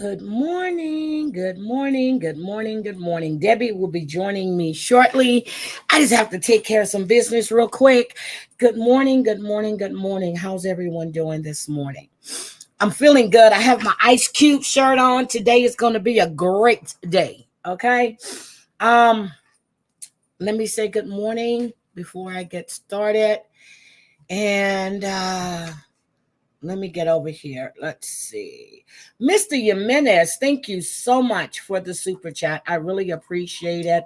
Good morning, good morning, good morning, good morning. Debbie will be joining me shortly. I just have to take care of some business real quick. Good morning, good morning, good morning. How's everyone doing this morning? I'm feeling good. I have my Ice Cube shirt on. Today is going to be a great day, okay? Um, Let me say good morning before I get started. And let me get over here. Let's see. Mr. Jimenez, thank you so much for the super chat. I really appreciate it.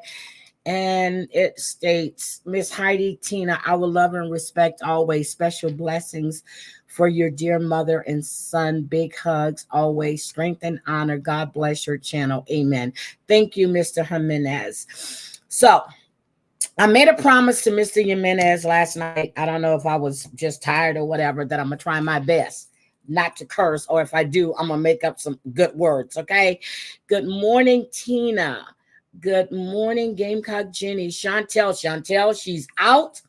And it states, Miss Heidi Tina, I will love and respect always. Special blessings for your dear mother and son. Big hugs always. Strength and honor. God bless your channel. Amen. Thank you, Mr. Jimenez. So I made a promise to Mr. Jimenez last night. I don't know if I was just tired or whatever, that I'm going to try my best not to curse, or if I do, I'm going to make up some good words, okay? Good morning, Tina. Good morning, Gamecock Jenny. Chantel, she's out,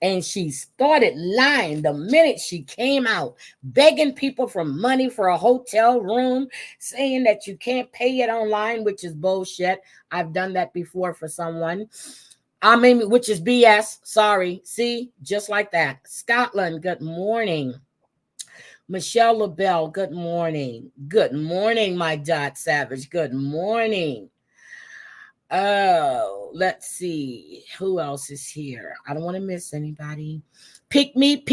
and she started lying the minute she came out, begging people for money for a hotel room, saying that you can't pay it online, which is bullshit. I've done that before for someone. Which is BS. Sorry. See, just like that. Scotland, good morning. Michelle LaBelle, good morning. Good morning, my Dot Savage. Good morning. Oh, let's see. Who else is here? I don't want to miss anybody. Pick me.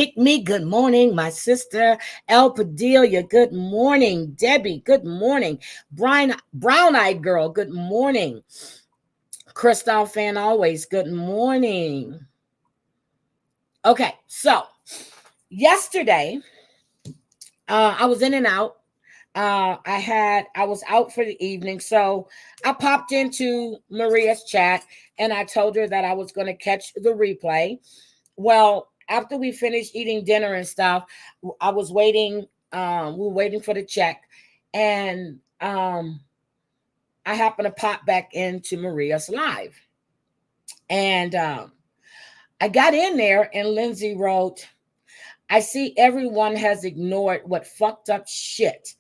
Good morning, my sister. El Padilla, good morning. Debbie, good morning. Brown-eyed girl, good morning. Crystal fan always, good morning. Okay, so yesterday, I was in and out. I was out for the evening, so I popped into Maria's chat and I told her that I was going to catch the replay. Well, after we finished eating dinner and stuff, I was waiting. We were waiting for the check, and I happened to pop back into Maria's live. And I got in there, and Lindsay wrote, I see everyone has ignored what fucked up shit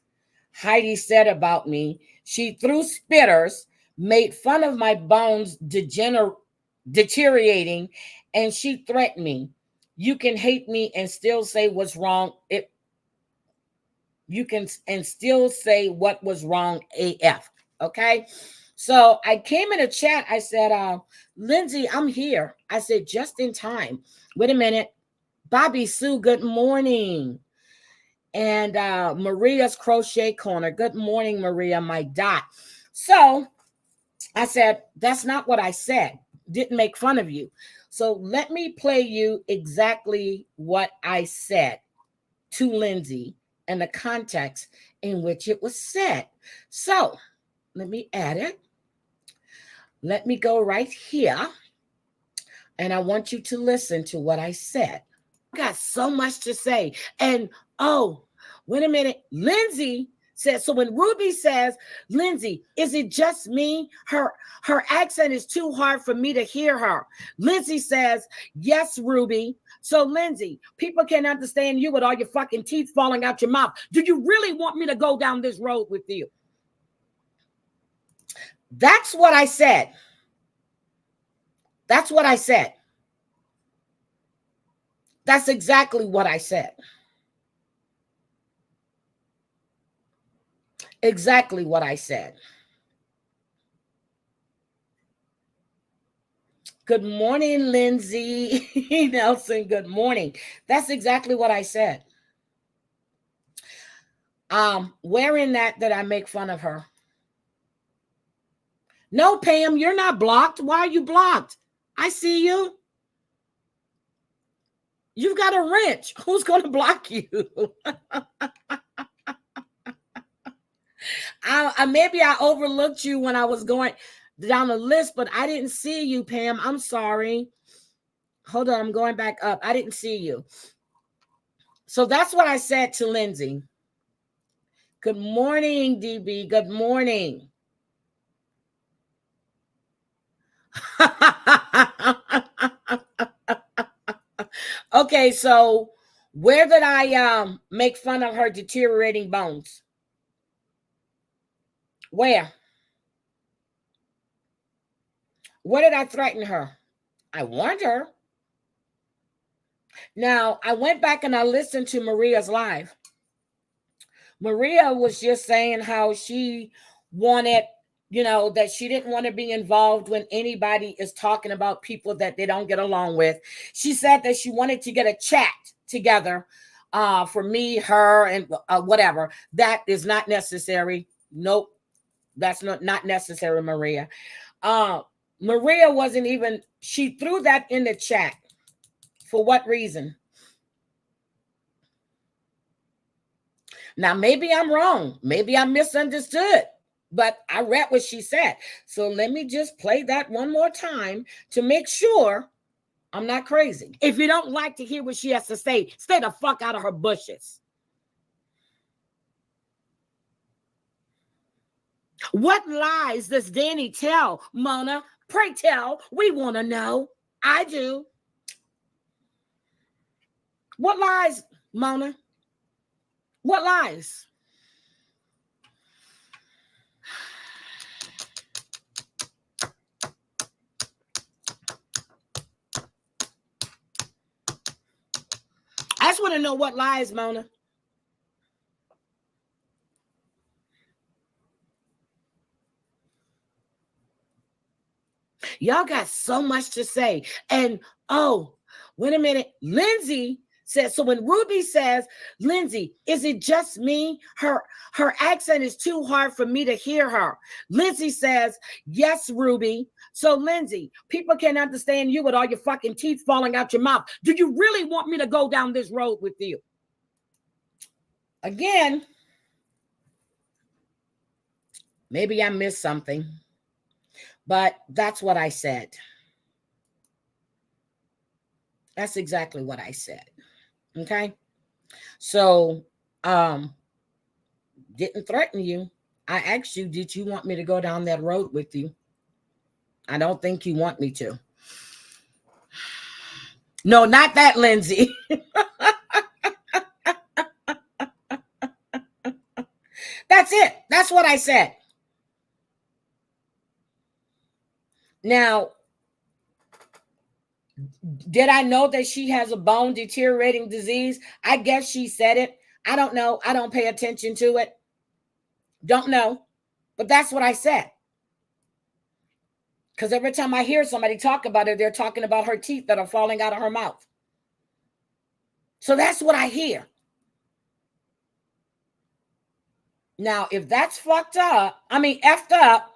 Heidi said about me. She threw spitters, made fun of my bones deteriorating, and she threatened me. You can hate me and still say what's wrong. You can and still say what was wrong AF. Okay? So I came in a chat. I said, Lindsay, I'm here. I said, just in time. Wait a minute. Bobby Sue, good morning. And Maria's Crochet Corner. Good morning, Maria, my Dot. So I said, that's not what I said. Didn't make fun of you. So let me play you exactly what I said to Lindsay and the context in which it was said. So let me add it. Let me go right here. And I want you to listen to what I said. I got so much to say. And, oh, wait a minute. Lindsay said, so when Ruby says, Lindsay, is it just me? Her accent is too hard for me to hear her. Lindsay says, yes, Ruby. So, Lindsay, people can't understand you with all your fucking teeth falling out your mouth. Do you really want me to go down this road with you? That's what I said. That's what I said. That's exactly what I said. Exactly what I said. Good morning, Lindsay Nelson. Good morning. That's exactly what I said. Where in that I make fun of her? No, Pam, you're not blocked. Why are you blocked? I see you. You've got a wrench. Who's going to block you? Maybe I overlooked you when I was going down the list, but I didn't see you, Pam. I'm sorry. Hold on, I'm going back up. I didn't see you. So that's what I said to Lindsay. Good morning, DB. Good morning. Okay, so where did I make fun of her deteriorating bones? Where? What did I threaten her? I warned her. Now, I went back and I listened to Maria's live. Maria was just saying how she wanted, that she didn't want to be involved when anybody is talking about people that they don't get along with. She said that she wanted to get a chat together for me, her, and whatever. That is not necessary. Nope. That's not necessary, Maria. Maria wasn't even, she threw that in the chat. For what reason? Now, maybe I'm wrong. Maybe I misunderstood, but I read what she said. So let me just play that one more time to make sure I'm not crazy. If you don't like to hear what she has to say, stay the fuck out of her bushes. What lies does Danny tell, Mona? Pray tell. We want to know. I do. What lies, Mona? What lies? I just want to know what lies, Mona. Y'all got so much to say. And, oh, wait a minute. Lindsay says, so when Ruby says, Lindsay, is it just me? Her accent is too hard for me to hear her. Lindsay says, yes, Ruby. So, Lindsay, people can't understand you with all your fucking teeth falling out your mouth. Do you really want me to go down this road with you? Again, maybe I missed something, but that's what I said. That's exactly what I said. Okay. So, didn't threaten you. I asked you, did you want me to go down that road with you? I don't think you want me to. No, not that, Lindsay. That's it. That's what I said. Now, did I know that she has a bone deteriorating disease? I guess she said it. I don't know. I don't pay attention to it. Don't know. But that's what I said. Because every time I hear somebody talk about it, they're talking about her teeth that are falling out of her mouth. So that's what I hear. Now, if that's fucked up, effed up,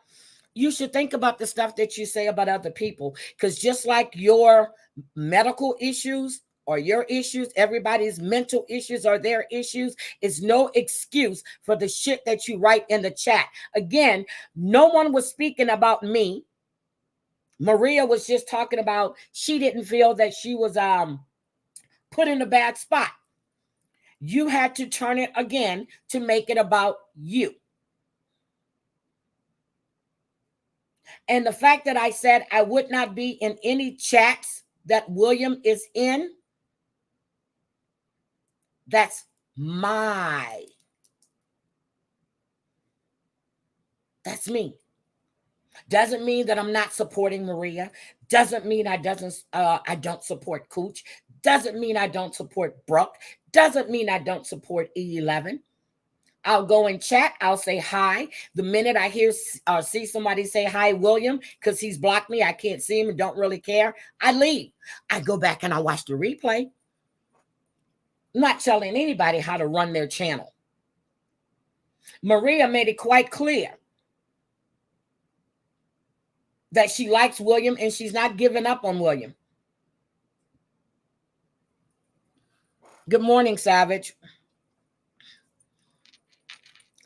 you should think about the stuff that you say about other people. Because just like your medical issues or your issues, everybody's mental issues are their issues. It's no excuse for the shit that you write in the chat. Again, no one was speaking about me. Maria was just talking about she didn't feel that she was put in a bad spot. You had to turn it again to make it about you. And the fact that I said I would not be in any chats that William is in, that's that's me. Doesn't mean that I'm not supporting Maria. Doesn't mean I don't support Cooch. Doesn't mean I don't support Brooke. Doesn't mean I don't support E11. I'll go and chat. I'll say hi. The minute I see somebody say hi, William, because he's blocked me, I can't see him and don't really care, I leave. I go back and I watch the replay. I'm not telling anybody how to run their channel. Maria made it quite clear that she likes William and she's not giving up on William. Good morning, Savage.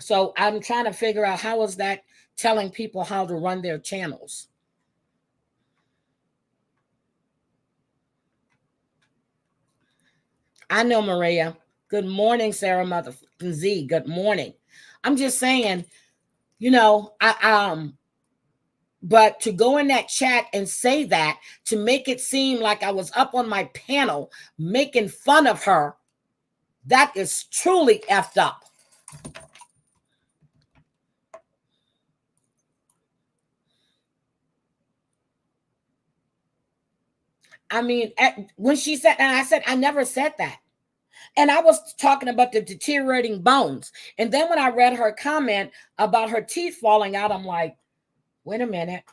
So I'm trying to figure out how is that telling people how to run their channels. I know, Maria. Good morning, Sarah Motherfucking Z. Good morning. I'm just saying, but to go in that chat and say that, to make it seem like I was up on my panel making fun of her, that is truly effed up. I mean, when she said, and I said, I never said that. And I was talking about the deteriorating bones. And then when I read her comment about her teeth falling out, I'm like, wait a minute.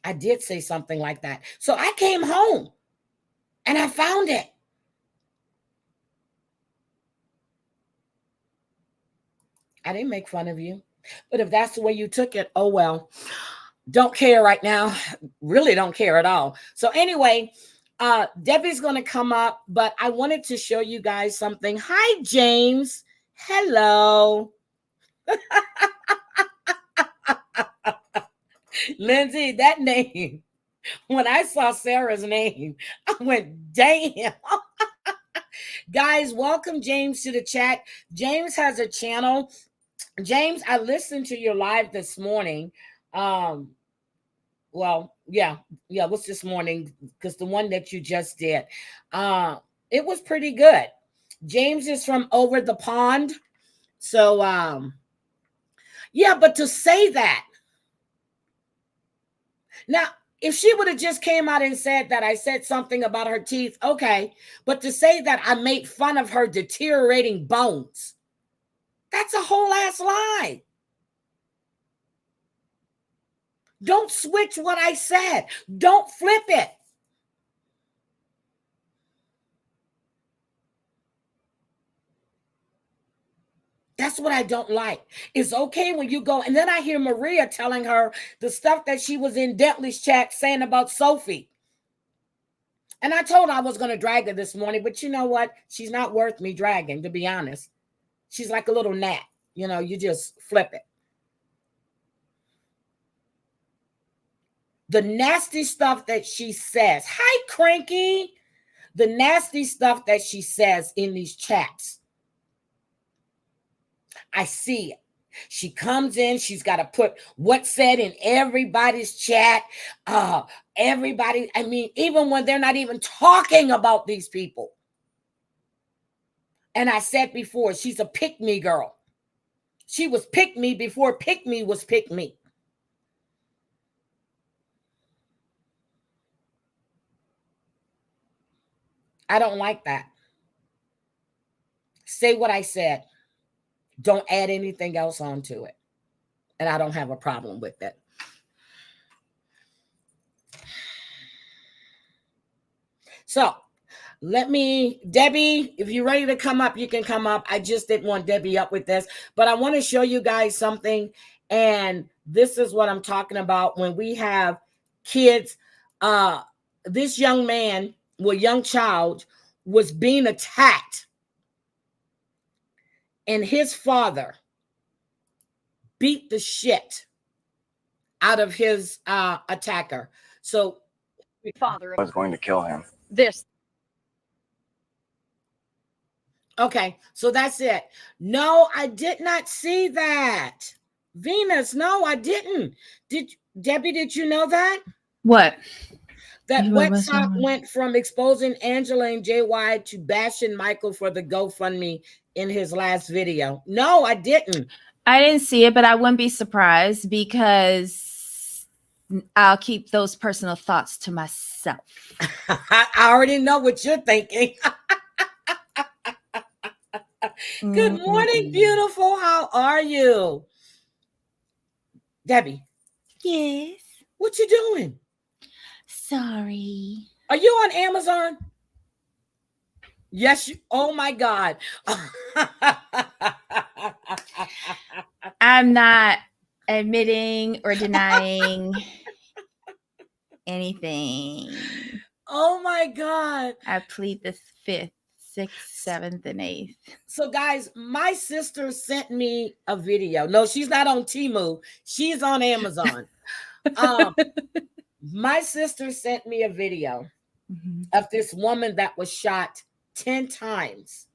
I did say something like that. So I came home and I found it. I didn't make fun of you. But if that's the way you took it, oh well. Don't care right now. Really don't care at all. So anyway, Debbie's going to come up, but I wanted to show you guys something. Hi, James. Hello. Lindsay, that name, when I saw Sarah's name, I went, damn. Guys, welcome James to the chat. James has a channel. James, I listened to your live this morning. Well, yeah, what's this morning? Because the one that you just did, it was pretty good. James is from over the pond. So, yeah, but to say that, now, if she would have just came out and said that I said something about her teeth, okay. But to say that I made fun of her deteriorating bones, that's a whole ass lie. Don't switch what I said. Don't flip it. That's what I don't like. It's okay when you go. And then I hear Maria telling her the stuff that she was in Bentley's chat saying about Sophie. And I told her I was going to drag her this morning. But you know what? She's not worth me dragging, to be honest. She's like a little gnat. You know, you just flip it. The nasty stuff that she says. Hi, Cranky. The nasty stuff that she says in these chats. I see it. She comes in. She's got to put what's said in everybody's chat. Everybody. I mean, even when they're not even talking about these people. And I said before, she's a pick-me girl. She was pick-me before pick-me was pick-me. I don't like that. Say what I said. Don't add anything else onto it. And I don't have a problem with it. So Debbie, if you're ready to come up, you can come up. I just didn't want Debbie up with this, but I want to show you guys something. And this is what I'm talking about when we have kids. This young man, young child, was being attacked. And his father beat the shit out of his attacker. So father was going to kill him. This. Okay, so that's it. No, I did not see that. Venus, no, I didn't. Debbie, did you know that? What? That Wet Sock went from exposing Angela and JY to bashing Michael for the GoFundMe in his last video. No, I didn't. I didn't see it, but I wouldn't be surprised because I'll keep those personal thoughts to myself. I already know what you're thinking. Good morning, beautiful. How are you? Debbie. Yes. What you doing? Sorry. Are you on Amazon? Yes. Oh my God. I'm not admitting or denying anything. Oh my God. I plead the 5th, 6th, 7th, and 8th. So guys, my sister sent me a video. No, she's not on Temu. She's on Amazon. My sister sent me a video of this woman that was shot 10 times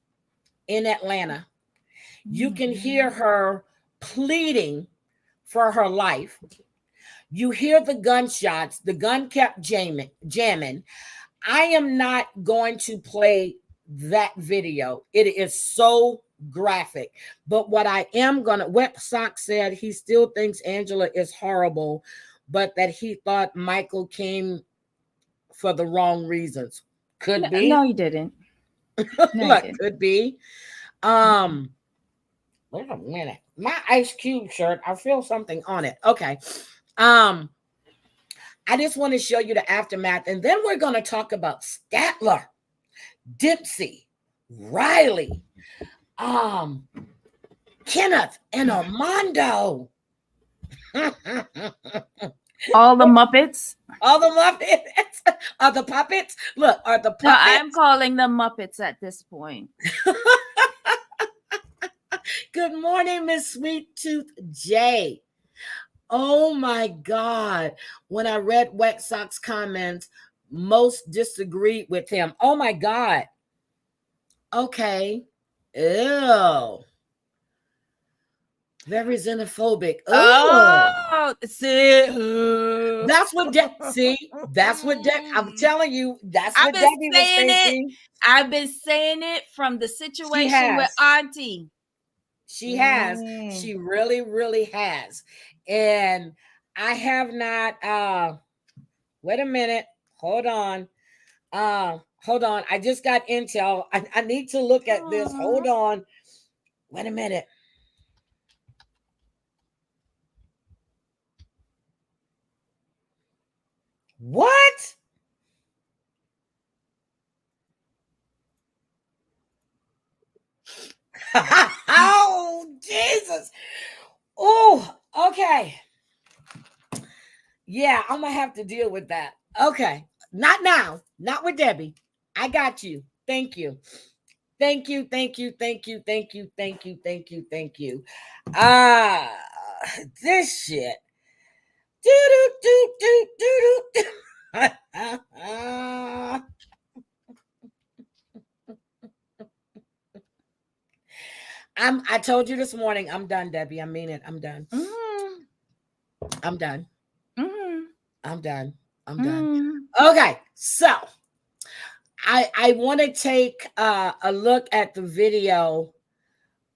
in Atlanta. You can hear her pleading for her life. You hear the gunshots. The gun kept jamming. I am not going to play that video. It is so graphic. But what I am going to, Wet Sock said he still thinks Angela is horrible, but that he thought Michael came for the wrong reasons. Could be. No, you didn't. No, Look, you didn't. could be. Wait a minute. My Ice Cube shirt, I feel something on it. Okay. I just want to show you the aftermath, and then we're going to talk about Statler, Dipsy, Riley, Kenneth, and Armando. All the Muppets. All the Muppets are the puppets. Look, are the puppets. No, I'm calling them Muppets at this point. Good morning, Miss Sweet Tooth J. Oh my God. When I read Wet Sox comments, most disagreed with him. Oh my God. Okay. Ew. Very xenophobic. Ew. Oh, see, That's what I'm telling you, that's what Debbie was thinking. I've been saying it from the situation with Auntie. She has. She really, really has. And I have not wait a minute. Hold on. I just got intel. I need to look at this. Hold on. Wait a minute. What? Oh, Jesus. Oh, okay. Yeah, I'm going to have to deal with that. Okay. Not now. Not with Debbie. I got you. Thank you. Thank you. Thank you. Thank you. Thank you. Thank you. Thank you. Thank you. This shit. I told you this morning, I'm done, Debbie. I mean it. I'm done. I'm done. I'm done. I'm done. Okay, so I want to take a look at the video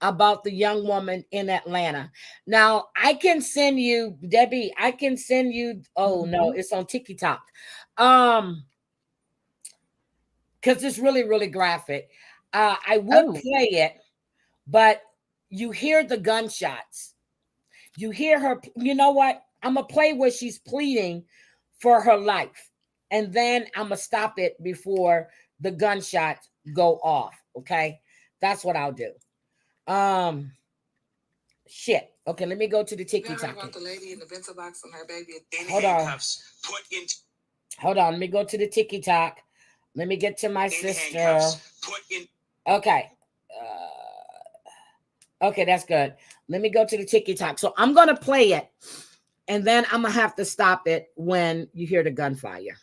about the young woman in Atlanta. Now, I can send you, Debbie, I can send you, no, it's on TikTok. Because it's really, really graphic. I would play it, but you hear the gunshots. You hear her, you know what? I'm going to play where she's pleading for her life. And then I'm going to stop it before the gunshots go off. Okay? That's what I'll do. Shit. Okay, let me go to the TikTok. About the lady in the pencil box and her baby. Hold on. Let me go to the TikTok. Let me get to my sister. Okay. Okay, that's good. Let me go to the TikTok. So I'm going to play it, and then I'm going to have to stop it when you hear the gunfire.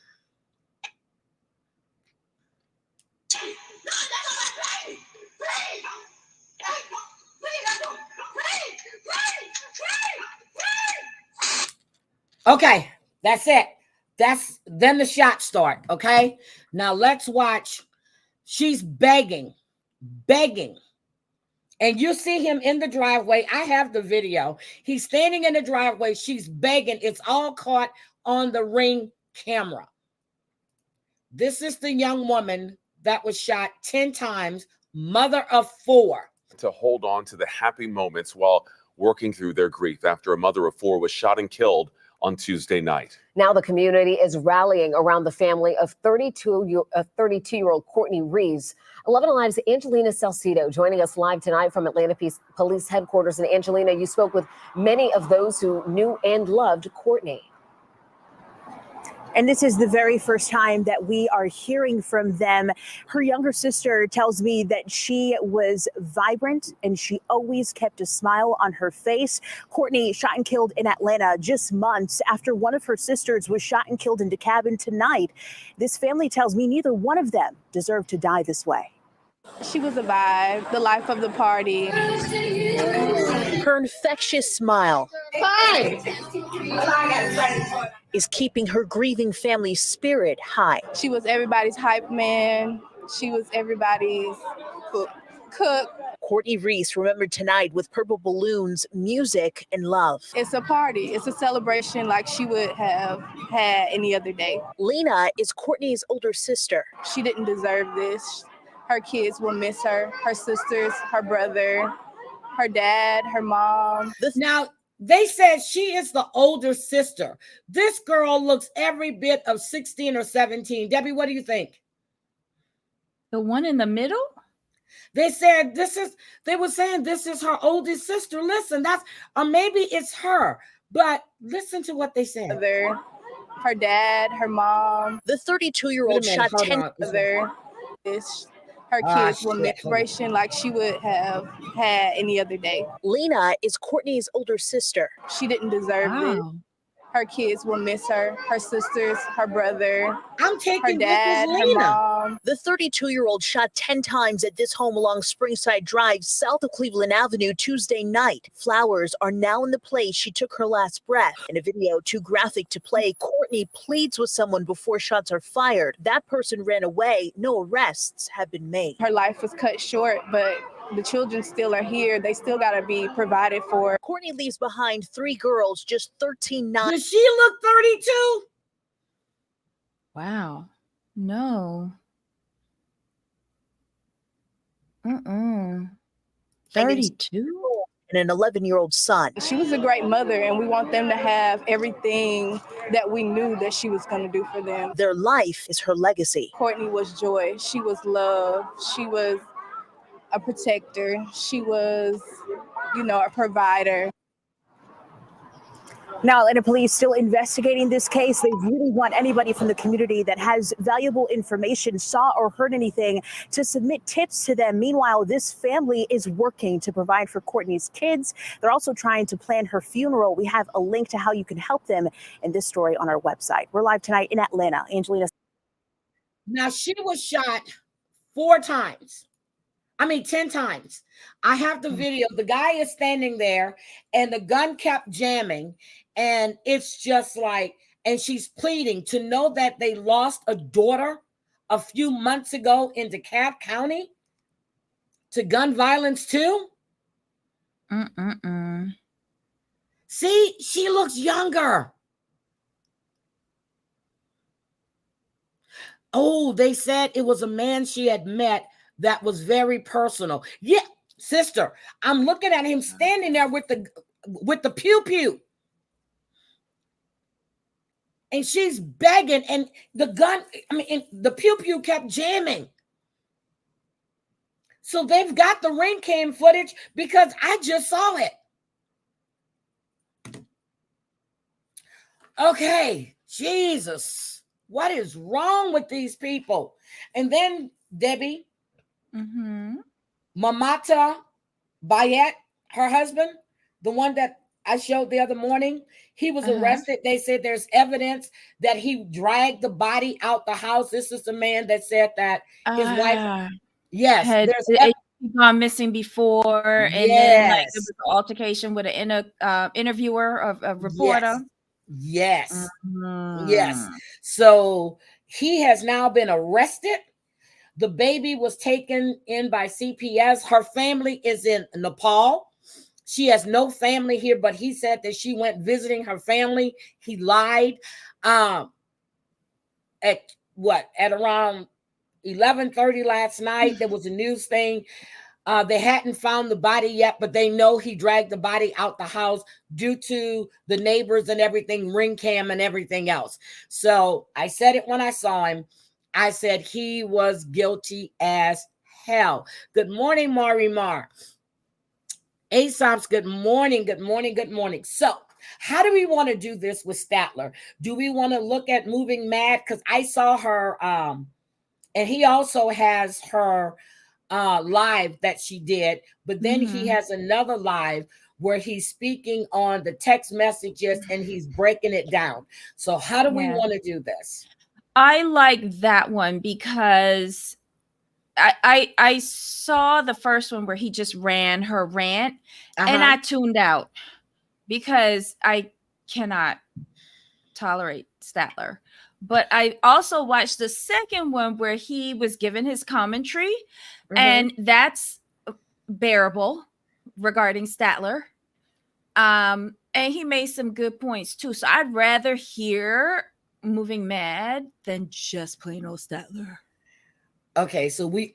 Okay, that's it. Then the shots start. Okay, now let's watch. She's begging. And you see him in the driveway. I have the video. He's standing in the driveway. She's begging. It's all caught on the Ring camera. This is the young woman that was shot 10 times, mother of 4. To hold on to the happy moments while working through their grief after a mother of 4 was shot and killed on Tuesday night. Now the community is rallying around the family of 32-year-old Courtney Reeves. 11 Alive's Angelina Salcido joining us live tonight from Atlanta Police Headquarters. And Angelina, you spoke with many of those who knew and loved Courtney. And this is the very first time that we are hearing from them. Her younger sister tells me that she was vibrant and she always kept a smile on her face. Courtney shot and killed in Atlanta just months after one of her sisters was shot and killed in DeKalb tonight. This family tells me neither one of them deserved to die this way. She was a vibe, the life of the party. Her infectious smile is keeping her grieving family's spirit high. She was everybody's hype man. She was everybody's cook. Courtney Reese remembered tonight with purple balloons, music, and love. It's a party. It's a celebration like she would have had any other day. Lena is Courtney's older sister. She didn't deserve this. Her kids will miss her, her sisters, her brother, her dad, her mom. Now, they said she is the older sister. This girl looks every bit of 16 or 17. Debbie, what do you think? The one in the middle? They said they were saying this is her oldest sister. Listen, or maybe it's her, but listen to what they said. Her dad, her mom. The 32-year-old shot 10 her kids will miss celebration like she would have had any other day. Lena is Courtney's older sister. She didn't deserve this. Her kids will miss her, her sisters, her brother. I'm taking her dad, this is her Lena. mom. The 32-year-old shot 10 times at this home along Springside Drive, south of Cleveland Avenue, Tuesday night. Flowers are now in the place she took her last breath. In a video too graphic to play, Courtney pleads with someone before shots are fired. That person ran away. No arrests have been made. Her life was cut short, but the children still are here. They still got to be provided for. Courtney leaves behind 3 girls, just 13, 9. Does she look 32? Wow. No. 32? And an 11-year-old son. She was a great mother, and we want them to have everything that we knew that she was going to do for them. Their life is her legacy. Courtney was joy. She was love. She was a protector. She was, a provider. Now, Atlanta police still investigating this case. They really want anybody from the community that has valuable information, saw or heard anything, to submit tips to them. Meanwhile, this family is working to provide for Courtney's kids. They're also trying to plan her funeral. We have a link to how you can help them in this story on our website. We're live tonight in Atlanta. Angelina. Now, she was shot 10 times. I have the video. The guy is standing there and the gun kept jamming. And it's just like, and she's pleading to know that they lost a daughter a few months ago in DeKalb County to gun violence too. See, she looks younger. Oh, they said it was a man she had met that was very personal. Yeah, sister, I'm looking at him standing there with the pew-pew. And she's begging, and the the pew-pew kept jamming. So they've got the ring cam footage because I just saw it. Okay, Jesus, what is wrong with these people? And then Debbie, Mamata Bayet, her husband, the one that I showed the other morning, he was arrested. They said there's evidence that he dragged the body out the house. This is the man that said that his wife, had gone missing before, and then like there was an altercation with an interviewer, a reporter. Yes. So he has now been arrested. The baby was taken in by CPS. Her family is in Nepal. She has no family here, but he said that she went visiting her family. He lied. At around 11:30 last night, there was a news thing. They hadn't found the body yet, but they know he dragged the body out the house due to the neighbors and everything, ring cam and everything else. So I said it when I saw him. I said he was guilty as hell. Good morning, Mari Mar. Aesop's good morning, good morning, good morning. So how do we want to do this with Statler? Do we want to look at Moving Mad? Because I saw her, and he also has her live that she did, but then he has another live where he's speaking on the text messages and he's breaking it down. So how do we want to do this? I like that one because I saw the first one where he just ran her rant and I tuned out because I cannot tolerate Statler. But I also watched the second one where he was giving his commentary, and that's bearable regarding Statler. And he made some good points too. So I'd rather hear Moving Mad than just plain old Statler. Okay, so we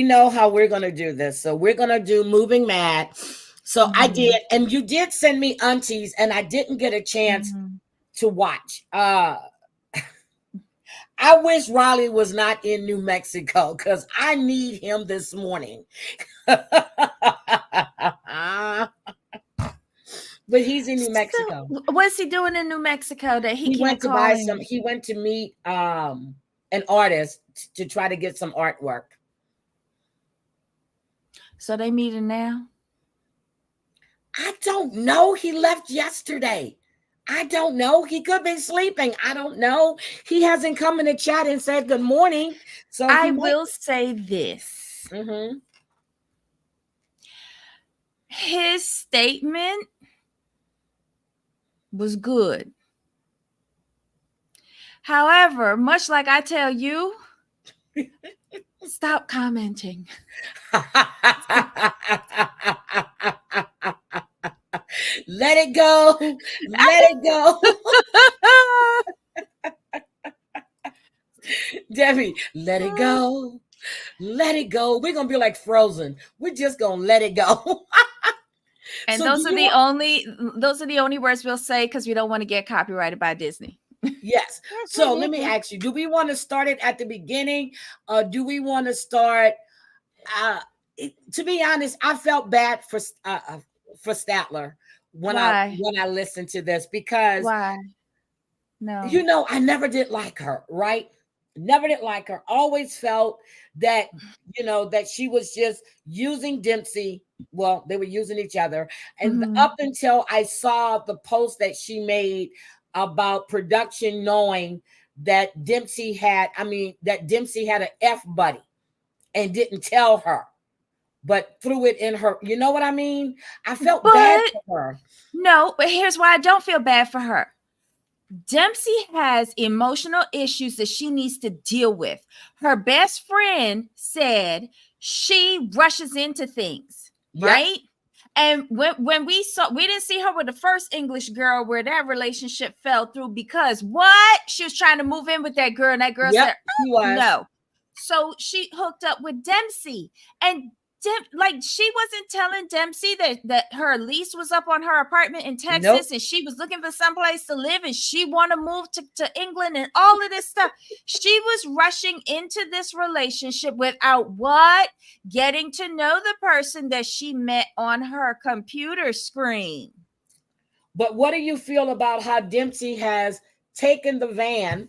know how we're gonna do this. So we're gonna do Moving Mad. So I did, and you did send me Aunties, and I didn't get a chance to watch. I wish Raleigh was not in New Mexico because I need him this morning. But he's in New Mexico. So, what's he doing in New Mexico that he can't went to call buy him? some? He went to meet an artist to try to get some artwork. So they meeting now? I don't know. He left yesterday. I don't know. He could be sleeping. I don't know. He hasn't come in the chat and said good morning. So I will say this. His statement was good. However, much like I tell you, stop commenting. Let it go. Let it go. Debbie, let it go. Let it go. We're going to be like Frozen. We're just going to let it go. And So those are the only words we'll say because we don't want to get copyrighted by Disney. Yes. So let me ask you, do we want to start it at the beginning or do we want to start to be honest, I felt bad for Statler when I listened to this because No. You know, I never did like her, right? Never did like her. Always felt that, you know, that she was just using Dempsey. Well, they were using each other. And up until I saw the post that she made about production knowing that Dempsey had an F buddy and didn't tell her, but threw it in her. You know what I mean? I felt bad for her. No, but here's why I don't feel bad for her. Dempsey has emotional issues that she needs to deal with. Her best friend said she rushes into things, right? And when we didn't see her with the first English girl where that relationship fell through because what? She was trying to move in with that girl and that girl said, no. So she hooked up with Dempsey and she wasn't telling Dempsey that her lease was up on her apartment in Texas and she was looking for someplace to live and she want to move to England and all of this stuff. She was rushing into this relationship without getting to know the person that she met on her computer screen. But what do you feel about how Dempsey has taken the van,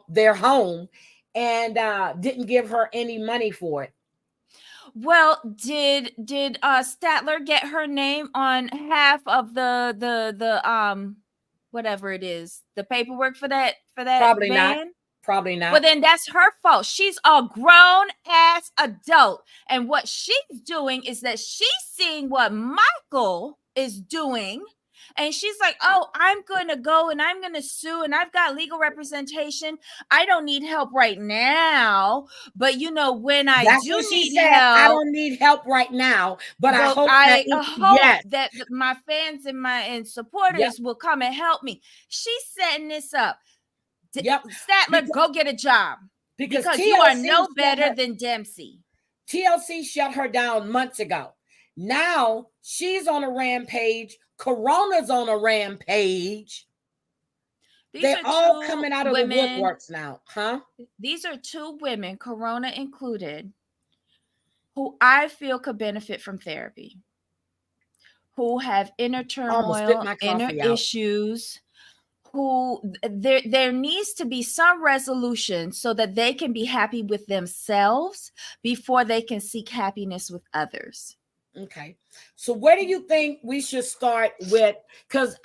their home, and didn't give her any money for it? Well, did Statler get her name on half of the whatever it is, the paperwork for that Probably van? not. Probably not. Well, then that's her fault. She's a grown ass adult, and what she's doing is that she's seeing what Michael is doing. And she's like, oh, I'm going to go and I'm going to sue and I've got legal representation. I don't need help right now. But, you know, when I do need help. I don't need help right now. But I hope that my fans and supporters will come and help me. She's setting this up. Statler, go get a job. Because you are no better than Dempsey. TLC shut her down months ago. Now she's on a rampage. Corona's on a rampage. They're all coming out of the woodworks now, huh? These are two women, Corona included, who I feel could benefit from therapy, who have inner turmoil, inner issues, who there needs to be some resolution so that they can be happy with themselves before they can seek happiness with others. Okay. So where do you think we should start with? Because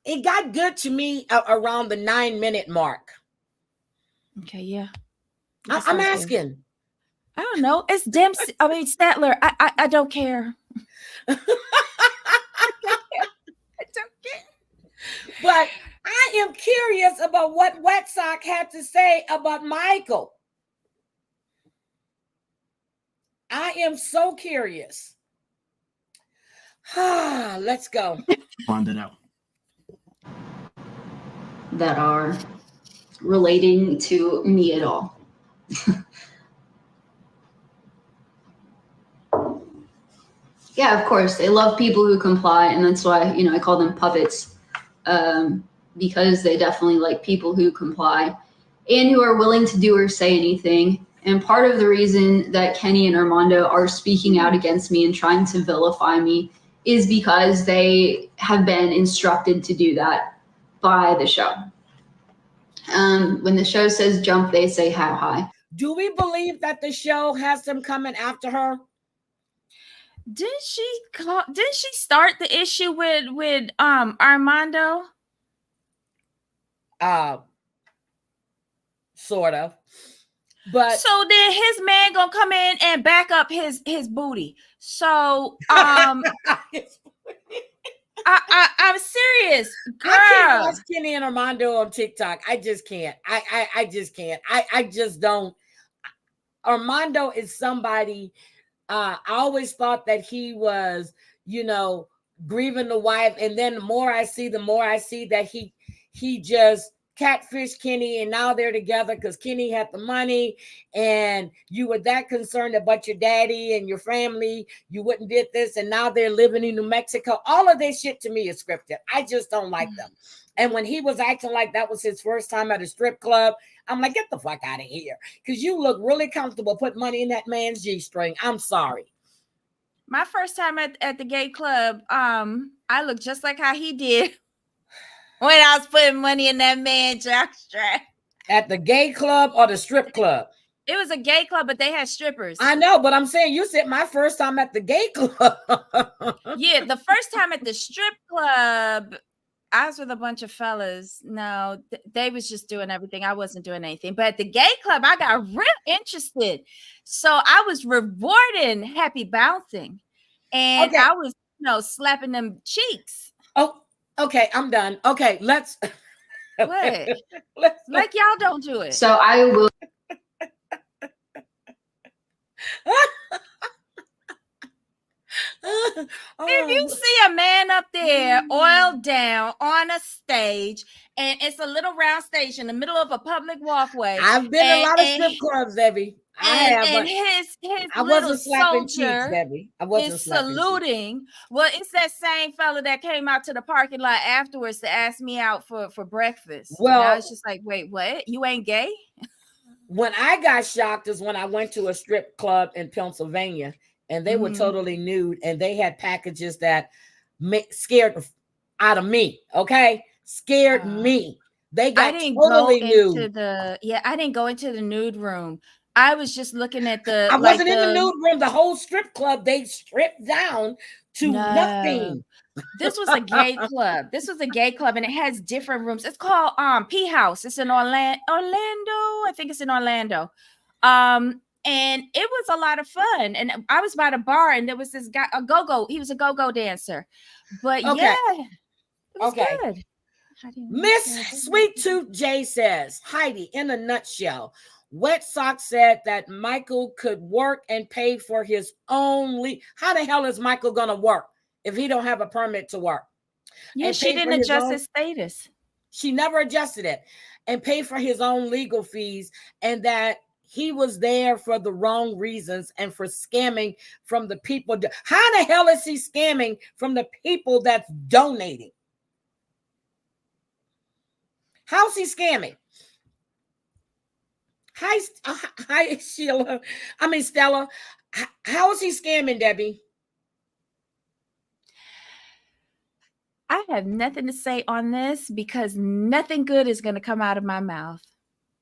it got good to me around the 9-minute mark. Okay, yeah. I'm asking. I don't know. It's Dempsey. I mean, Statler. I don't care. I don't care. But I am curious about what Wet Sock had to say about Michael. I am so curious. Let's go. Find it out. That are relating to me at all. Yeah, of course. They love people who comply, and that's why, I call them puppets, because they definitely like people who comply and who are willing to do or say anything. And part of the reason that Kenny and Armando are speaking out against me and trying to vilify me is because they have been instructed to do that by the show. When the show says jump, they say how high. Do we believe that the show has them coming after her? Didn't she start the issue with Armando? Sort of. But so then his man gonna come in and back up his booty. So I'm serious, girl. I can't watch Kenny and Armando on TikTok. I just can't. I just can't. I just don't. Armando is somebody. I always thought that he was, grieving the wife, and then the more I see that he just catfished Kenny, and now they're together because Kenny had the money, and you were that concerned about your daddy and your family, you wouldn't did this, and now they're living in New Mexico. All of this shit to me is scripted. I just don't like them. And when he was acting like that was his first time at a strip club, I'm like, get the fuck out of here, because you look really comfortable putting money in that man's G-string. I'm sorry. My first time at the gay club, I looked just like how he did when I was putting money in that man's jockstrap. At the gay club or the strip club? It was a gay club, but they had strippers. I know, but I'm saying you said my first time at the gay club. Yeah, the first time at the strip club, I was with a bunch of fellas. No, they was just doing everything. I wasn't doing anything. But at the gay club, I got real interested. So I was rewarding happy bouncing. And okay. I was, slapping them cheeks. Oh, okay, I'm done. Okay, let's. What? Like y'all don't do it. So I will. If you see a man up there oiled down on a stage, and it's a little round stage in the middle of a public walkway. I've been in a lot of strip clubs, Debbie. And his little soldier Debbie. I wasn't is saluting. Well, it's that same fella that came out to the parking lot afterwards to ask me out for breakfast. Well, I was just like, wait, what? You ain't gay? When I got shocked is when I went to a strip club in Pennsylvania, and they were totally nude, and they had packages that scared out of me. Okay, scared me. They got totally nude. I didn't go into the nude room. I was just looking at the. I wasn't in the nude room. The whole strip club, they stripped down to nothing. This was a gay club. And it has different rooms. It's called P House. It's in Orlando. I think it's in Orlando. And it was a lot of fun. And I was by the bar, and there was this guy, he was a go-go dancer. But yeah, it was good. Miss Sweet Tooth J says, Heidi, in a nutshell, Wet Sock said that Michael could work and pay for his own leave. How the hell is Michael going to work if he don't have a permit to work? Yeah, she didn't adjust his status. She never adjusted it. And pay for his own legal fees, and that he was there for the wrong reasons and for scamming from the people. How the hell is he scamming from the people that's donating? How's he scamming? Hi, Sheila. Stella. How is he scamming, Debbie? I have nothing to say on this because nothing good is going to come out of my mouth.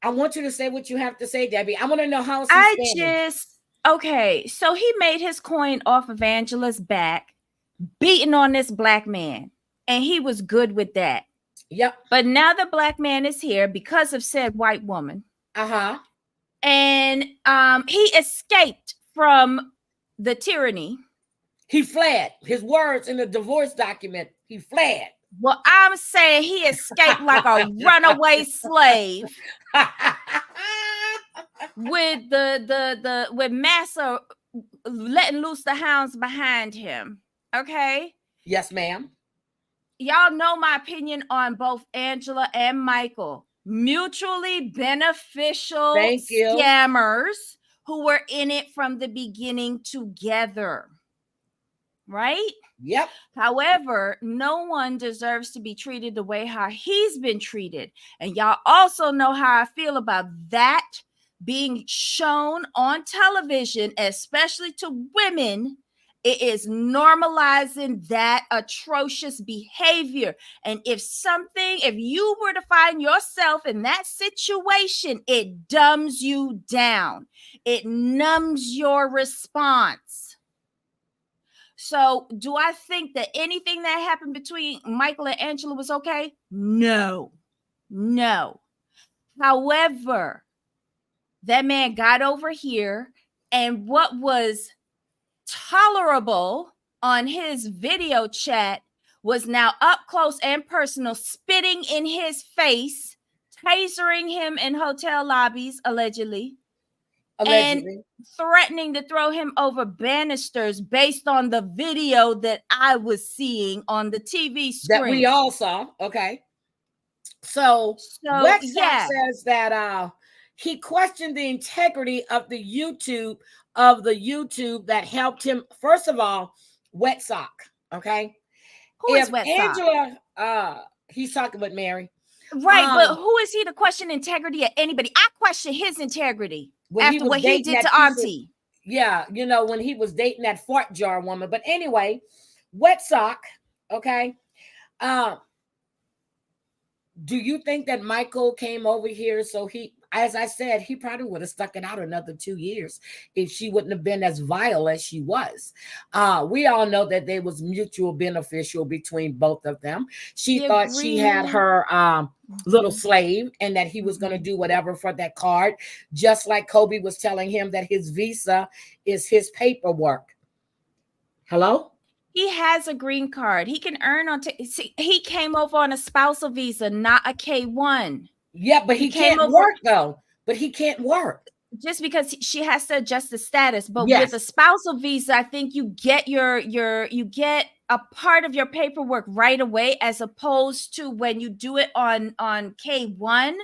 I want you to say what you have to say, Debbie. I want to know how he's scamming. Okay, so he made his coin off of Angela's back, beating on this black man, and he was good with that. Yep. But now the black man is here because of said white woman. And he escaped from the tyranny. He fled. His words in the divorce document, he fled. Well, I'm saying he escaped like a runaway slave with with Massa letting loose the hounds behind him. Okay. Yes, ma'am. Y'all know my opinion on both Angela and Michael. Mutually beneficial Thank you. scammers who were in it from the beginning together. Right? Yep. However, no one deserves to be treated the way how he's been treated. And y'all also know how I feel about that being shown on television, especially to women. It is normalizing that atrocious behavior. And if you were to find yourself in that situation, it dumbs you down. It numbs your response. So do I think that anything that happened between Michael and Angela was okay? No. However, that man got over here, and what was tolerable on his video chat was now up close and personal, spitting in his face, tasering him in hotel lobbies, allegedly. And threatening to throw him over banisters based on the video that I was seeing on the TV screen. That we all saw. Okay. So Wexstock says that he questioned the integrity of the YouTube that helped him. First of all, Wexstock. Okay. Who is Wexstock? Angela, he's talking with Mary. Right, but who is he to question integrity of anybody? I question his integrity after what he did to Auntie. Yeah, when he was dating that fart jar woman. But anyway, Wexstock, okay. Do you think that Michael came over here so as I said, he probably would have stuck it out another 2 years if she wouldn't have been as vile as she was. We all know that there was mutual beneficial between both of them. She thought she had her little slave and that he was going to do whatever for that card, just like Kobe was telling him that his visa is his paperwork. Hello? He has a green card. He can earn on. He came over on a spousal visa, not a K-1. Yeah, but he can't work though. But he can't work. Just because she has to adjust the status. But with a spousal visa, I think you get you get a part of your paperwork right away, as opposed to when you do it on K-1,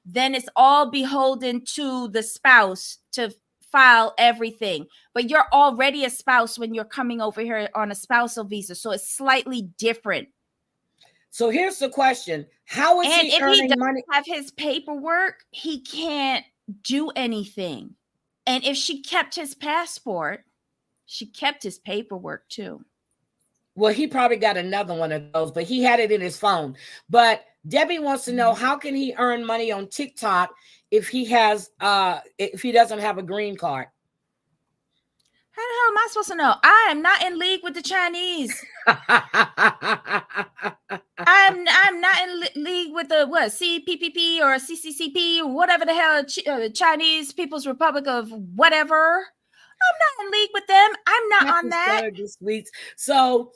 then it's all beholden to the spouse to file everything. But you're already a spouse when you're coming over here on a spousal visa. So it's slightly different. So here's the question. How is he earning money? If he doesn't have his paperwork, he can't do anything. And if she kept his passport, she kept his paperwork too. Well, he probably got another one of those, but he had it in his phone. But Debbie wants to know, how can he earn money on TikTok if he doesn't have a green card? How the hell am I supposed to know? I am not in league with the Chinese. I'm not in league with the CPPP or CCCP or whatever the hell, Chinese People's Republic of whatever. I'm not in league with them. I'm not on that. So,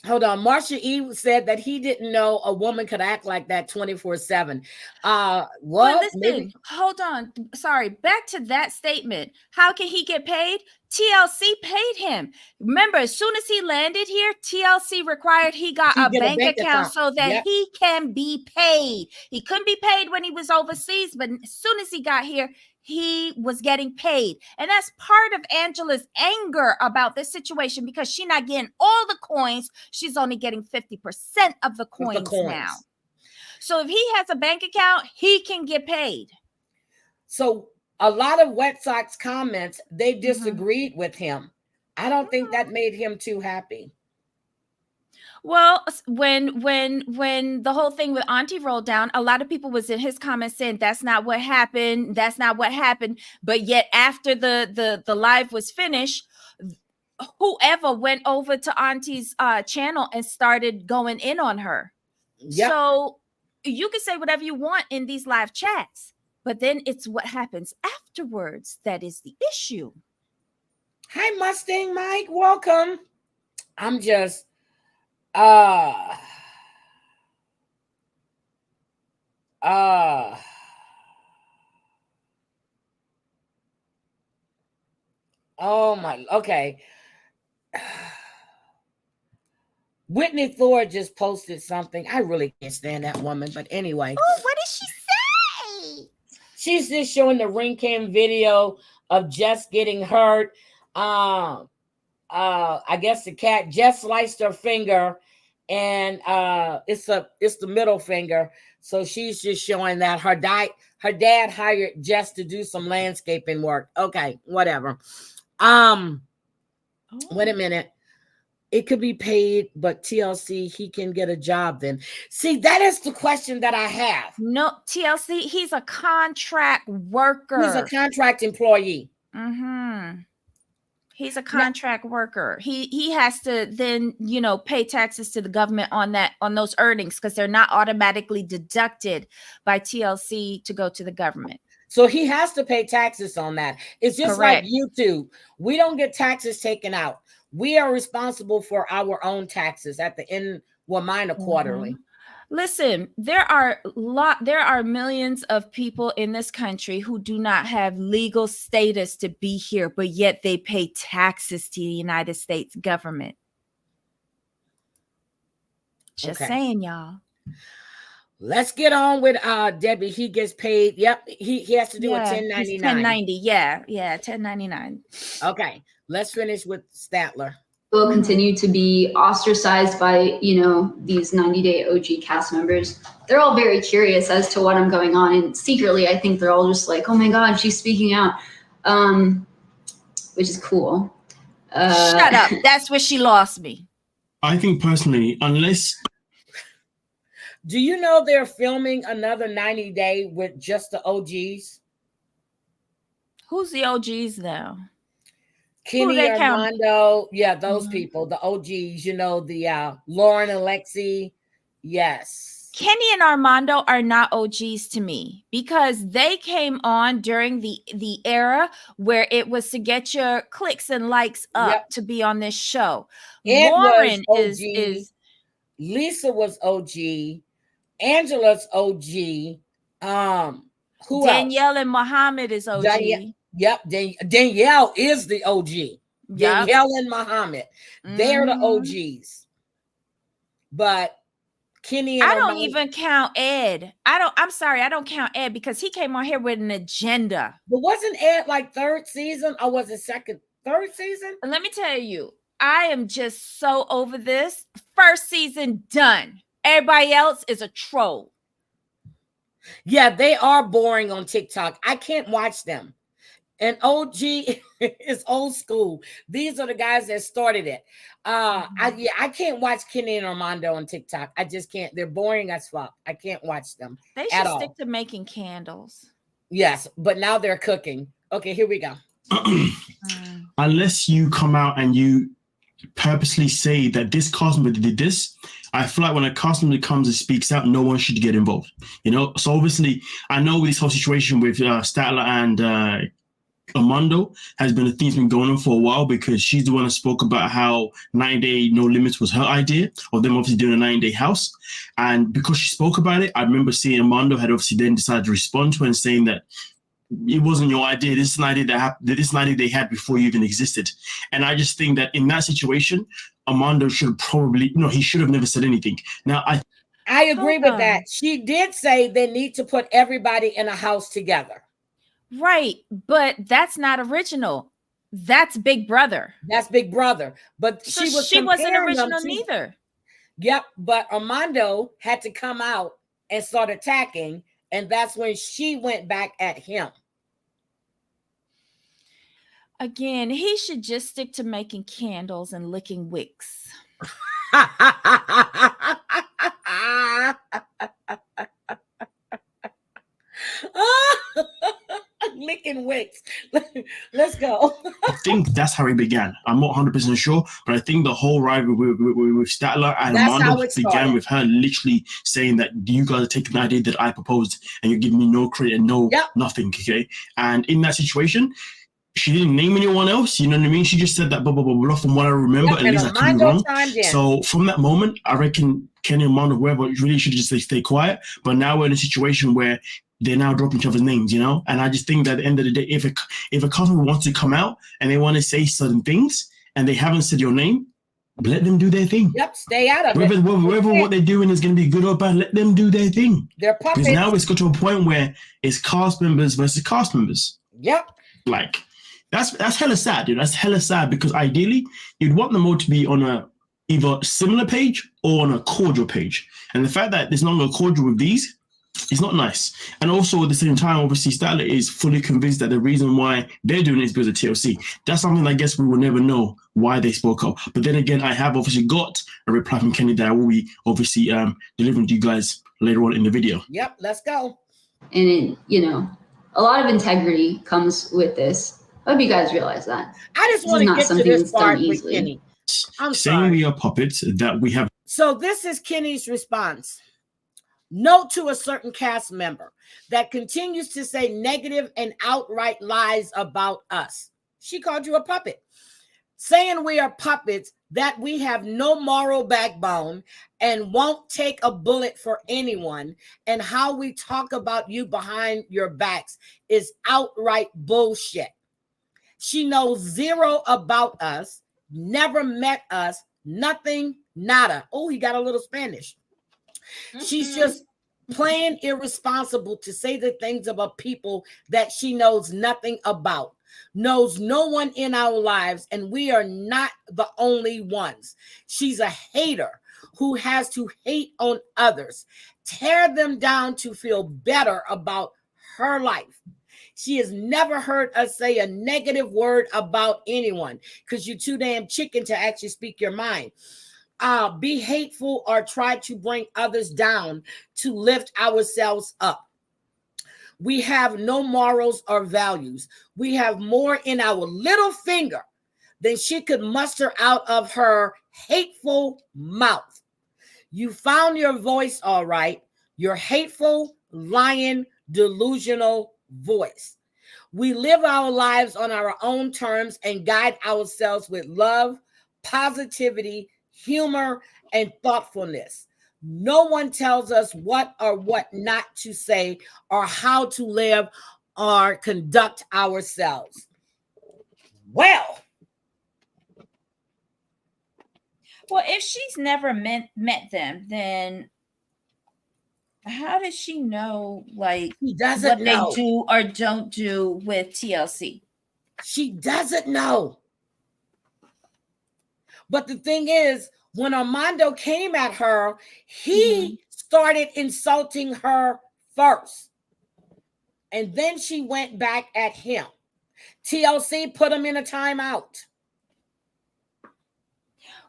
hold on. Marsha E said that he didn't know a woman could act like that 24/7. Well, listen, hold on. Sorry. Back to that statement. How can he get paid? TLC paid him. Remember, as soon as he landed here, TLC required he got a bank account so that he can be paid. He couldn't be paid when he was overseas, but as soon as he got here, he was getting paid. And that's part of Angela's anger about this situation, because she's not getting all the coins. She's only getting 50% of the coins now. So if he has a bank account, he can get paid. So a lot of Wet Sox comments, they disagreed with him. I don't think that made him too happy. Well, when the whole thing with Auntie rolled down, a lot of people was in his comments saying that's not what happened. That's not what happened. But yet after the live was finished, whoever went over to Auntie's channel and started going in on her. Yep. So you can say whatever you want in these live chats, but then it's what happens afterwards that is the issue. Hi, Mustang Mike. Welcome. I'm just Oh my. Okay. Whitney Thor just posted something. I really can't stand that woman, but anyway. Oh, what did she say? She's just showing the ring cam video of Jess getting hurt. I guess the cat just sliced her finger, and it's the middle finger. So she's just showing that her dad hired Jess to do some landscaping work. Okay, whatever. Wait a minute. It could be paid, but TLC, he can get a job then. See, that is the question that I have. No, TLC, he's a contract worker. He's a contract employee. Mm-hmm. He's a contract worker. He has to then, pay taxes to the government on those earnings, because they're not automatically deducted by TLC to go to the government. So he has to pay taxes on that. It's just Correct. like YouTube. We don't get taxes taken out. We are responsible for our own taxes at the end. Well, mine are quarterly. Mm-hmm. Listen, there are millions of people in this country who do not have legal status to be here, but yet they pay taxes to the United States government. Just saying, y'all. Let's get on with Debbie. He gets paid. Yep, he has to do a 1099. 1090. Yeah, 1099. Okay, let's finish with Statler. Will continue to be ostracized by, these 90-day OG cast members. They're all very curious as to what I'm going on. And secretly, I think they're all just like, oh my God, she's speaking out, which is cool. Shut up. That's where she lost me. I think personally, unless... Do you know they're filming another 90-day with just the OGs? Who's the OGs now? Kenny, Armando, those people, the OGs, the Lauren and Lexi. Yes. Kenny and Armando are not OGs to me, because they came on during the era where it was to get your clicks and likes up to be on this show. Ed Lauren was OG. is Lisa was OG. Angela's OG. Who Danielle else? and Muhammad is OG. Danielle is the OG. Danielle and Muhammad. They're the OGs. But Kenny and I don't even count Ed. I'm sorry, I don't count Ed, because he came on here with an agenda. But wasn't Ed like third season, or was it third season? Let me tell you, I am just so over this. First season done. Everybody else is a troll. Yeah, they are boring on TikTok. I can't watch them. And OG is old school. These are the guys that started it. I can't watch Kenny and Armando on TikTok. I just can't. They're boring as fuck. I can't watch them. They should stick to making candles. Yes, but now they're cooking. Okay, here we go. Unless you come out and you purposely say that this cast member did this, I feel like when a cast member comes and speaks out, no one should get involved. So obviously, I know this whole situation with Statler and Armando has been a thing that's been going on for a while, because she's the one that spoke about how 90-day no limits was her idea of them obviously doing a 9-day house. And because she spoke about it, I remember seeing Armando had obviously then decided to respond to her and saying that it wasn't your idea. This is an idea this is an idea they had before you even existed. And I just think that in that situation, Armando should probably, he should have never said anything. Now, I agree with that. She did say they need to put everybody in a house together. Right, but that's not original. That's Big Brother. That's Big Brother. But so she wasn't original neither. Yep, but Armando had to come out and start attacking, and that's when she went back at him. Again, he should just stick to making candles and licking wicks. Licking wicks. Let's go. I think that's how it began. I'm not 100% sure, but I think the whole rivalry with Statler and Armando began with her literally saying that you guys are taking the idea that I proposed and you're giving me no credit and nothing, okay? And in that situation, She didn't name anyone else. You know what I mean? She just said that blah, blah, blah, blah. From what I remember, at least I could be wrong. So from that moment, I reckon Kenny and Armando, whoever, really should just stay quiet. But now we're in a situation where they're now dropping each other's names, you know? And I just think that at the end of the day, if a customer wants to come out and they want to say certain things and they haven't said your name, let them do their thing. Yep, stay out of it. Whether what they're doing is going to be good or bad, let them do their thing. They're puppets. Because now it's got to a point where it's cast members versus cast members. Yep. Like, that's hella sad, dude. That's hella sad because ideally, you'd want them all to be on a either similar page or on a cordial page. And the fact that there's not a cordial with these is not nice. And also at the same time, obviously, Statler is fully convinced that the reason why they're doing it is because of TLC. That's something I guess we will never know why they spoke up. But then again, I have obviously got a reply from Kenny that I will be obviously delivering to you guys later on in the video. Yep, let's go. And, you know, a lot of integrity comes with this. I hope you guys realize that. I just want to get to this part with Kenny. I'm saying sorry. we are puppets, that we have. So this is Kenny's response. Note to a certain cast member that continues to say negative and outright lies about us. She called you a puppet. Saying we are puppets, that we have no moral backbone and won't take a bullet for anyone, and how we talk about you behind your backs is outright bullshit. She knows zero about us, never met us, nothing, nada. Oh, he got a little Spanish. She's just plain irresponsible to say the things about people that she knows nothing about, knows no one in our lives, and we are not the only ones. She's a hater who has to hate on others, tear them down to feel better about her life. She has never heard us say a negative word about anyone because you're too damn chicken to actually speak your mind. Be hateful or try to bring others down to lift ourselves up. We have no morals or values. We have more in our little finger than she could muster out of her hateful mouth. You found your voice all right. Your hateful, lying, delusional voice. We live our lives on our own terms and guide ourselves with love, positivity, humor, and thoughtfulness. No one tells us what or what not to say or how to live or conduct ourselves. Well, if she's never met them, then how does she know what they do or don't do with TLC? She doesn't know. But the thing is, when Armando came at her, he started insulting her first. And then she went back at him. TLC put him in a timeout.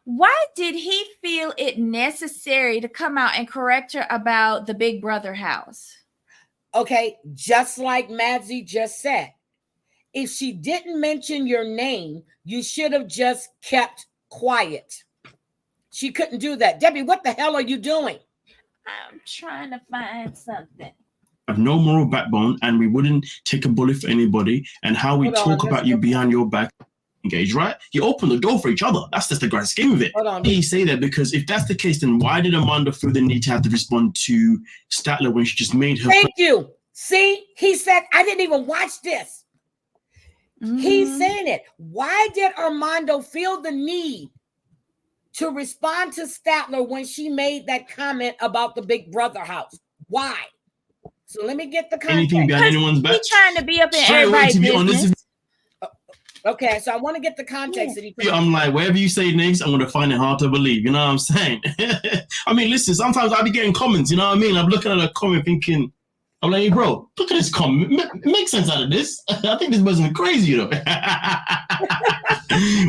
Why did he feel it necessary to come out and correct her about the Big Brother house? Okay, just like Madsy just said, if she didn't mention your name, you should have just kept quiet. She couldn't do that. Debbie, what the hell are you doing? I'm trying to find something. Have no moral backbone, and we wouldn't take a bullet for anybody. And how we talk about you behind your back, engage, right? You open the door for each other. That's just the grand scheme of it. Hold on. You say that because if that's the case, then why did Armando feel the need to have to respond to Statler when she just made her? Thank you. See, he said, I didn't even watch this. He's saying it. Why did Armando feel the need to respond to Statler when she made that comment about the Big Brother house? Why? So let me get the context. Anything behind anyone's back? He's trying to be up in everybody's business. Okay, so I want to get the context that he put. I'm like, wherever you say names, I'm going to find it hard to believe. You know what I'm saying? I mean, listen, sometimes I'll be getting comments, you know what I mean? I'm looking at a comment thinking, I'm like, hey, bro, look at this comment. Make sense out of this. I think this person is crazy, you know.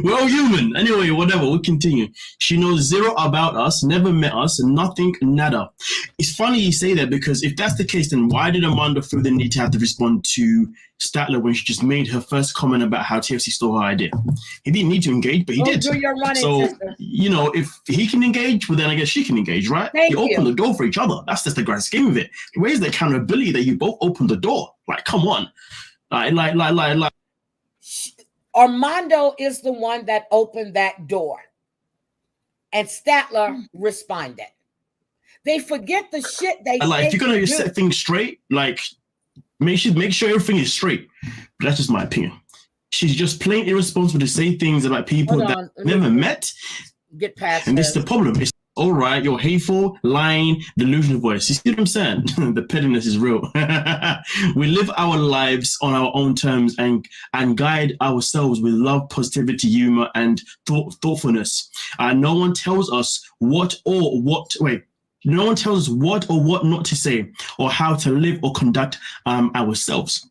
We're all human. Anyway, whatever, we'll continue. She knows zero about us, never met us, nothing, nada. It's funny you say that because if that's the case, then why did Armando feel the need to have to respond to Statler when she just made her first comment about how TFC stole her idea? He didn't need to engage, but he did. Do your running, so, sister. You know, if he can engage, well, then I guess she can engage, right? You open the door for each other. That's just the grand scheme of it. Where's the accountability that you both open the door? Like, come on. Like. Armando is the one that opened that door, and Statler responded. They forget the shit they like, if say you're gonna to set do. things straight, like make sure everything is straight. But that's just my opinion. She's just plain irresponsible to say things about people Hold that on, never met. Get past And this is this. the problem. It's all right, you're hateful, lying, delusional voice. You see what I'm saying? The pettiness is real. We live our lives on our own terms and guide ourselves with love, positivity, humor, and thoughtfulness. No one tells us what or what not to say or how to live or conduct ourselves.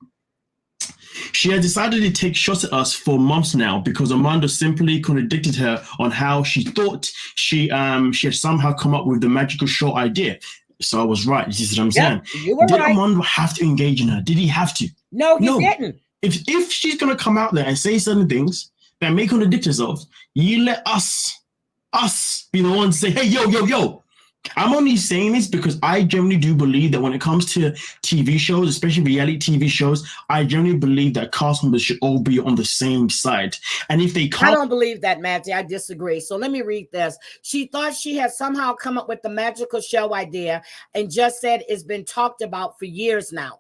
She has decided to take shots at us for months now because Armando simply contradicted her on how she thought she had somehow come up with the magical show idea. So I was right. This is what I'm saying. You were Did right. Armando have to engage in her? Did he have to? No, he didn't. If she's gonna come out there and say certain things that may contradict herself, you let us be the ones to say, hey, yo. I'm only saying this because I generally do believe that when it comes to TV shows, especially reality TV shows, I generally believe that cast members should all be on the same side. And if they can't, I don't believe that, Matty. I disagree. So let me read this. She thought she had somehow come up with the magical show idea and just said it's been talked about for years now.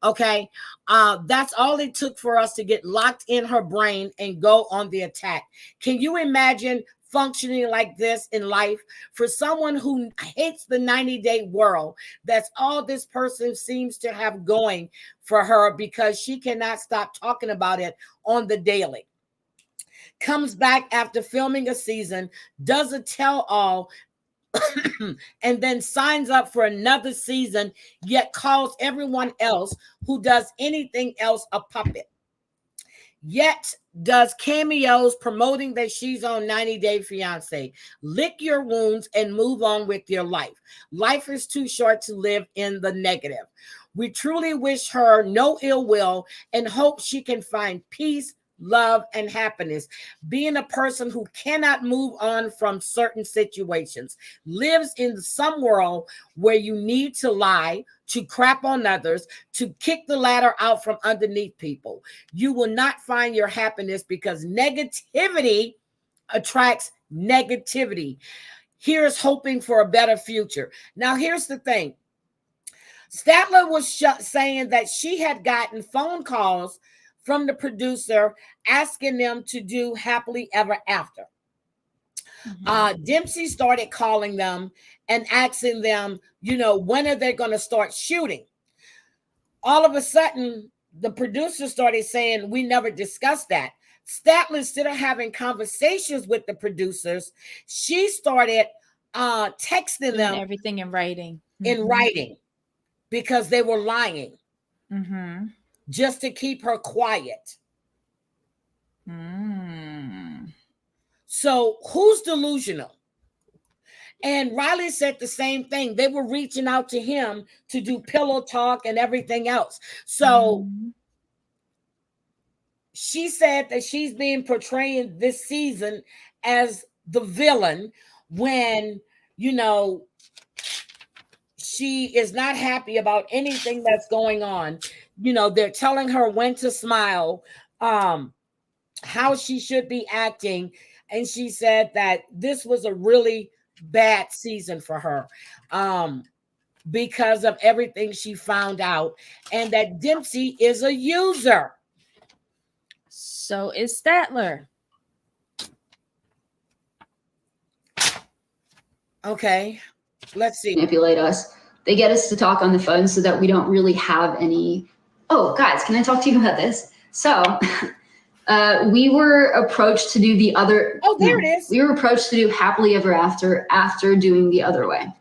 Okay. That's all it took for us to get locked in her brain and go on the attack. Can you imagine functioning like this in life? For someone who hates the 90-day world, that's all this person seems to have going for her because she cannot stop talking about it on the daily. Comes back after filming a season, does a tell-all, and then signs up for another season, yet calls everyone else who does anything else a puppet. Yet does cameos promoting that she's on 90 Day Fiance. Lick your wounds and move on with your life. Life is too short to live in the negative. We truly wish her no ill will and hope she can find peace, love, and happiness. Being a person who cannot move on from certain situations, lives in some world where you need to lie, to crap on others, to kick the ladder out from underneath people. You will not find your happiness because negativity attracts negativity. Here's hoping for a better future. Now, here's the thing. Statler was saying that she had gotten phone calls from the producer asking them to do Happily Ever After. Dempsey started calling them and asking them, when are they going to start shooting? All of a sudden, the producer started saying, we never discussed that. Statler, instead of having conversations with the producers, she started texting them everything in writing. Because they were lying. Just to keep her quiet. So who's delusional? And Riley said the same thing. They were reaching out to him to do pillow talk and everything else. So she said that she's being portraying this season as the villain when, she is not happy about anything that's going on. They're telling her when to smile, how she should be acting. And she said that this was a really bad season for her because of everything she found out, and that Dempsey is a user. So is Statler. Okay, let's see. Manipulate us. They get us to talk on the phone so that we don't really have any. Oh, guys, can I talk to you about this? So we were approached to do the other. Oh, there it is. We were approached to do Happily Ever After doing the other way.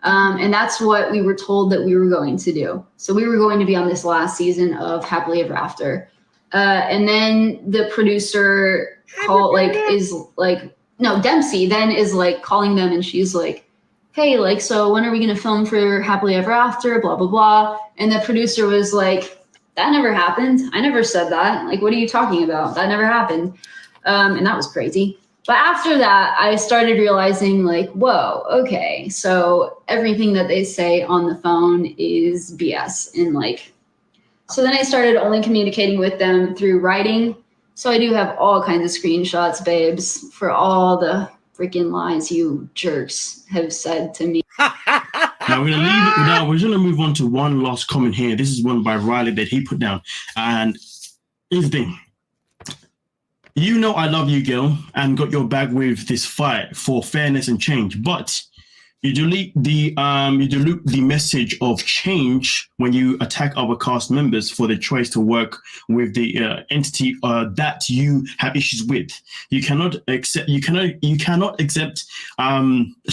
And that's what we were told that we were going to do. So we were going to be on this last season of Happily Ever After. And then the producer Dempsey then is like calling them, and she's like, hey, so when are we going to film for Happily Ever After, blah, blah, blah. And the producer was like, that never happened. I never said that. Like, what are you talking about? That never happened. And that was crazy. But after that, I started realizing like, whoa, okay. So everything that they say on the phone is BS. And so then I started only communicating with them through writing. So I do have all kinds of screenshots, babes, for all the freaking lies you jerks have said to me. Now we're gonna leave it. Now we're gonna move on to one last comment here. This is one by Riley that he put down, and here's the thing. You know I love you, girl, and got your back with this fight for fairness and change, but you dilute the message of change when you attack our cast members for the choice to work with the entity that you have issues with. You cannot accept. So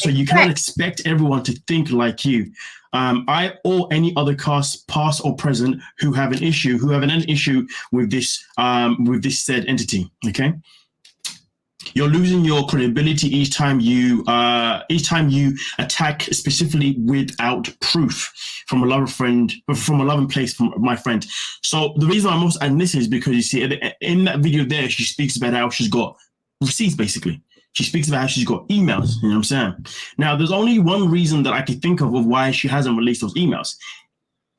you cannot expect everyone to think like you. I or any other cast, past or present, who have an issue with this said entity. Okay. You're losing your credibility each time you attack specifically without proof from a loving place from my friend. So the reason I'm most adding this is because you see in that video there, she speaks about how she's got receipts basically. She speaks about how she's got emails, you know what I'm saying? Now, there's only one reason that I could think of why she hasn't released those emails.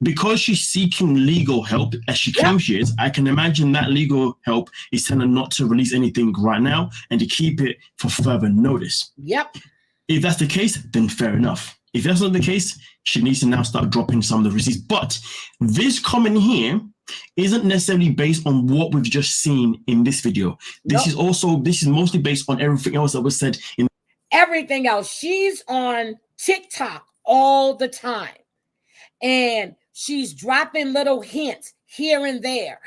Because she's seeking legal help, as she claims she is, I can imagine that legal help is telling her not to release anything right now and to keep it for further notice. Yep. If that's the case, then fair enough. If that's not the case, she needs to now start dropping some of the receipts. But this comment here isn't necessarily based on what we've just seen in this video. This is mostly based on everything else that was said in everything else. She's on TikTok all the time, and she's dropping little hints here and there.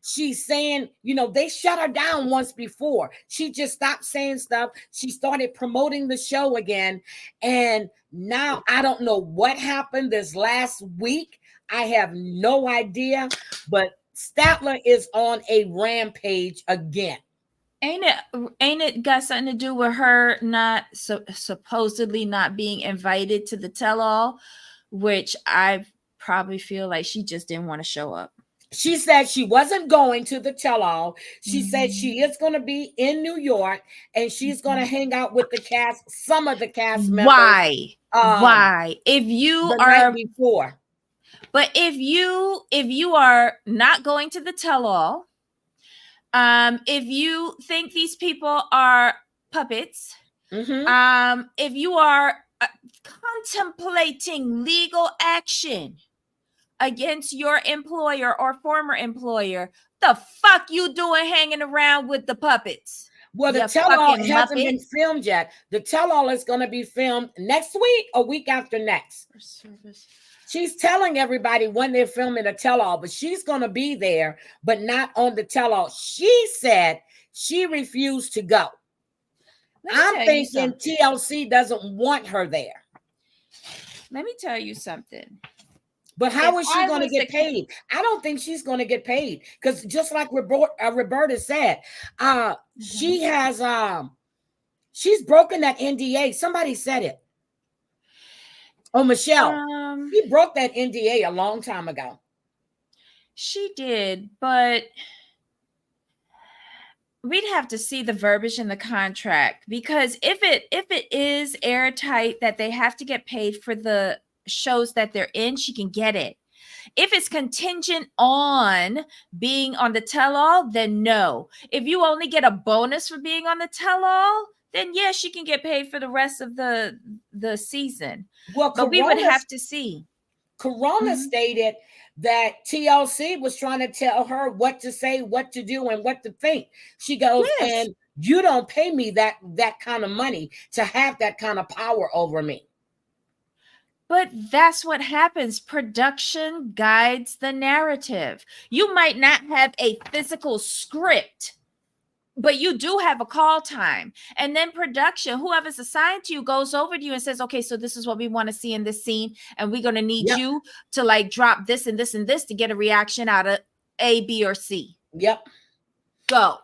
She's saying, they shut her down once before. She just stopped saying stuff. She started promoting the show again. And now I don't know what happened this last week. I have no idea, but Statler is on a rampage again. Ain't it got something to do with her supposedly not being invited to the tell-all, which I probably feel like she just didn't want to show up. She said she wasn't going to the tell-all. She said she is going to be in New York and she's going to hang out with the cast, some of the cast members. Why? If you are before. But if you are not going to the tell-all, if you think these people are puppets, if you are contemplating legal action against your employer or former employer, the fuck you doing hanging around with the puppets? Well, the tell-all hasn't been filmed yet. The tell-all is going to be filmed next week or week after next. She's telling everybody when they're filming a tell-all, but she's going to be there, but not on the tell-all. She said she refused to go. I'm thinking TLC doesn't want her there. Let me tell you something. But how is she going to get paid? I don't think she's going to get paid because just like Roberta said, she has she's broken that NDA. Somebody said it. Oh, Michelle, she broke that NDA a long time ago. She did, but we'd have to see the verbiage in the contract, because if it is airtight that they have to get paid for the shows that they're in, she can get it. If it's contingent on being on the tell-all, then no. If you only get a bonus for being on the tell-all, then yes, she can get paid for the rest of the season. Well, but we would have to see. Corona stated that TLC was trying to tell her what to say, what to do, and what to think. She goes, and you don't pay me that kind of money to have that kind of power over me. But that's what happens. Production guides the narrative. You might not have a physical script, but you do have a call time. And then production, whoever's assigned to you, goes over to you and says, okay, so this is what we want to see in this scene. And we're going to need you to like drop this and this and this to get a reaction out of A, B, or C. Yep. Go.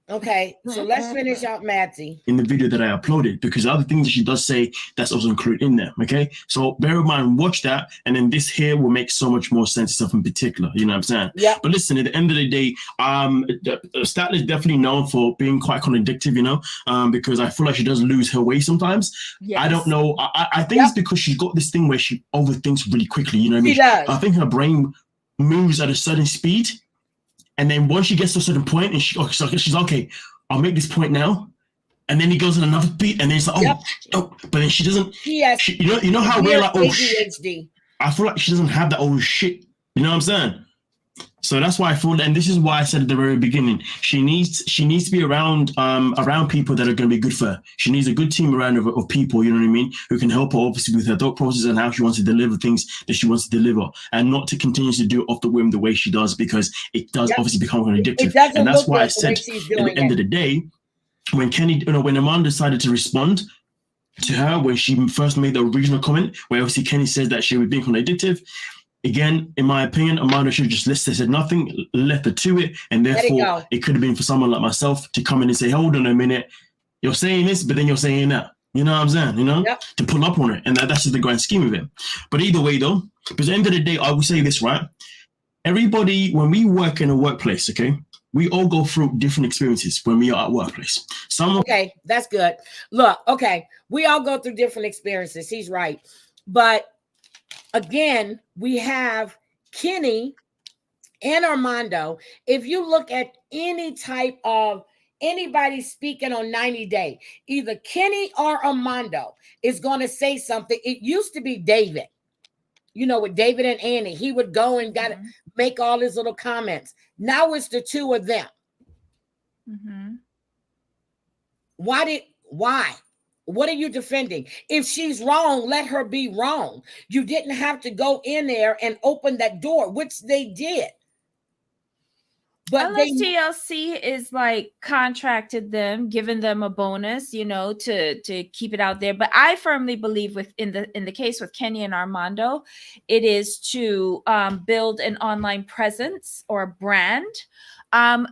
Okay, so let's finish out Madsy. In the video that I uploaded, because the other things that she does say, that's also included in there, okay? So bear in mind, watch that, and then this here will make so much more sense stuff in particular, you know what I'm saying? Yeah. But listen, at the end of the day, Statler is definitely known for being quite contradictory, you know, because I feel like she does lose her way sometimes. Yes. I don't know. I think it's because she's got this thing where she overthinks really quickly, you know what I mean? She does. I think her brain moves at a certain speed, And then once she gets to a certain point, and she's okay, I'll make this point now. And then he goes on another beat, and then it's like, oh, but then she doesn't. Yes. You know how we're like, oh shit. ADHD. I feel like she doesn't have that oh shit. You know what I'm saying? So that's why I feel, and this is why I said at the very beginning, she needs to be around people that are going to be good for her. She needs a good team around of people, you know what I mean, who can help her obviously with her thought process and how she wants to deliver things that she wants to deliver, and not to continue to do it off the whim the way she does, because it does obviously become kind of addictive. And that's why I said at the end of the day, when when Armando decided to respond to her when she first made the original comment, where obviously Kenny says that she was being kind of addictive. Again, in my opinion, Armando should have just said nothing, left her to it, and therefore it could have been for someone like myself to come in and say, hold on a minute, you're saying this, but then you're saying that. You know what I'm saying? You know, to pull up on it. And that's just the grand scheme of it. But either way, though, because at the end of the day, I will say this, right? Everybody, when we work in a workplace, okay, we all go through different experiences when we are at workplace. Okay, that's good. Look, okay, we all go through different experiences. He's right. But again, we have Kenny and Armando. If you look at any type of anybody speaking on 90 Day, either Kenny or Armando is going to say something. It used to be David, you know, with David and Annie. He would go and got to make all his little comments. Now it's the two of them. Why? What are you defending? If she's wrong, let her be wrong. You didn't have to go in there and open that door, which they did. But unless TLC is like contracted them, giving them a bonus, you know, to keep it out there. But I firmly believe in the case with Kenny and Armando, it is to build an online presence or a brand.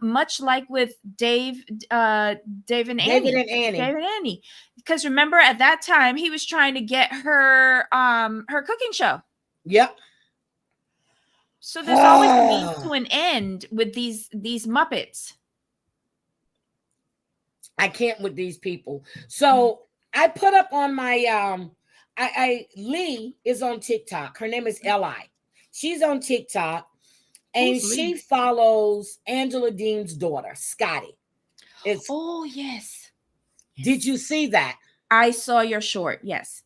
Much like with Dave and Annie. Because remember, at that time, he was trying to get her cooking show. Yep. So there's always a means to an end with these Muppets. I can't with these people. So I put up on my Lee is on TikTok. Her name is Li. She's on TikTok. And she follows Angela Dean's daughter, Scotty. Yes. Did you see that? I saw your short. Yes.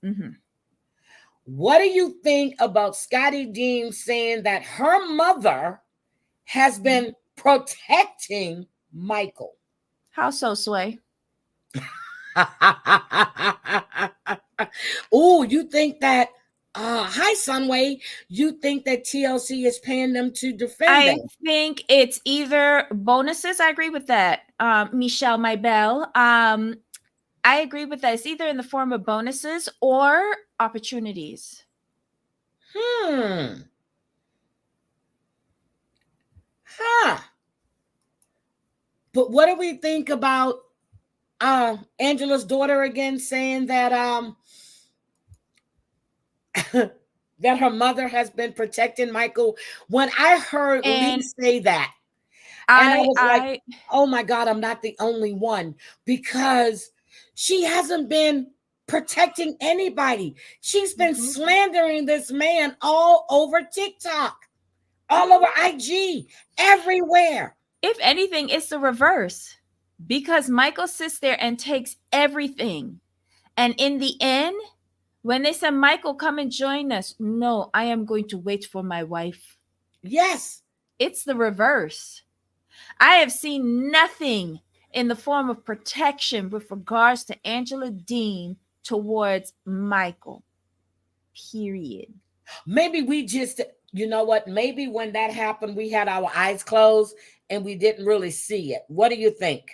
What do you think about Scotty Dean saying that her mother has been protecting Michael? How so, Sway? Oh, you think that? Hi, Sunway. You think that TLC is paying them to defend them? I think it's either bonuses. I agree with that. Michelle, my belle. I agree with that. It's either in the form of bonuses or opportunities. But what do we think about Angela's daughter again saying that that her mother has been protecting Michael? When I heard Lee say that, and I was like, oh my God, I'm not the only one, because she hasn't been protecting anybody. She's been slandering this man all over TikTok, all over IG, everywhere. If anything, it's the reverse, because Michael sits there and takes everything. And in the end, when they said, Michael, come and join us. No, I am going to wait for my wife. Yes. It's the reverse. I have seen nothing in the form of protection with regards to Angela Dean towards Michael. Period. Maybe we just, you know what? Maybe when that happened, we had our eyes closed and we didn't really see it. What do you think?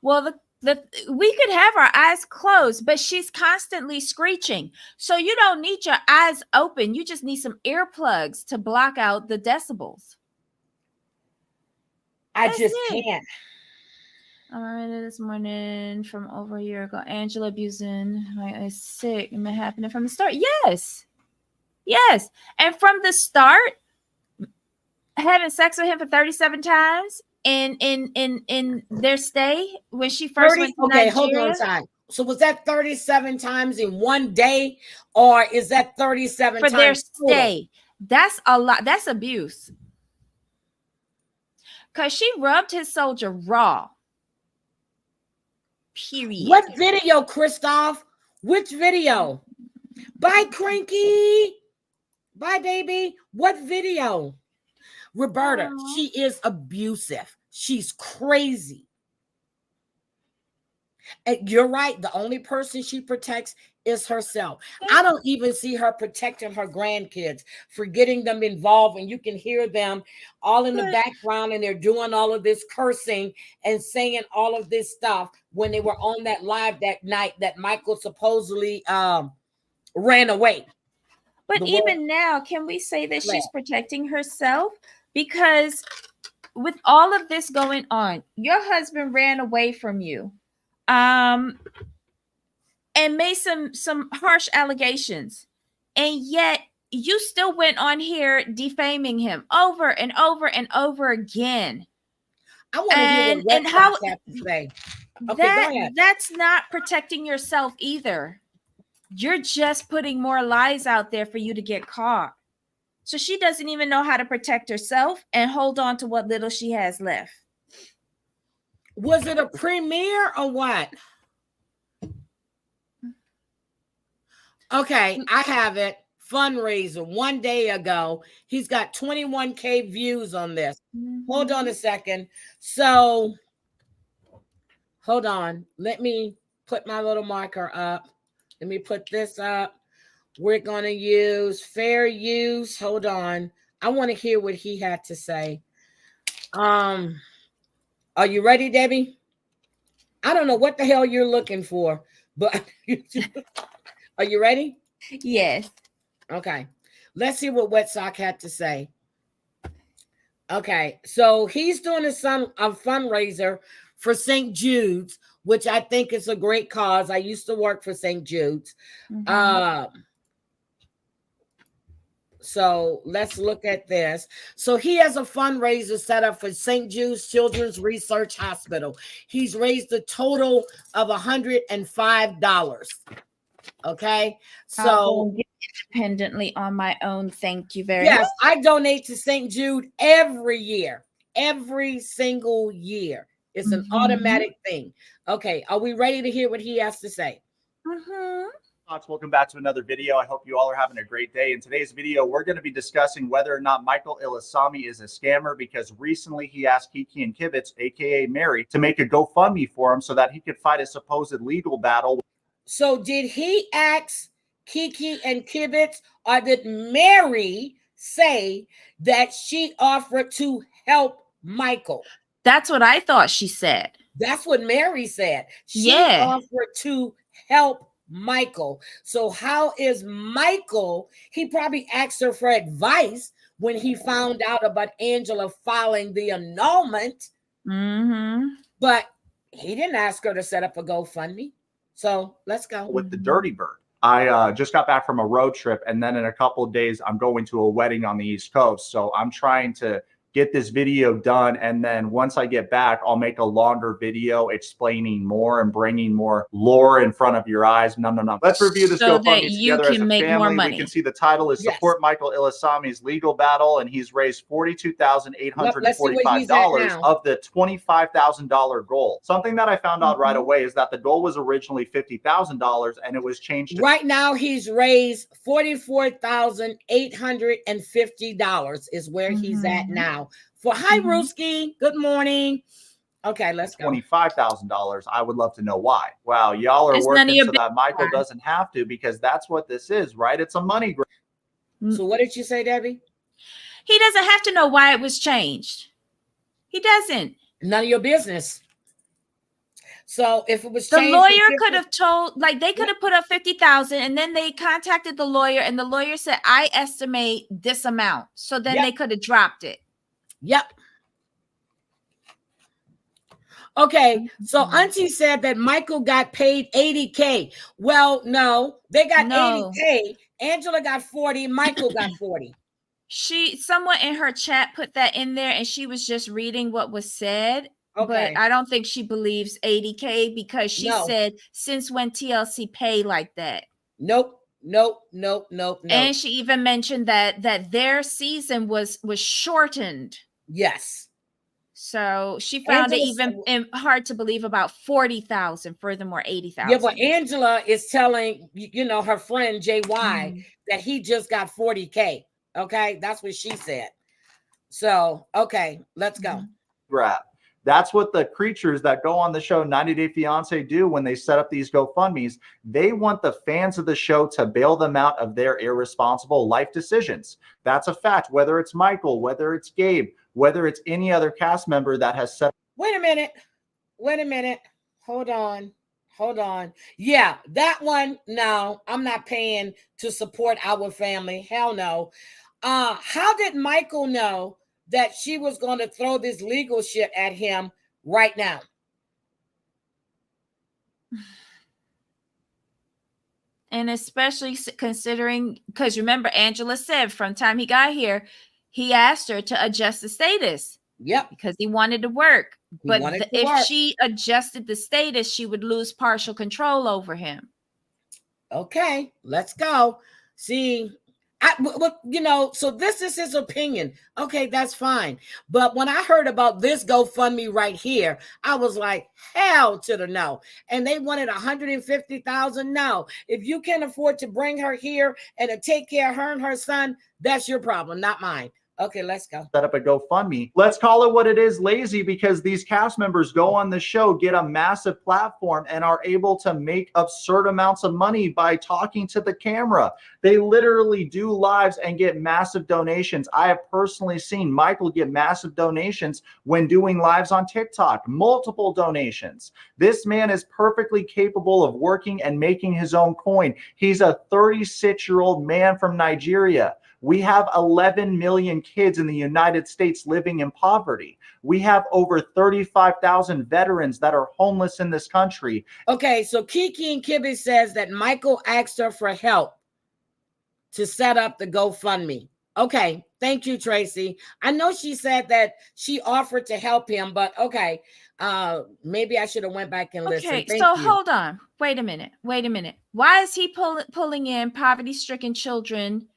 Well, we could have our eyes closed, but she's constantly screeching. So you don't need your eyes open. You just need some earplugs to block out the decibels. I just can't. I read it this morning from over a year ago. Angela abusing is sick. It happening from the start. Yes. And from the start, having sex with him for 37 times in their stay when she first went to Nigeria. Hold on a time. So was that 37 times in one day, or is that 37 for times their stay? That's a lot. That's abuse. because she rubbed his soldier raw. Period. What video, Christoph? Which video? Bye, Cranky. Bye, baby. What video? Roberta, she is abusive. She's crazy. And you're right. The only person she protects is herself. I don't even see her protecting her grandkids, for getting them involved. And you can hear them all in the background, and they're doing all of this cursing and saying all of this stuff when they were on that live that night that Michael supposedly ran away. But even now, can we say that she's protecting herself? Because with all of this going on, your husband ran away from you. And made some harsh allegations, and yet you still went on here defaming him over and over and over again. I want to hear what how have to say. Okay, that's not protecting yourself either. You're just putting more lies out there for you to get caught. So she doesn't even know how to protect herself and hold on to what little she has left. Was it a premiere or what? Okay, I have it. Fundraiser 1 day ago. He's got 21K views on this. Hold on a second. So, hold on. Let me put my little marker up. Let me put this up. We're going to use fair use. Hold on. I want to hear what he had to say. Are you ready, Debbie? I don't know what the hell you're looking for, but are you ready? Yes. Okay. Let's see what Wet Sock had to say. Okay. So he's doing a fundraiser for St. Jude's, which I think is a great cause. I used to work for St. Jude's. So let's look at this. So he has a fundraiser set up for St. Jude's Children's Research Hospital. He's raised a total of $105. Okay. So independently on my own. Thank you very much. Yes, I donate to St. Jude every year, every single year. It's an automatic thing. Okay. Are we ready to hear what he has to say? Welcome back to another video. I hope you all are having a great day. In today's video, we're going to be discussing whether or not Michael Ilisami is a scammer, because recently he asked Kiki and Kibitz, aka Mary, to make a GoFundMe for him so that he could fight a supposed legal battle. So did he ask Kiki and Kibitz, or did Mary say that she offered to help Michael? That's what I thought she said. That's what Mary said. She offered to help Michael. So how is Michael? He probably asked her for advice when he found out about Angela filing the annulment. But he didn't ask her to set up a GoFundMe. So let's go. With the Dirty Bird. I just got back from a road trip, and then in a couple of days, I'm going to a wedding on the East Coast. So I'm trying to get this video done, and then once I get back, I'll make a longer video explaining more and bringing more lore in front of your eyes. No. Let's review this so GoFundMe that you together can as a make family. more money. We can see the title is Support Michael Ilisami's Legal Battle, and he's raised $42,845 of the $25,000 goal. Something that I found out right away is that the goal was originally $50,000, and it was changed. Right now, he's raised $44,850 is where he's at now. For hi, Ruski. Good morning. Okay, let's go. $25,000. I would love to know why. Wow, y'all are working so that Michael doesn't have to, because that's what this is, right? It's a money grab. So what did you say, Debbie? He doesn't have to know why it was changed. He doesn't. None of your business. So if it was the changed, lawyer could have told, like they could have put up 50,000, and then they contacted the lawyer, and the lawyer said, I estimate this amount. So then they could have dropped it. Yep. Okay, so Auntie said that Michael got paid 80K. Well, no, they got 80K. Angela got 40. Michael got 40. Someone in her chat put that in there, and she was just reading what was said. Okay. But I don't think she believes 80K, because she said, since when TLC pay like that? Nope. And she even mentioned that their season was shortened. Yes. So she found it Angela even hard to believe about 40,000, furthermore 80,000. Yeah, but Angela is telling, you know, her friend JY that he just got 40K. Okay, that's what she said. So, okay, let's go. Grab. That's what the creatures that go on the show 90 Day Fiance do when they set up these GoFundMes. They want the fans of the show to bail them out of their irresponsible life decisions. That's a fact, whether it's Michael, whether it's Gabe, whether it's any other cast member that has set. Wait a minute. Wait a minute. Hold on. Hold on. Yeah, that one, no, I'm not paying to support our family. Hell no. How did Michael know that she was going to throw this legal shit at him right now? And especially considering, because remember, Angela said from the time he got here, he asked her to adjust the status. Yep. Because he wanted to work. But if she adjusted the status, she would lose partial control over him. Okay, let's go. See, you know, so this is his opinion. Okay, that's fine. But when I heard about this GoFundMe right here, I was like, hell to the no. And they wanted 150,000. No, if you can afford to bring her here and to take care of her and her son, that's your problem, not mine. Okay, let's go. Set up a GoFundMe. Let's call it what it is, lazy, because these cast members go on the show, get a massive platform, and are able to make absurd amounts of money by talking to the camera. They literally do lives and get massive donations. I have personally seen Michael get massive donations when doing lives on TikTok, multiple donations. This man is perfectly capable of working and making his own coin. He's a 36-year-old man from Nigeria. We have 11 million kids in the United States living in poverty. We have over 35,000 veterans that are homeless in this country. Okay, so Kiki and Kibby says that Michael asked her for help to set up the GoFundMe. Okay, thank you, Tracy. I know she said that she offered to help him, but okay, maybe I should have went back and listened. Okay, so hold on. Wait a minute. Why is he pulling in poverty-stricken children?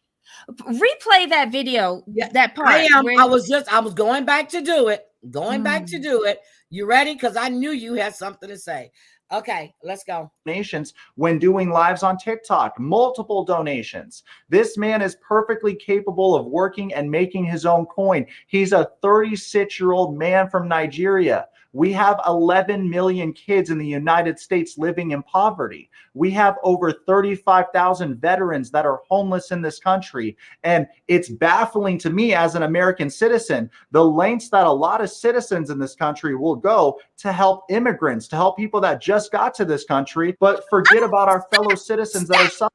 Replay that video, that part. I was going back to do it. Back to do it. You ready? Because I knew you had something to say. Okay, let's go. Donations when doing lives on TikTok, multiple donations. This man is perfectly capable of working and making his own coin. He's a 36-year-old man from Nigeria. We have 11 million kids in the United States living in poverty. We have over 35,000 veterans that are homeless in this country. And it's baffling to me as an American citizen, the lengths that a lot of citizens in this country will go to help immigrants, to help people that just got to this country, but forget about our fellow citizens that are suffering.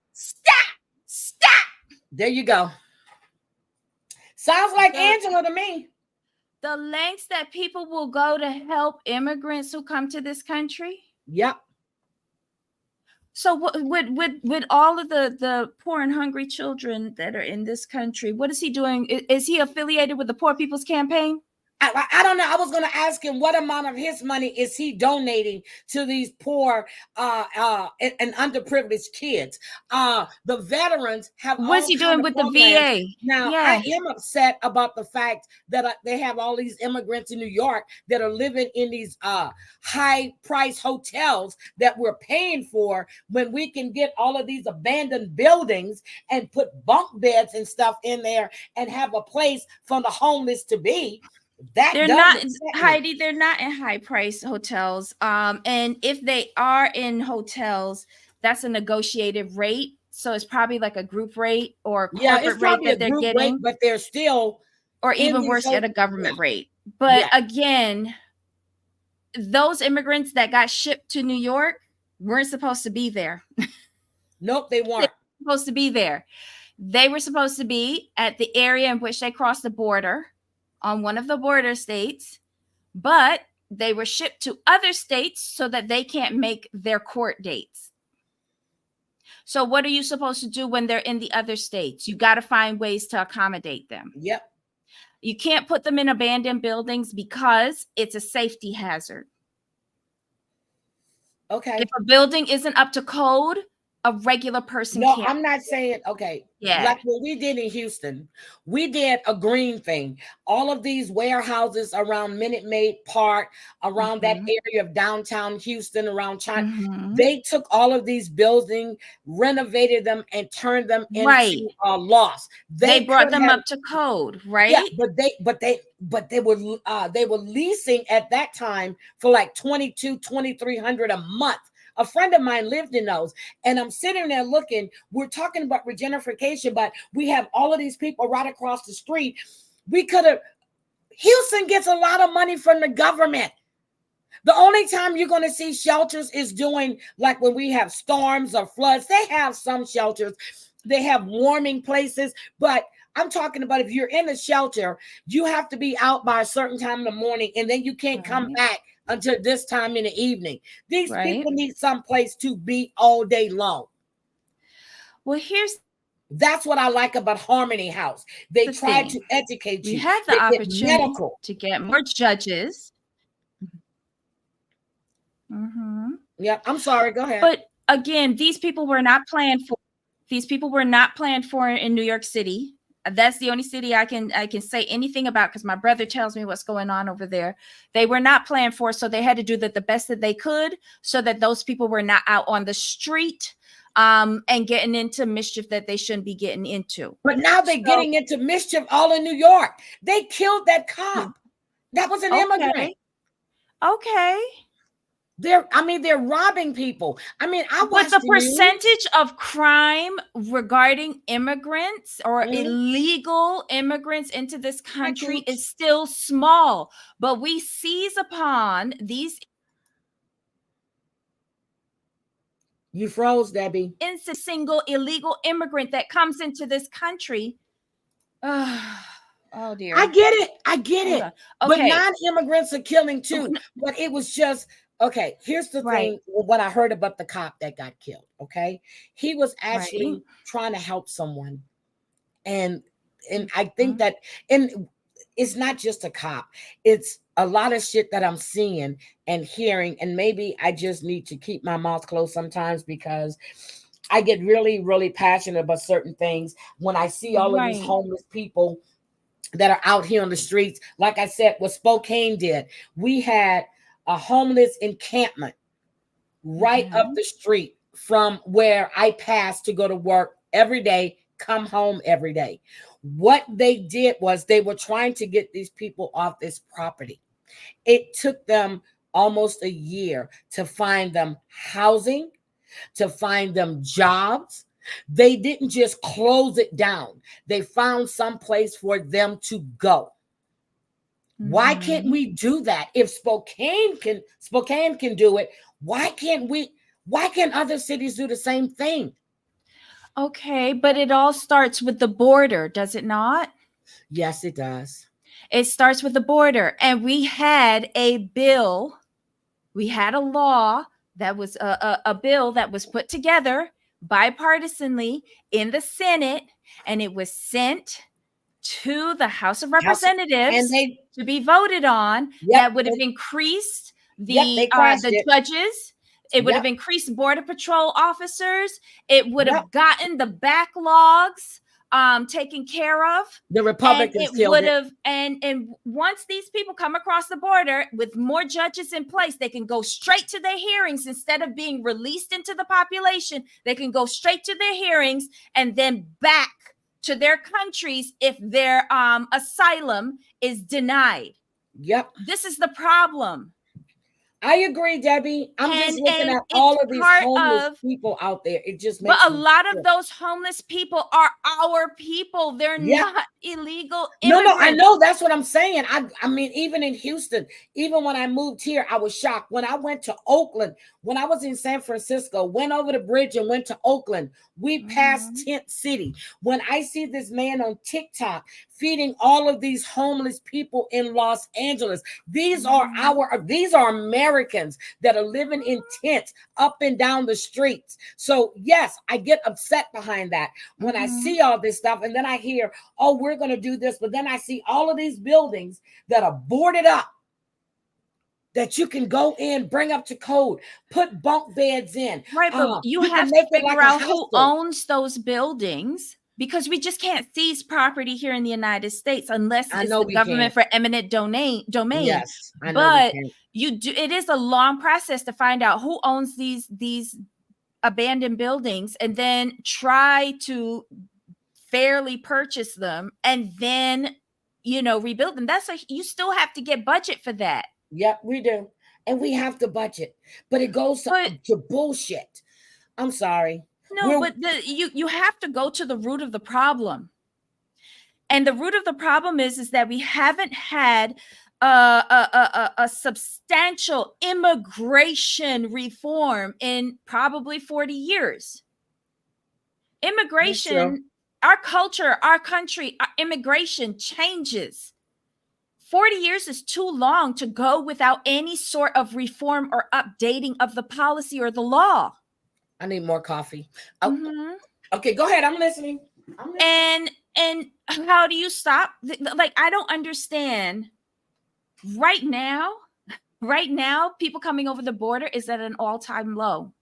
Stop. There you go. Sounds like Angela to me. The lengths that people will go to help immigrants who come to this country. Yep. So with all of the poor and hungry children that are in this country, what is he doing? Is he affiliated with the Poor People's Campaign? I don't know. I was going to ask him what amount of his money is he donating to these poor and underprivileged kids. The veterans have. What's he doing with the VA? Now, I am upset about the fact that they have all these immigrants in New York that are living in these high-price hotels that we're paying for when we can get all of these abandoned buildings and put bunk beds and stuff in there and have a place for the homeless to be. They're not, Heidi, they're not in high price hotels. And if they are in hotels, that's a negotiated rate. So it's probably like a group rate or corporate rate that they're getting. Rate, but they're still, or even worse, at a government rate. But again, those immigrants that got shipped to New York weren't supposed to be there. Nope, they weren't. They were supposed to be there. They were supposed to be at the area in which they crossed the border, on one of the border states, but they were shipped to other states so that they can't make their court dates. So what are you supposed to do when they're in the other states? You got to find ways to accommodate them. Yep. You can't put them in abandoned buildings because it's a safety hazard. Okay. If a building isn't up to code, a regular person No, can't. I'm not saying, okay. Yeah. Like what we did in Houston, we did a green thing. All of these warehouses around Minute Maid Park, around that area of downtown Houston, around China, they took all of these buildings, renovated them, and turned them into lost. They brought them up to code, right? Yeah, but they were leasing at that time for like $2,200-$2,300 a month. A friend of mine lived in those, and I'm sitting there looking. We're talking about regentrification, but we have all of these people right across the street. Houston gets a lot of money from the government. The only time you're going to see shelters is doing like when we have storms or floods. They have some shelters. They have warming places, but I'm talking about if you're in a shelter, you have to be out by a certain time in the morning, and then you can't come back until this time in the evening. These people need some place to be all day long. Well, that's what I like about Harmony House. They try to educate you. We have the opportunity to get more judges. Yeah, I'm sorry. Go ahead. But again, these people were not planned for. These people were not planned for in New York City. That's the only city I can say anything about, because my brother tells me what's going on over there. They were not planned for, so they had to do the best that they could so that those people were not out on the street and getting into mischief that they shouldn't be getting into. But now they're getting into mischief all in New York. They killed that cop. That was an immigrant. Okay. They're robbing people. I mean, but the percentage of crime regarding immigrants or illegal immigrants into this country is still small. But we seize upon these. You froze, Debbie. It's a single illegal immigrant that comes into this country. Oh dear. I get it. Okay. But non-immigrants are killing too. But it was just. Okay, here's the thing, what I heard about the cop that got killed, okay? He was actually trying to help someone. And I think that, and it's not just a cop. It's a lot of shit that I'm seeing and hearing, and maybe I just need to keep my mouth closed sometimes because I get really, really passionate about certain things. When I see all of these homeless people that are out here on the streets, like I said, what Spokane did, we had a homeless encampment right up the street from where I pass to go to work every day, come home every day. What they did was they were trying to get these people off this property. It took them almost a year to find them housing, to find them jobs. They didn't just close it down. They found some place for them to go. Why can't we do that? If Spokane can do it, why can't other cities do the same thing? Okay, but it all starts with the border, does it not? Yes, it does. It starts with the border. And we had a bill, we had a law that was a bill that was put together bipartisanly in the Senate, and it was sent to the House of Representatives to be voted on. That would have increased the judges. It would have increased Border Patrol officers. It would have gotten the backlogs taken care of. The Republicans would have, and once these people come across the border with more judges in place, they can go straight to their hearings instead of being released into the population. They can go straight to their hearings and then back to their countries if their asylum is denied. Yep. This is the problem. I agree, Debbie. I'm just looking at all of these homeless people out there. It just makes a lot of those homeless people are our people. They're not illegal immigrants. No, I know. That's what I'm saying. I mean, even in Houston, even when I moved here, I was shocked. When I went to Oakland, when I was in San Francisco, went over the bridge and went to Oakland, we passed Tent City. When I see this man on TikTok feeding all of these homeless people in Los Angeles, these are Americans that are living in tents up and down the streets. So yes, I get upset behind that when I see all this stuff, and then I hear, oh, we're going to do this, but then I see all of these buildings that are boarded up. that you can go in, bring up to code, put bunk beds in. Right, but you can have make to it like figure a out who hostel. owns those buildings, because we just can't seize property here in the United States unless I it's know the we government can't. for eminent domain. Yes, I know But we can't. it is a long process to find out who owns these abandoned buildings, and then try to fairly purchase them, and then rebuild them. You still have to get budget for that. Yep, we do. And we have to budget, but it goes to bullshit. I'm sorry. No, but you have to go to the root of the problem. And the root of the problem is that we haven't had a substantial immigration reform in probably 40 years. Immigration, our culture, our country, our immigration changes. 40 years is too long to go without any sort of reform or updating of the policy or the law. I need more coffee. Okay, go ahead. I'm listening. And how do you stop? Like, I don't understand. Right now, people coming over the border is at an all-time low.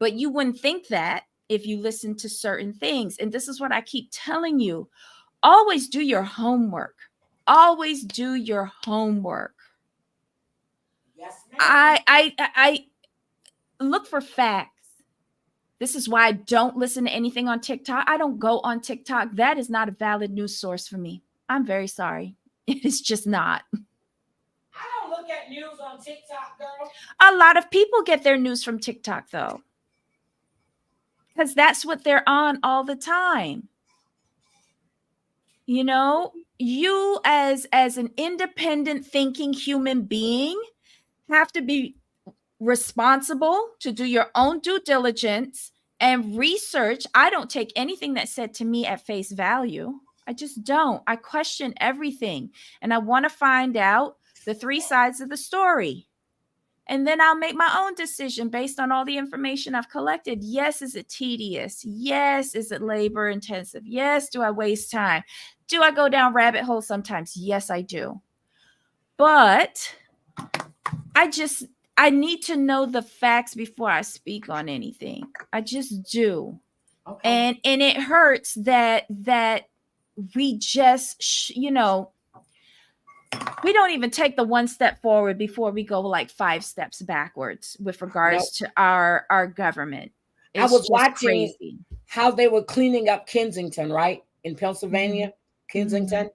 But you wouldn't think that if you listen to certain things. And this is what I keep telling you. Always do your homework. Always do your homework. Yes, ma'am. I look for facts. This is why I don't listen to anything on TikTok. I don't go on TikTok. That is not a valid news source for me. I'm very sorry. It is just not. I don't look at news on TikTok, girl. A lot of people get their news from TikTok, though, because that's what they're on all the time. You as an independent thinking human being have to be responsible to do your own due diligence and research. I don't take anything that's said to me at face value. I just don't. I question everything, and I want to find out the three sides of the story. And then I'll make my own decision based on all the information I've collected. Yes, is it tedious? Yes, is it labor intensive? Yes, do I waste time? Do I go down rabbit holes sometimes? Yes, I do. But I need to know the facts before I speak on anything. I just do. Okay. And it hurts that we just, we don't even take the one step forward before we go like 5 steps backwards with regards to our government. I was watching how they were cleaning up Kensington, right? In Pennsylvania, Kensington.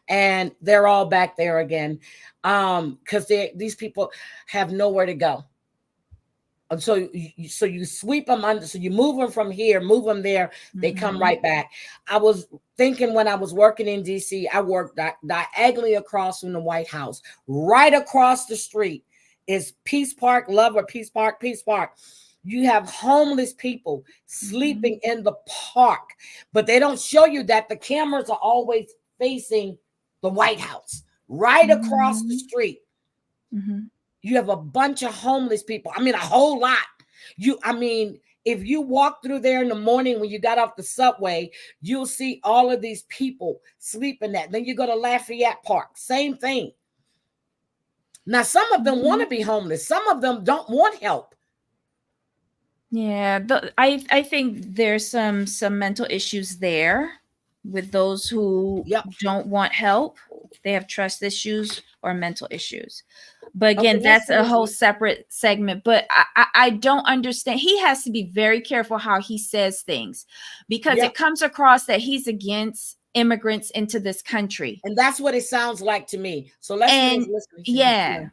And they're all back there again. Because these people have nowhere to go. And so you sweep them under, so you move them from here, move them there, they come right back. I was thinking when I was working in DC, I worked diagonally across from the White House. Right across the street is Peace Park, Peace Park. You have homeless people sleeping in the park, but they don't show you that the cameras are always facing the White House, right across the street. You have a bunch of homeless people. I mean, a whole lot. If you walk through there in the morning when you got off the subway, you'll see all of these people sleeping there. Then you go to Lafayette Park, same thing. Now, some of them want to be homeless. Some of them don't want help. Yeah, I think there's some mental issues there with those who don't want help. They have trust issues or mental issues. But again, that's a whole separate segment. But I don't understand. He has to be very careful how he says things, because it comes across that he's against immigrants into this country. And that's what it sounds like to me. So let's listen. Yeah.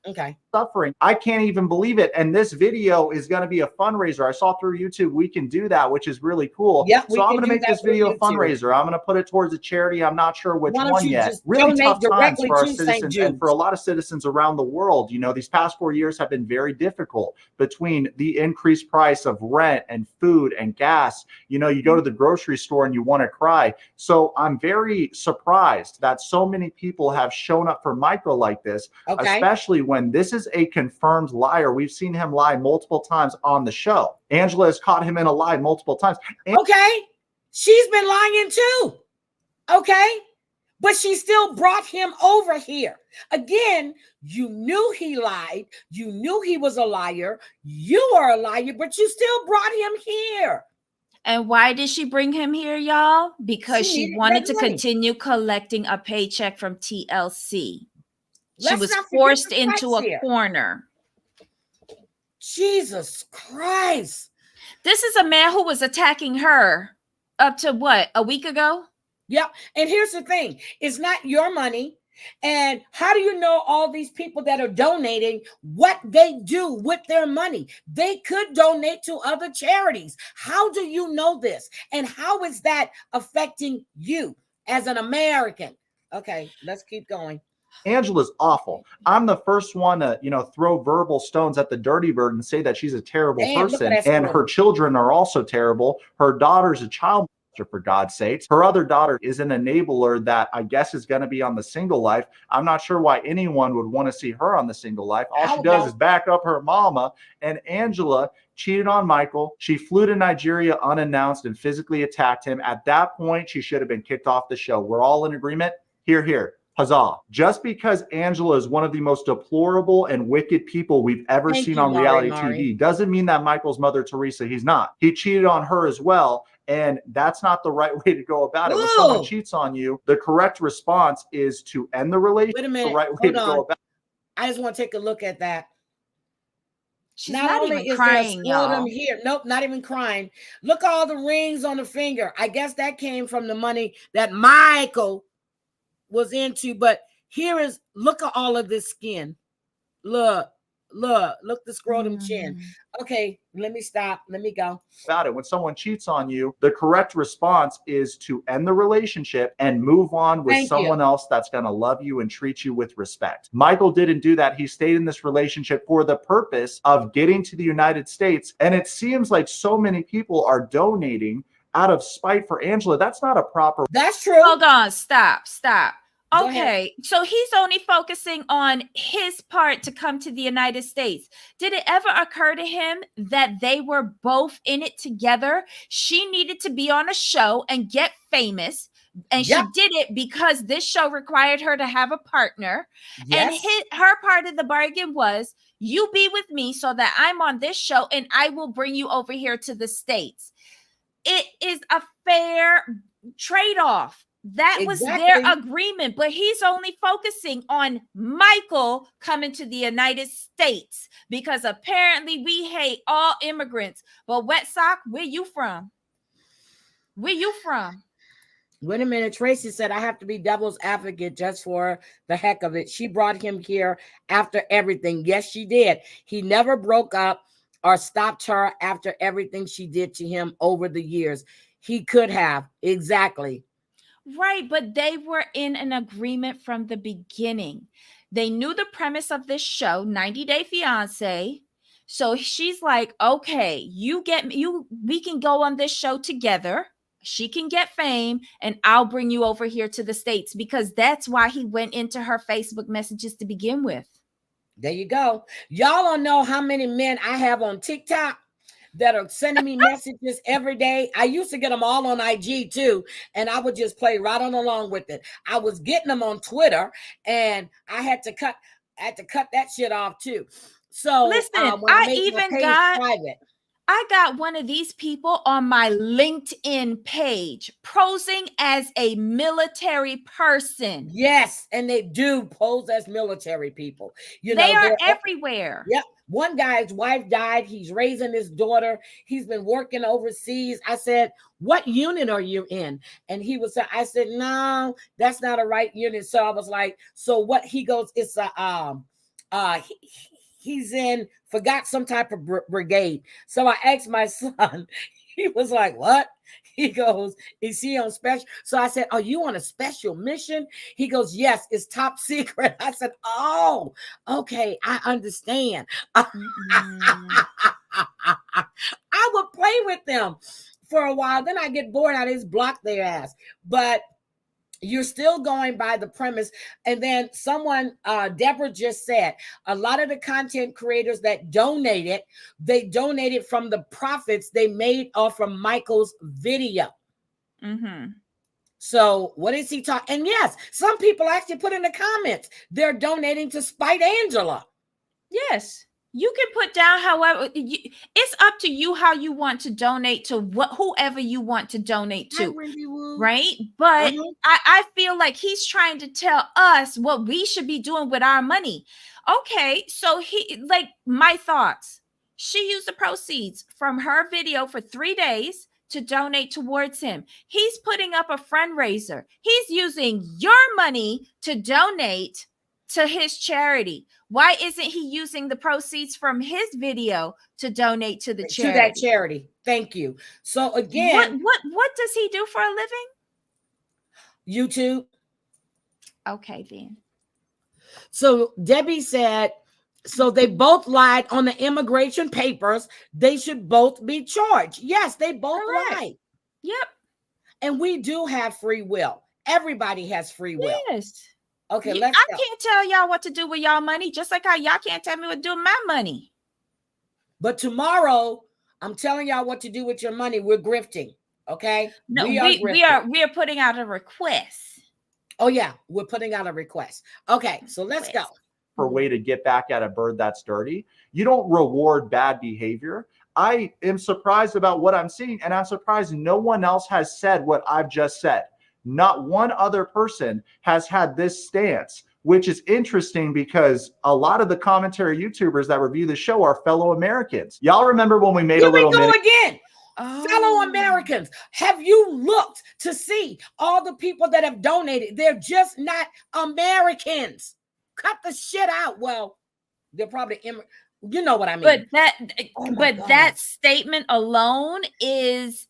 Okay. Suffering. I can't even believe it. And this video is going to be a fundraiser. I saw through YouTube we can do that, which is really cool. Yeah, so I'm going to make this video a fundraiser. I'm going to put it towards a charity. I'm not sure which one yet. Really tough times for our citizens and for a lot of citizens around the world. These past 4 years have been very difficult between the increased price of rent and food and gas. You go to the grocery store and you want to cry. So I'm very surprised that so many people have shown up for Michael like this, especially when this is a confirmed liar. We've seen him lie multiple times on the show. Angela has caught him in a lie multiple times. Okay. She's been lying too. Okay. but she still brought him over here. Again, you knew he lied. You knew he was a liar. You are a liar, but you still brought him here. And why did she bring him here, y'all? Because she wanted to money. continue collecting a paycheck from TLC. She Let's was not forget forced the into facts a here. corner. Jesus Christ. This is a man who was attacking her up to what, a week ago? Yep. And here's the thing. It's not your money. And how do you know all these people that are donating what they do with their money? They could donate to other charities. How do you know this? And how is that affecting you as an American? Okay, let's keep going. Angela's awful. I'm the first one to, throw verbal stones at the dirty bird and say that she's a terrible person. And her children are also terrible. Her daughter's a child molester, for God's sakes. Her other daughter is an enabler that I guess is going to be on the single life. I'm not sure why anyone would want to see her on the single life. All she does is back up her mama. And Angela cheated on Michael. She flew to Nigeria unannounced and physically attacked him. At that point, she should have been kicked off the show. We're all in agreement. Hear, hear. Huzzah. Just because Angela is one of the most deplorable and wicked people we've ever seen on reality TV doesn't mean that Michael's Mother Teresa, he's not. He cheated on her as well. And that's not the right way to go about it. When someone cheats on you, the correct response is to end the relationship. Wait a minute. The right way to go about it. I just want to take a look at that. She's not even crying, y'all. Here. Nope, not even crying. Look, all the rings on the finger. I guess that came from the money that Michael was into, but look at all of this skin. Look the scrotum chin. Okay, let me stop. Let me go. About it. When someone cheats on you, the correct response is to end the relationship and move on with someone else that's going to love you and treat you with respect. Michael didn't do that. He stayed in this relationship for the purpose of getting to the United States. And it seems like so many people are donating out of spite for Angela. That's not a proper. That's true. Hold on. Stop. Okay, so he's only focusing on his part to come to the United States. Did it ever occur to him that they were both in it together? She needed to be on a show and get famous. And she did it because this show required her to have a partner. And her part of the bargain was, you be with me so that I'm on this show and I will bring you over here to the States. It is a fair trade-off. That was their agreement, but he's only focusing on Michael coming to the United States because apparently we hate all immigrants. But Wet Sock, where you from? Wait a minute. Tracy said, I have to be devil's advocate just for the heck of it. She brought him here after everything. Yes, she did. He never broke up or stopped her after everything she did to him over the years. He could have. Exactly. Right, but they were in an agreement from the beginning. They knew the premise of this show, 90 Day Fiance. So she's like, okay, we can go on this show together. She can get fame and I'll bring you over here to the States, because that's why he went into her Facebook messages to begin with. There you go. Y'all don't know how many men I have on TikTok that are sending me messages every day. I used to get them all on IG too, and I would just play right on along with it. I was getting them on Twitter, and I had to cut that shit off too. So listen, I got one of these people on my LinkedIn page posing as a military person. Yes, and they do pose as military people. They are everywhere. Yep. One guy's wife died. He's raising his daughter. He's been working overseas. I said, what unit are you in? And I said, no, that's not a right unit. So I was like, so what? He goes, it's he's in, forgot some type of brigade. So I asked my son, he was like, what? He goes, is he on special? So I said, are you on a special mission? He goes, yes, it's top secret. I said, oh, okay, I understand. I would play with them for a while. Then I get bored. I just block their ass. But you're still going by the premise. And then Deborah just said, a lot of the content creators that donated, they donated from the profits they made off from Michael's video. Mm-hmm. So what is he talking? And yes, some people actually put in the comments they're donating to spite Angela. Yes. You can put down however it's up to you how you want to donate to whoever you want to donate to, right? But I feel like he's trying to tell us what we should be doing with our money. Okay, so my thoughts. She used the proceeds from her video for 3 days to donate towards him. He's putting up a fundraiser. He's using your money to donate to his charity. Why isn't he using the proceeds from his video to donate to the charity? To that charity. Thank you. So again, what does he do for a living? YouTube. Okay, then. So Debbie said, so they both lied on the immigration papers. They should both be charged. Yes, they both lied. Yep. And we do have free will. Everybody has free will. Yes. Okay, I can't tell y'all what to do with y'all money, just like how y'all can't tell me what to do with my money. But tomorrow, I'm telling y'all what to do with your money. We're grifting. Okay. No, we are putting out a request. Oh yeah, we're putting out a request. Okay, so let's go. For a way to get back at a bird that's dirty. You don't reward bad behavior. I am surprised about what I'm seeing, and I'm surprised no one else has said what I've just said. Not one other person has had this stance, which is interesting because a lot of the commentary YouTubers that review the show are fellow Americans. Y'all remember when we made a little mini again? Fellow Americans, have you looked to see all the people that have donated? They're just not Americans. Cut the shit out. Well, they're probably you know what I mean. But that statement alone is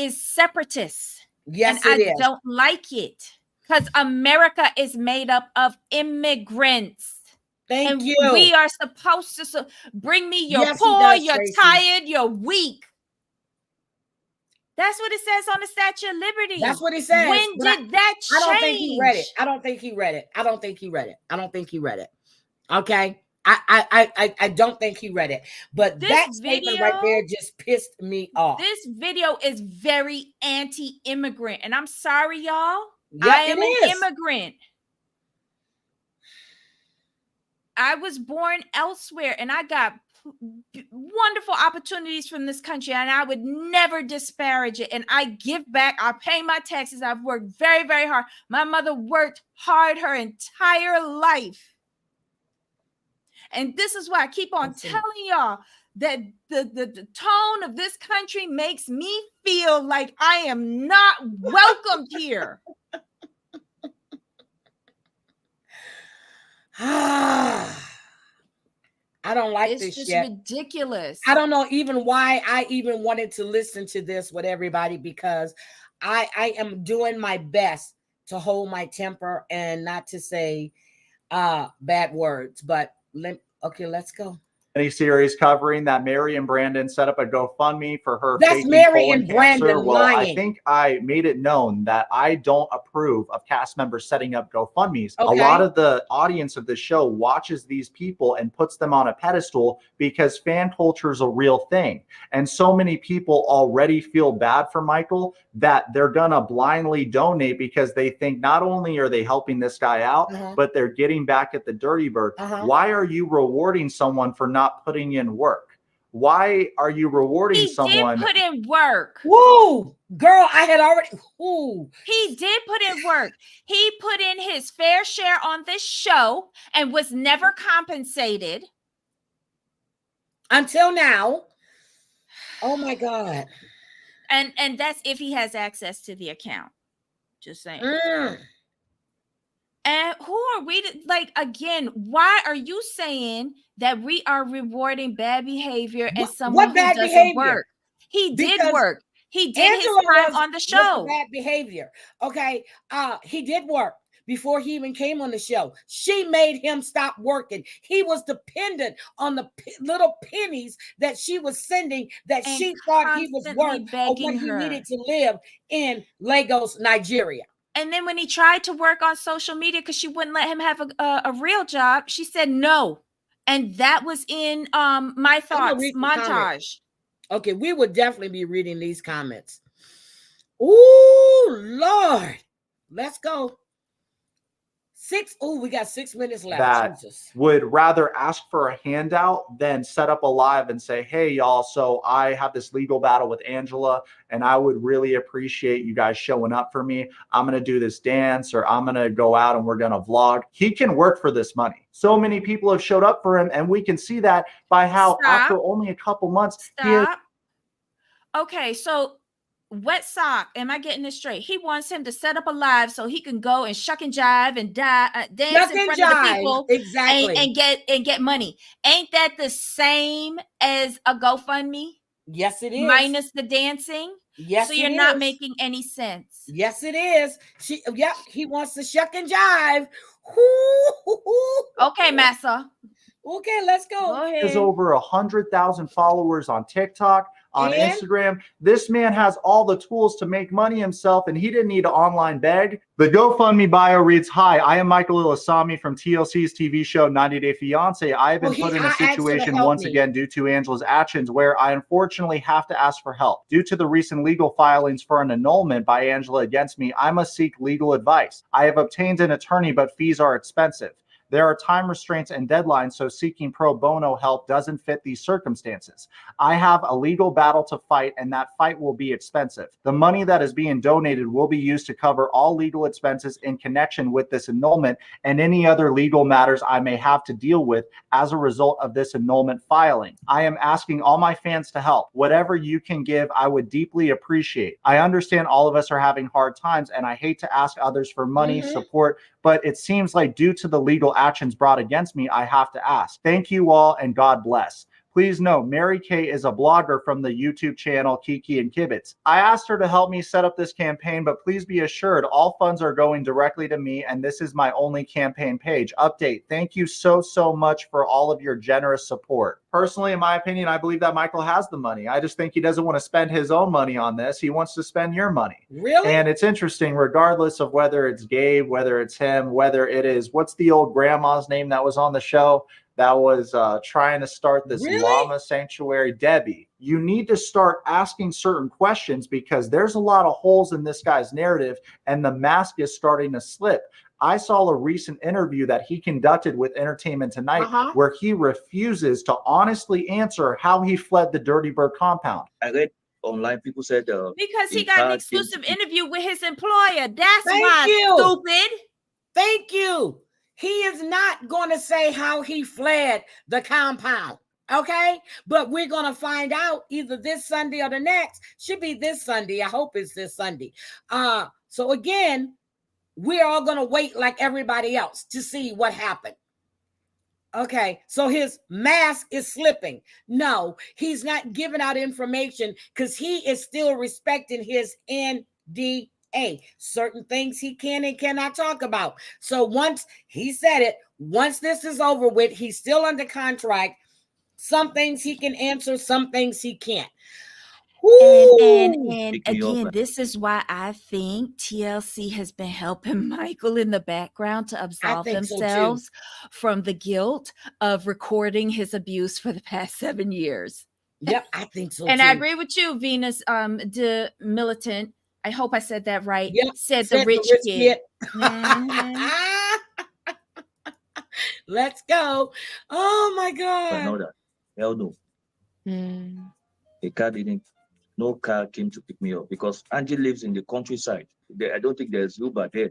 separatist. Yes, and I don't like it because America is made up of immigrants. Thank you. We are supposed to bring me your poor, you're tired, you're weak. That's what it says on the Statue of Liberty. That's what it says. When did that change? I don't think he read it. I don't think he read it. Okay. I don't think he read it, but that statement right there just pissed me off. This video is very anti-immigrant, and I'm sorry, y'all. Yeah, I am an immigrant. I was born elsewhere, and I got wonderful opportunities from this country, and I would never disparage it. And I give back. I pay my taxes. I've worked very, very hard. My mother worked hard her entire life. And this is why I keep on telling y'all that the tone of this country makes me feel like I am not welcomed here. I don't like this shit. It's just ridiculous. I don't know even why I even wanted to listen to this with everybody, because I am doing my best to hold my temper and not to say bad words, but okay, let's go. Any series covering that Mary and Brandon set up a GoFundMe for her. That's Mary and Brandon lying. I think I made it known that I don't approve of cast members setting up GoFundMes. Okay. A lot of the audience of the show watches these people and puts them on a pedestal because fan culture is a real thing. And so many people already feel bad for Michael that they're gonna blindly donate because they think not only are they helping this guy out, but they're getting back at the dirty bird. Why are you rewarding someone for not putting in work? Why are you rewarding someone? He did put in work. Woo, girl, I had already. Woo. He did put in work. He put in his fair share on this show and was never compensated until now. Oh my God. And that's if he has access to the account. Just saying. And who are we to, like, again, why are you saying that we are rewarding bad behavior and someone who doesn't work? He did work. He did his time on the show. Bad behavior. Okay. He did work before he even came on the show. She made him stop working. He was dependent on the little pennies that she was sending that and she thought he was worth or what he needed to live in Lagos, Nigeria. And then when he tried to work on social media because she wouldn't let him have a real job, she said no. And that was in my thoughts montage. Okay, we would definitely be reading these comments. Ooh, Lord. Let's go. We got 6 minutes left. That Jesus. would rather ask for a handout than set up a live and say, hey, y'all, so I have this legal battle with Angela, and I would really appreciate you guys showing up for me. I'm going to do this dance, or I'm going to go out and we're going to vlog. He can work for this money. So many people have showed up for him, and we can see that by how after only a couple months. Okay, so Wet Sock, am I getting this straight? He wants him to set up a live so he can go and shuck and jive and dance in front of the people, exactly, and get money. Ain't that the same as a GoFundMe? Yes, it is. Minus the dancing. Yes, so you're not making any sense. Yes, it is. He wants to shuck and jive. Okay, Massa. Okay, let's go. There's over 100,000 followers on TikTok, on Instagram. This man has all the tools to make money himself, and he didn't need to online beg. The GoFundMe bio reads, hi, I am Michael Ilasami from TLC's TV show 90 Day Fiancé. I have been put in a situation once again due to Angela's actions where I unfortunately have to ask for help. Due to the recent legal filings for an annulment by Angela against me, I must seek legal advice. I have obtained an attorney, but fees are expensive. There are time restraints and deadlines, so seeking pro bono help doesn't fit these circumstances. I have a legal battle to fight, and that fight will be expensive. The money that is being donated will be used to cover all legal expenses in connection with this annulment and any other legal matters I may have to deal with as a result of this annulment filing. I am asking all my fans to help. Whatever you can give, I would deeply appreciate. I understand all of us are having hard times, and I hate to ask others for money, support, but it seems like due to the legal actions brought against me, I have to ask. Thank you all, and God bless. Please know, Mary Kay is a blogger from the YouTube channel Kiki and Kibitz. I asked her to help me set up this campaign, but please be assured all funds are going directly to me, and this is my only campaign page. Update. Thank you so much for all of your generous support. Personally, in my opinion, I believe that Michael has the money. I just think he doesn't want to spend his own money on this. He wants to spend your money. Really? And it's interesting, regardless of whether it's Gabe, whether it's him, whether it is, what's the old grandma's name that was on the show? That was trying to start this llama sanctuary, Debbie. You need to start asking certain questions because there's a lot of holes in this guy's narrative and the mask is starting to slip. I saw a recent interview that he conducted with Entertainment Tonight where he refuses to honestly answer how he fled the Dirty Bird compound. I read online, people said because he got an exclusive interview with his employer. That's why, stupid. Thank you. He is not going to say how he fled the compound, okay? But we're going to find out either this Sunday or the next. Should be this Sunday. I hope it's this Sunday. So again, we're all going to wait like everybody else to see what happened. Okay, so his mask is slipping. No, he's not giving out information because he is still respecting his NDA. Certain things he can and cannot talk about. So once he said it, once this is over with, he's still under contract. Some things he can answer, some things he can't. And again, this is why I think TLC has been helping Michael in the background to absolve themselves from the guilt of recording his abuse for the past 7 years. Yep, I think so. And I agree with you, Venus de Militant. I hope I said that right. Yep. Said the rich kid. Let's go. Oh my God. I know that. Hell no. No car came to pick me up because Angie lives in the countryside. I don't think there's Uber there,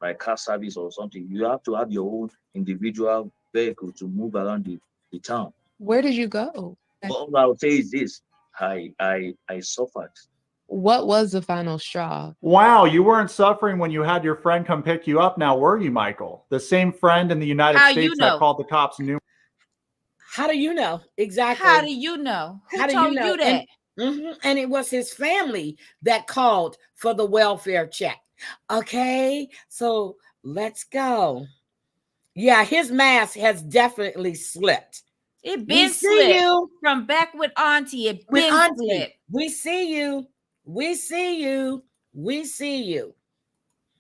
like car service or something. You have to have your own individual vehicle to move around the town. Where did you go? All I would say is this. I suffered. What was the final straw? Wow, you weren't suffering when you had your friend come pick you up now, were you, Michael? The same friend in the United States that called the cops new. How do you know? Exactly. How do you know? Who told you that? And it was his family that called for the welfare check. Okay, so let's go. Yeah, his mask has definitely slipped. It been slipped from back with Auntie. It been slipped. We see you. We see you. We see you.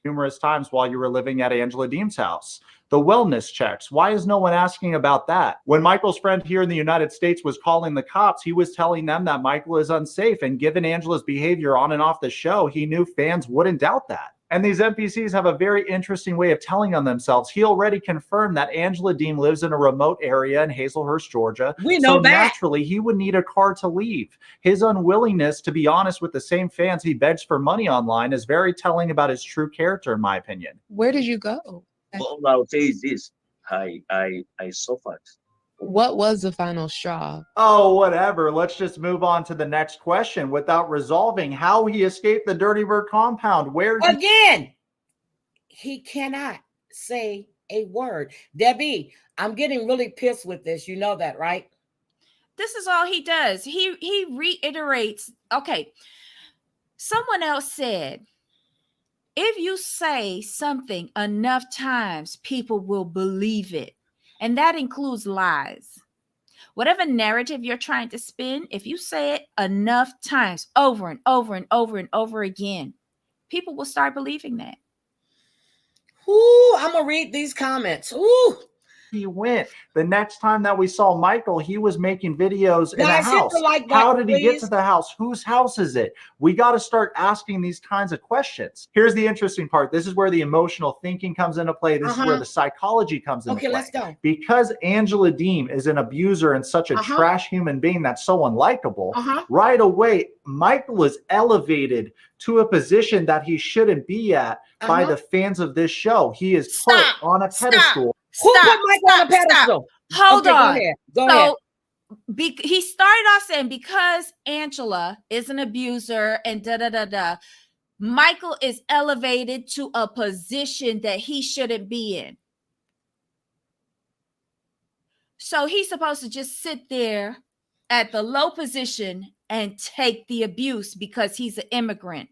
Numerous times while you were living at Angela Deem's house. The wellness checks. Why is no one asking about that? When Michael's friend here in the United States was calling the cops, he was telling them that Michael is unsafe. And given Angela's behavior on and off the show, he knew fans wouldn't doubt that. And these NPCs have a very interesting way of telling on themselves. He already confirmed that Angela Deem lives in a remote area in Hazelhurst, Georgia. We know so that. Naturally, he would need a car to leave. His unwillingness to be honest with the same fans he begs for money online is very telling about his true character, in my opinion. Where did you go? All I'll say is this: I suffered. What was the final straw? Oh, whatever. Let's just move on to the next question without resolving how he escaped the Dirty Bird compound. Again, he cannot say a word. Debbie, I'm getting really pissed with this. You know that, right? This is all he does. He reiterates. Okay. Someone else said, if you say something enough times, people will believe it. And that includes lies. Whatever narrative you're trying to spin, if you say it enough times, over and over and over and over again, people will start believing that. Ooh, I'm going to read these comments. Ooh. He went. The next time that we saw Michael, he was making videos in a Guys, hit house. the like How button, did he get please. to the house? Whose house is it? We got to start asking these kinds of questions. Here's the interesting part. This is where the emotional thinking comes into play. This is where the psychology comes into play. Okay, let's go. Because Angela Deem is an abuser and such a trash human being that's so unlikable, right away, Michael is elevated to a position that he shouldn't be at by the fans of this show. He is put on a pedestal. Who put Michael on a pedestal? Hold Okay, on. Go ahead. Go ahead. He started off saying because Angela is an abuser and Michael is elevated to a position that he shouldn't be in. So he's supposed to just sit there at the low position and take the abuse because he's an immigrant.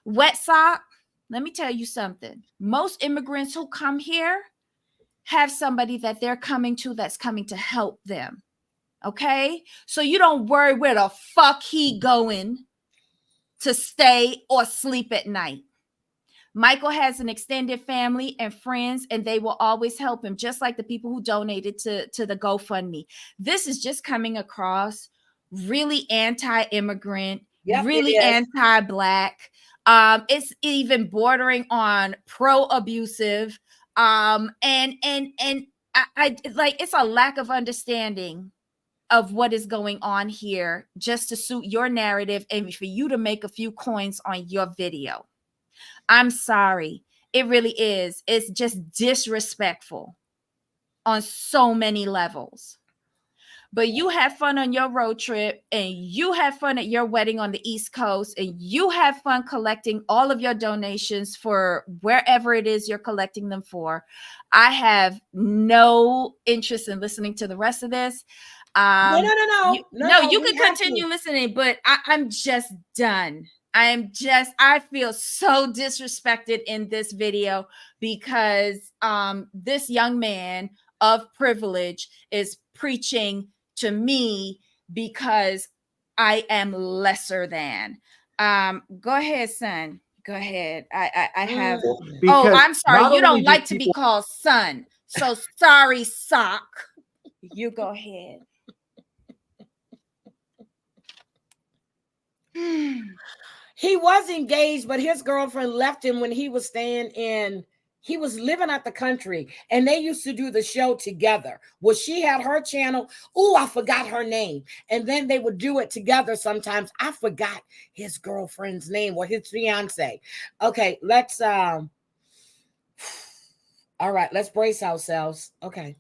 Wet sock, let me tell you something. Most immigrants who come here have somebody that they're coming to that's coming to help them. Okay? So you don't worry where the fuck he going to stay or sleep at night. Michael has an extended family and friends, and they will always help him, just like the people who donated to the GoFundMe. This is just coming across really anti-immigrant, really anti-Black. It's even bordering on pro-abusive. And I like, it's a lack of understanding of what is going on here just to suit your narrative and for you to make a few coins on your video. I'm sorry. It really is. It's just disrespectful on so many levels. But you have fun on your road trip and you have fun at your wedding on the East Coast and you have fun collecting all of your donations for wherever it is you're collecting them for. I have no interest in listening to the rest of this. No, you can continue listening, but I'm just done. I feel so disrespected in this video because this young man of privilege is preaching to me because I am lesser than. Go ahead, son. Go ahead. I have. I'm sorry. You don't like to be called son. So sorry, sock. You go ahead. He was engaged, but his girlfriend left him when he was he was living out the country, and they used to do the show together. Well, she had her channel. Oh, I forgot her name. And then they would do it together sometimes. I forgot his girlfriend's name or his fiance. Okay, let's all right, let's brace ourselves. Okay.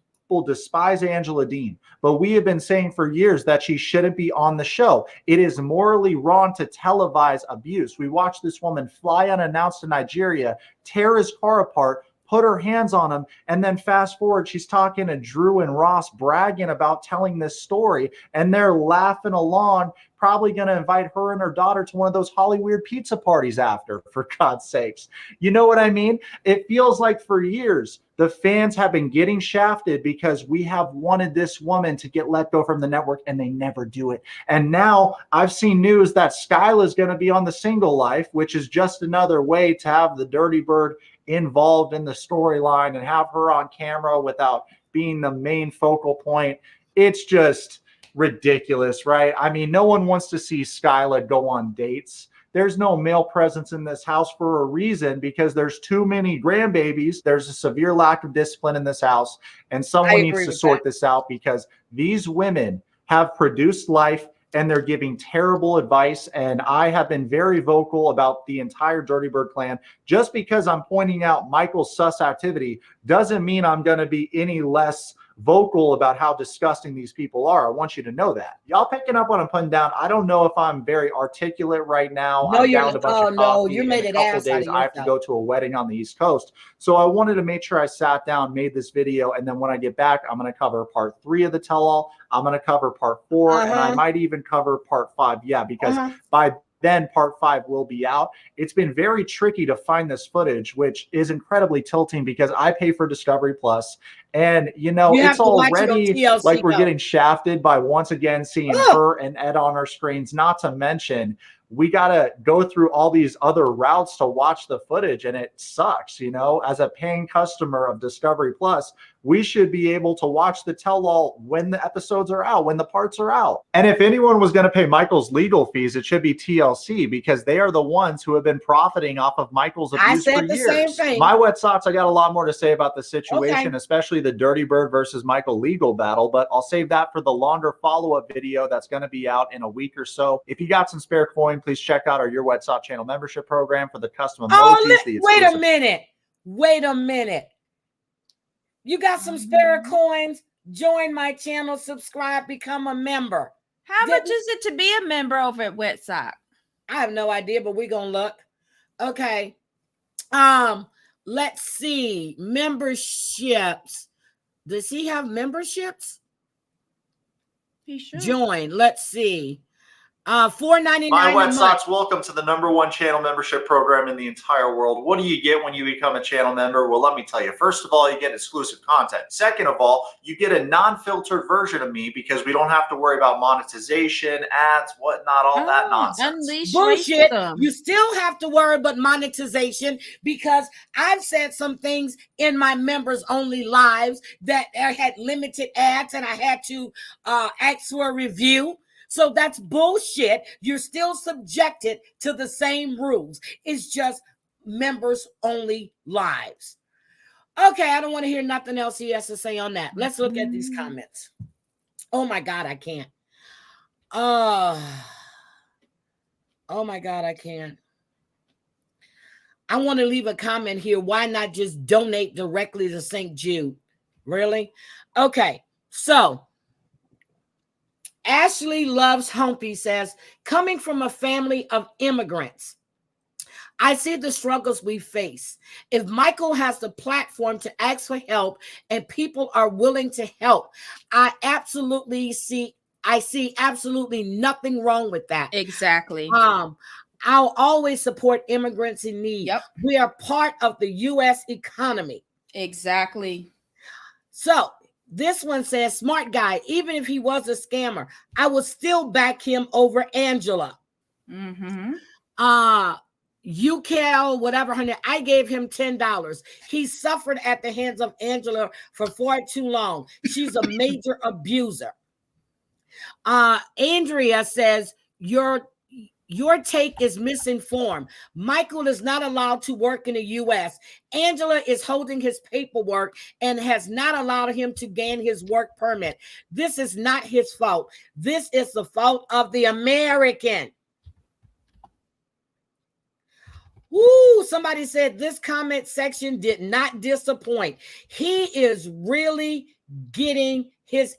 Despise Angela Deem, but we have been saying for years that she shouldn't be on the show. It is morally wrong to televise abuse. We watched this woman fly unannounced to Nigeria, tear his car apart, put her hands on him, and then fast forward, she's talking to Drew and Ross bragging about telling this story, and they're laughing along, probably going to invite her and her daughter to one of those Hollywood pizza parties after, for God's sakes. You know what I mean? It feels like for years, the fans have been getting shafted because we have wanted this woman to get let go from the network and they never do it. And now I've seen news that Skyla is going to be on the Single Life, which is just another way to have the Dirty Bird involved in the storyline and have her on camera without being the main focal point. It's just ridiculous, right? I mean, no one wants to see Skyla go on dates. there's no male presence in this house for a reason, because there's too many grandbabies. There's a severe lack of discipline in this house, and someone needs to sort this out, because these women have produced life and they're giving terrible advice. And I have been very vocal about the entire Dirty Bird clan. Just because I'm pointing out Michael's sus activity doesn't mean I'm going to be any less vocal about how disgusting these people are. I want you to know that. Y'all picking up what I'm putting down. I don't know if I'm very articulate right now. No, I'm you're down a bunch of coffee. you made in it a couple ass out days of I have to yourself. go to a wedding on the East Coast. So I wanted to make sure I sat down, made this video, and then when I get back, I'm going to cover part 3 of the tell-all. I'm going to cover part 4, and I might even cover part 5. Yeah, because by then part 5 will be out. It's been very tricky to find this footage, which is incredibly tilting, because I pay for Discovery Plus, and it's already like we're getting shafted by once again seeing her and Ed on our screens. Not to mention, we got to go through all these other routes to watch the footage, and it sucks. As a paying customer of Discovery Plus, we should be able to watch the tell-all when the episodes are out, when the parts are out. And if anyone was going to pay Michael's legal fees, it should be TLC, because they are the ones who have been profiting off of Michael's abuse for years. Same thing. My wet socks, I got a lot more to say about the situation, especially the Dirty Bird versus Michael legal battle, but I'll save that for the longer follow-up video that's going to be out in a week or so. If you got some spare coin, please check out our Your Wet Sock channel membership program for the custom emojis. Wait a minute. You got some spare coins? Join my channel, subscribe, become a member. How much is it to be a member over at Wet Sock? I have no idea, but we're gonna look. Okay. Let's see. Memberships. Does he have memberships? He should. Join. Let's see. $4.99. My Wet Socks, welcome to the #1 channel membership program in the entire world. What do you get when you become a channel member? Well, let me tell you. First of all, you get exclusive content. Second of all, you get a non-filtered version of me, because we don't have to worry about monetization, ads, whatnot, all that nonsense. Bullshit. You still have to worry about monetization, because I've said some things in my members only lives that I had limited ads and I had to ask for a review. So that's bullshit. You're still subjected to the same rules. It's just members only lives. Okay, I don't want to hear nothing else he has to say on that. Let's look at these comments. Oh my God, I can't. Oh my God, I can't. I want to leave a comment here. Why not just donate directly to St. Jude? Really? Okay, so Ashley Loves Humpy says, coming from a family of immigrants, I see the struggles we face. If Michael has the platform to ask for help and people are willing to help, I see absolutely nothing wrong with that. Exactly. I'll always support immigrants in need. Yep. We are part of the U.S. economy. Exactly. So this one says, smart guy, even if he was a scammer, I would still back him over Angela. UCal, whatever her name, I gave him $10. He suffered at the hands of Angela for far too long. She's a major abuser. Andrea says, your take is misinformed. Michael is not allowed to work in the U.S. Angela is holding his paperwork and has not allowed him to gain his work permit. This is not his fault. This is the fault of the American. Woo, somebody said this comment section did not disappoint. He is really getting his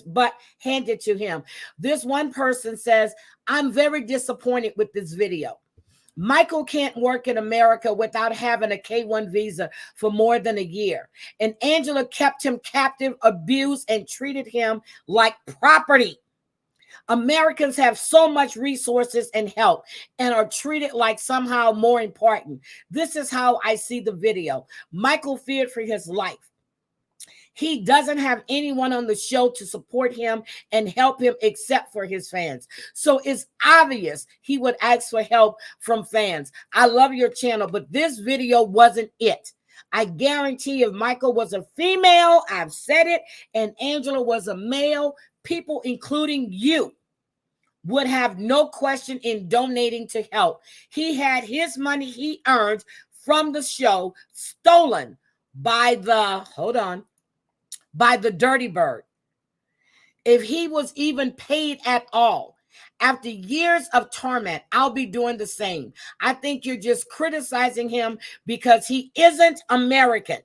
butt handed to him. This one person says, I'm very disappointed with this video. Michael can't work in America without having a K-1 visa for more than a year. And Angela kept him captive, abused, and treated him like property. Americans have so much resources and help and are treated like somehow more important. This is how I see the video. Michael feared for his life. He doesn't have anyone on the show to support him and help him except for his fans. So it's obvious he would ask for help from fans. I love your channel, but this video wasn't it. I guarantee if Michael was a female, I've said it, and Angela was a male, people, including you, would have no question in donating to help. He had his money he earned from the show stolen by the Dirty Bird. If he was even paid at all. After years of torment, I'll be doing the same. I think you're just criticizing him because he isn't American.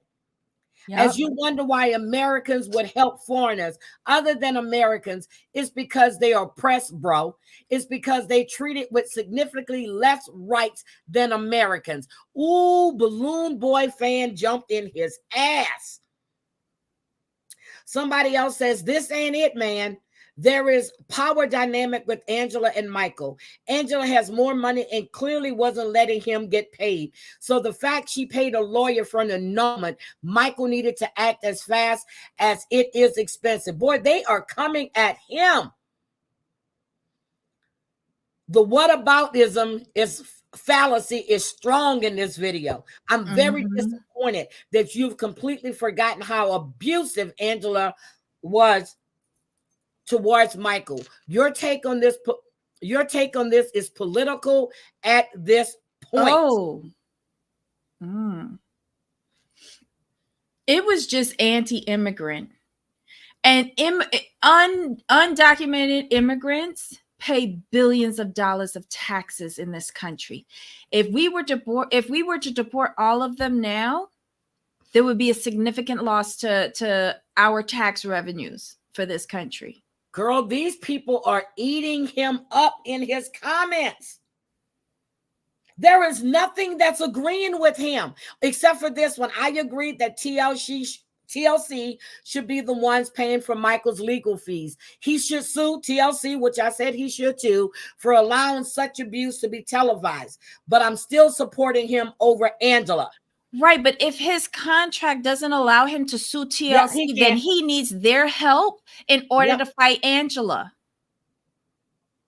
Yep. As you wonder why Americans would help foreigners other than Americans, it's because they are oppressed, bro. It's because they treat it with significantly less rights than Americans. Ooh, Balloon Boy fan jumped in his ass. Somebody else says, this ain't it, man. There is power dynamic with Angela and Michael. Angela has more money and clearly wasn't letting him get paid. So the fact she paid a lawyer for an annulment, Michael needed to act as fast as it is expensive. Boy, they are coming at him. The whataboutism is fallacy is strong in this video. I'm very disappointed that you've completely forgotten how abusive Angela was towards Michael. Your take on this is political at this point. Oh. It was just anti-immigrant. And undocumented immigrants pay billions of dollars of taxes in this country. If we were to deport all of them now, there would be a significant loss to our tax revenues for this country. Girl, these people are eating him up in his comments. There is nothing that's agreeing with him except for this one. I agreed that TLC should be the ones paying for Michael's legal fees. He should sue TLC, which I said he should too, for allowing such abuse to be televised. But I'm still supporting him over Angela. Right, but if his contract doesn't allow him to sue TLC, then he needs their help in order to fight Angela.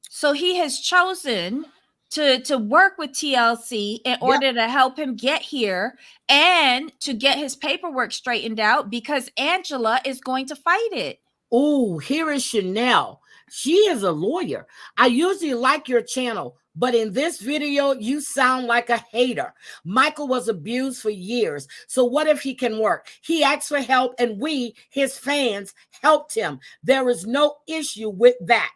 So he has chosen to work with TLC in order to help him get here and to get his paperwork straightened out because Angela is going to fight it. Oh, here is Chanel. She is a lawyer. I usually like your channel, but in this video, you sound like a hater. Michael was abused for years. So what if he can work? He asked for help and we, his fans, helped him. There is no issue with that.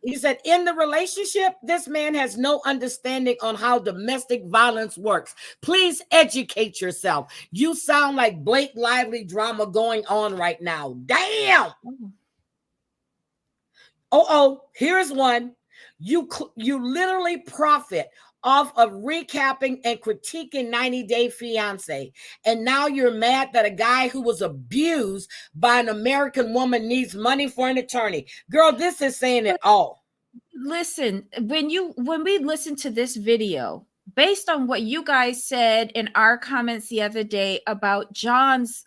He said, in the relationship, this man has no understanding on how domestic violence works. Please educate yourself. You sound like Blake Lively drama going on right now. Damn. Here's one. You literally profit off of recapping and critiquing 90 Day Fiance. And now you're mad that a guy who was abused by an American woman needs money for an attorney. Girl, this is saying it all. Listen, when we listen to this video, based on what you guys said in our comments the other day about John's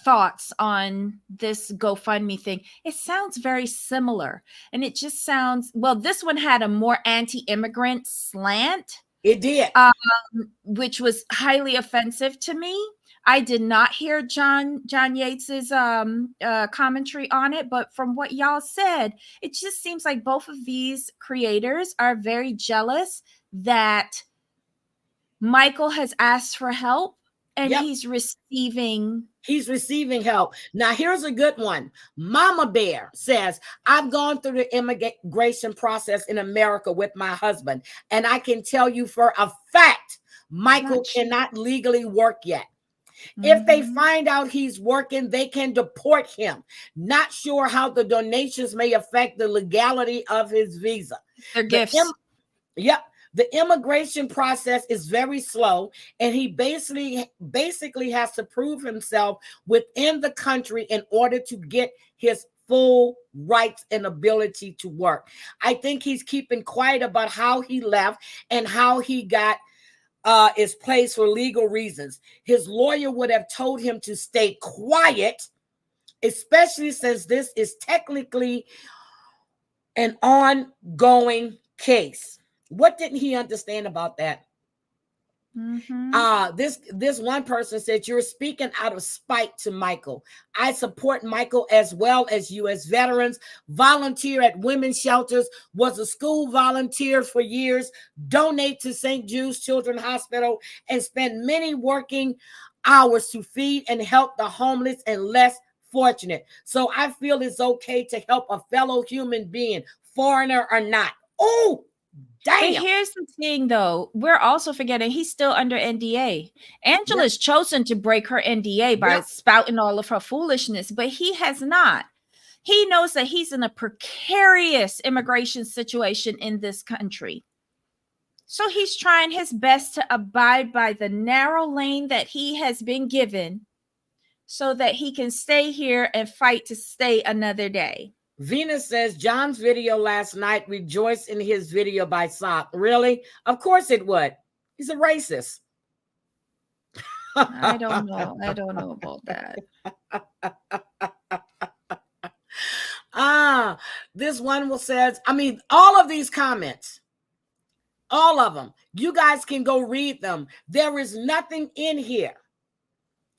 thoughts on this GoFundMe thing, it sounds very similar. And it just sounds, well, this one had a more anti-immigrant slant. It did. Which was highly offensive to me. I did not hear John Yates's commentary on it, but from what y'all said, it just seems like both of these creators are very jealous that Michael has asked for help and he's receiving help. Now, here's a good one. Mama Bear says, I've gone through the immigration process in America with my husband, and I can tell you for a fact, Michael cannot legally work yet. If they find out he's working, they can deport him. Not sure how the donations may affect the legality of his visa. Their gifts. The immigration process is very slow, and he basically has to prove himself within the country in order to get his full rights and ability to work. I think he's keeping quiet about how he left and how he got his place for legal reasons. His lawyer would have told him to stay quiet, especially since this is technically an ongoing case. What didn't he understand about that? This one person said, you're speaking out of spite to Michael. I support Michael as well as U.S. veterans, volunteer at women's shelters, was a school volunteer for years, donate to St. Jude's Children's Hospital, and spend many working hours to feed and help the homeless and less fortunate. So I feel it's okay to help a fellow human being, foreigner or not. Oh, damn. But here's the thing, though. We're also forgetting he's still under NDA. Angela's chosen to break her NDA by spouting all of her foolishness, but he has not. He knows that he's in a precarious immigration situation in this country. So he's trying his best to abide by the narrow lane that he has been given so that he can stay here and fight to stay another day. Venus says, John's video last night rejoiced in his video by Sock. Really? Of course it would. He's a racist. I don't know. I don't know about that. This one says, I mean, all of these comments, all of them, you guys can go read them. There is nothing in here.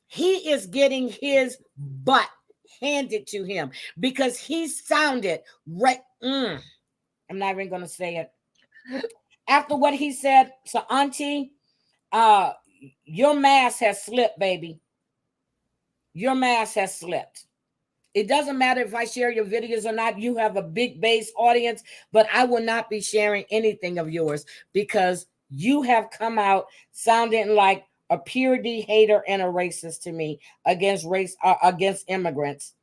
He is getting his butt handed to him because he sounded right. I'm not even going to say it. After what he said to Auntie, your mask has slipped, baby. Your mask has slipped. It doesn't matter if I share your videos or not. You have a big base audience, but I will not be sharing anything of yours because you have come out sounding like a pure D hater and a racist to me against against immigrants.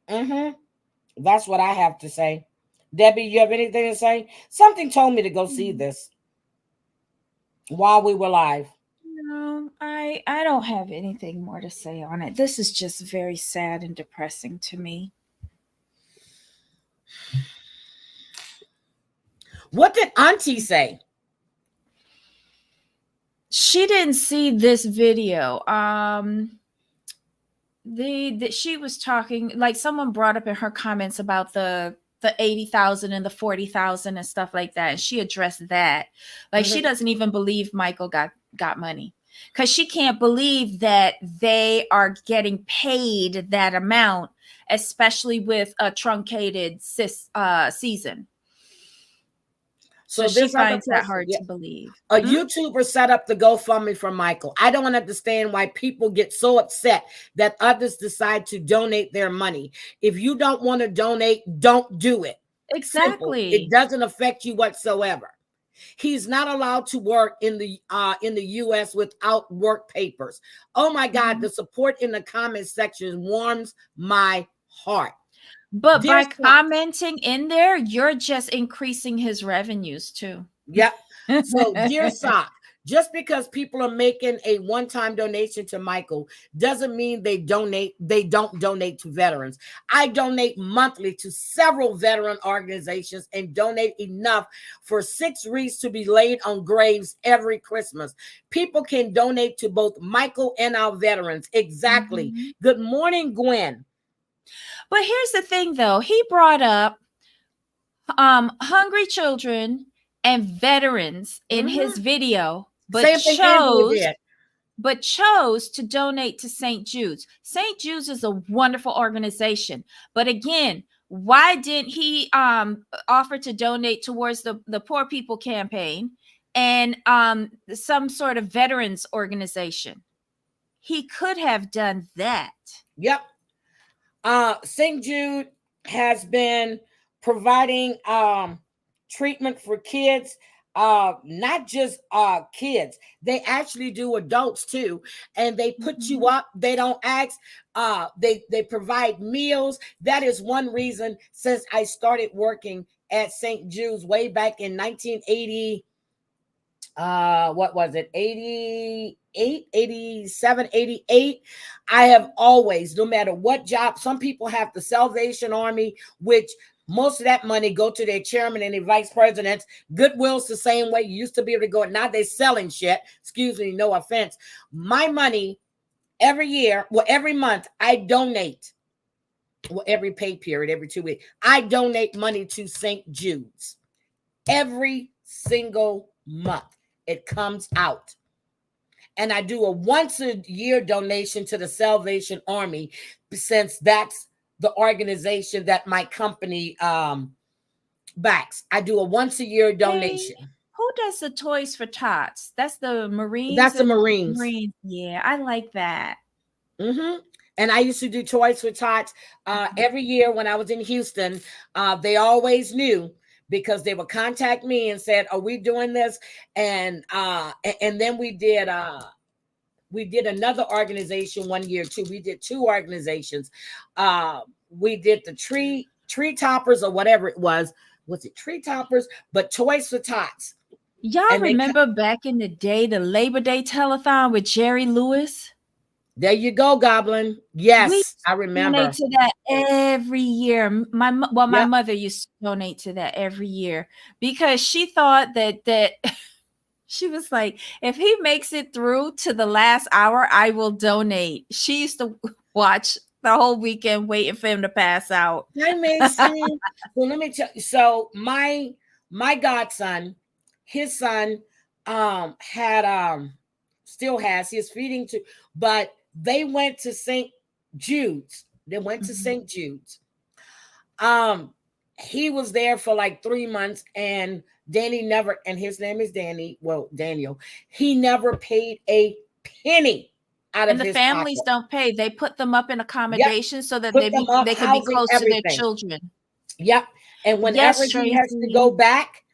That's what I have to say. Debbie, you have anything to say? Something told me to go see this while we were live. No, I don't have anything more to say on it. This is just very sad and depressing to me. What did Auntie say? She didn't see this video. She was talking, like someone brought up in her comments about the 80,000 and the 40,000 and stuff like that. And she addressed that. Like she doesn't even believe Michael got money because she can't believe that they are getting paid that amount, especially with a truncated season. So she finds that hard to believe. A YouTuber set up the GoFundMe for Michael. I don't understand why people get so upset that others decide to donate their money. If you don't want to donate, don't do it. Exactly. Simple. It doesn't affect you whatsoever. He's not allowed to work in the U.S. without work papers. Oh my God, the support in the comment section warms my heart. But by commenting in there, you're just increasing his revenues too. Yep. So, dear Sock, just because people are making a one-time donation to Michael doesn't mean they don't donate to veterans. I donate monthly to several veteran organizations and donate enough for 6 wreaths to be laid on graves every Christmas. People can donate to both Michael and our veterans. Exactly. Good morning, Gwen. But here's the thing, though. He brought up hungry children and veterans in his video, but chose to donate to St. Jude's. St. Jude's is a wonderful organization. But again, why didn't he offer to donate towards the Poor People campaign and some sort of veterans organization? He could have done that. Yep. St. Jude has been providing treatment for kids, not just kids. They actually do adults too, and they put you up. They don't ask. They provide meals. That is one reason since I started working at St. Jude's way back in 1980. What was it? 88, 87, 88. I have always, no matter what job, some people have the Salvation Army, which most of that money go to their chairman and their vice presidents. Goodwill's the same way. You used to be able to go. Now they're selling shit. Excuse me, no offense. My money every year, well, every month, I donate. Well, every pay period, every 2 weeks, I donate money to St. Jude's every single month. it comes out. And I do a once a year donation to the Salvation Army, since that's the organization that my company backs. I do a once a year donation. Hey, who does the Toys for Tots? That's the Marines. That's the Marines. Yeah, I like that. Mm-hmm. And I used to do Toys for Tots every year when I was in Houston. They always knew, because they would contact me and said, "Are we doing this?" And then we did another organization one year too. We did 2 organizations. We did the tree toppers, or whatever it was. Was it tree toppers? But Toys for Tots. Y'all remember back in the day, the Labor Day telethon with Jerry Lewis? There you go, Goblin. Yes, I remember. Donate to that every year. My mother used to donate to that every year, because she thought that she was like, if he makes it through to the last hour, I will donate. She used to watch the whole weekend waiting for him to pass out. That makes sense. Well, let me tell you. So my godson, his son still has, he's feeding to, but they went to St. Jude's. They went to St. Jude's. He was there for like 3 months, and Danny never, and his name is Danny. Well, Daniel, he never paid a penny out of his pocket. And the families don't pay. They put them up in accommodations so that they can be close to their children. Yep. And whenever he has to go back,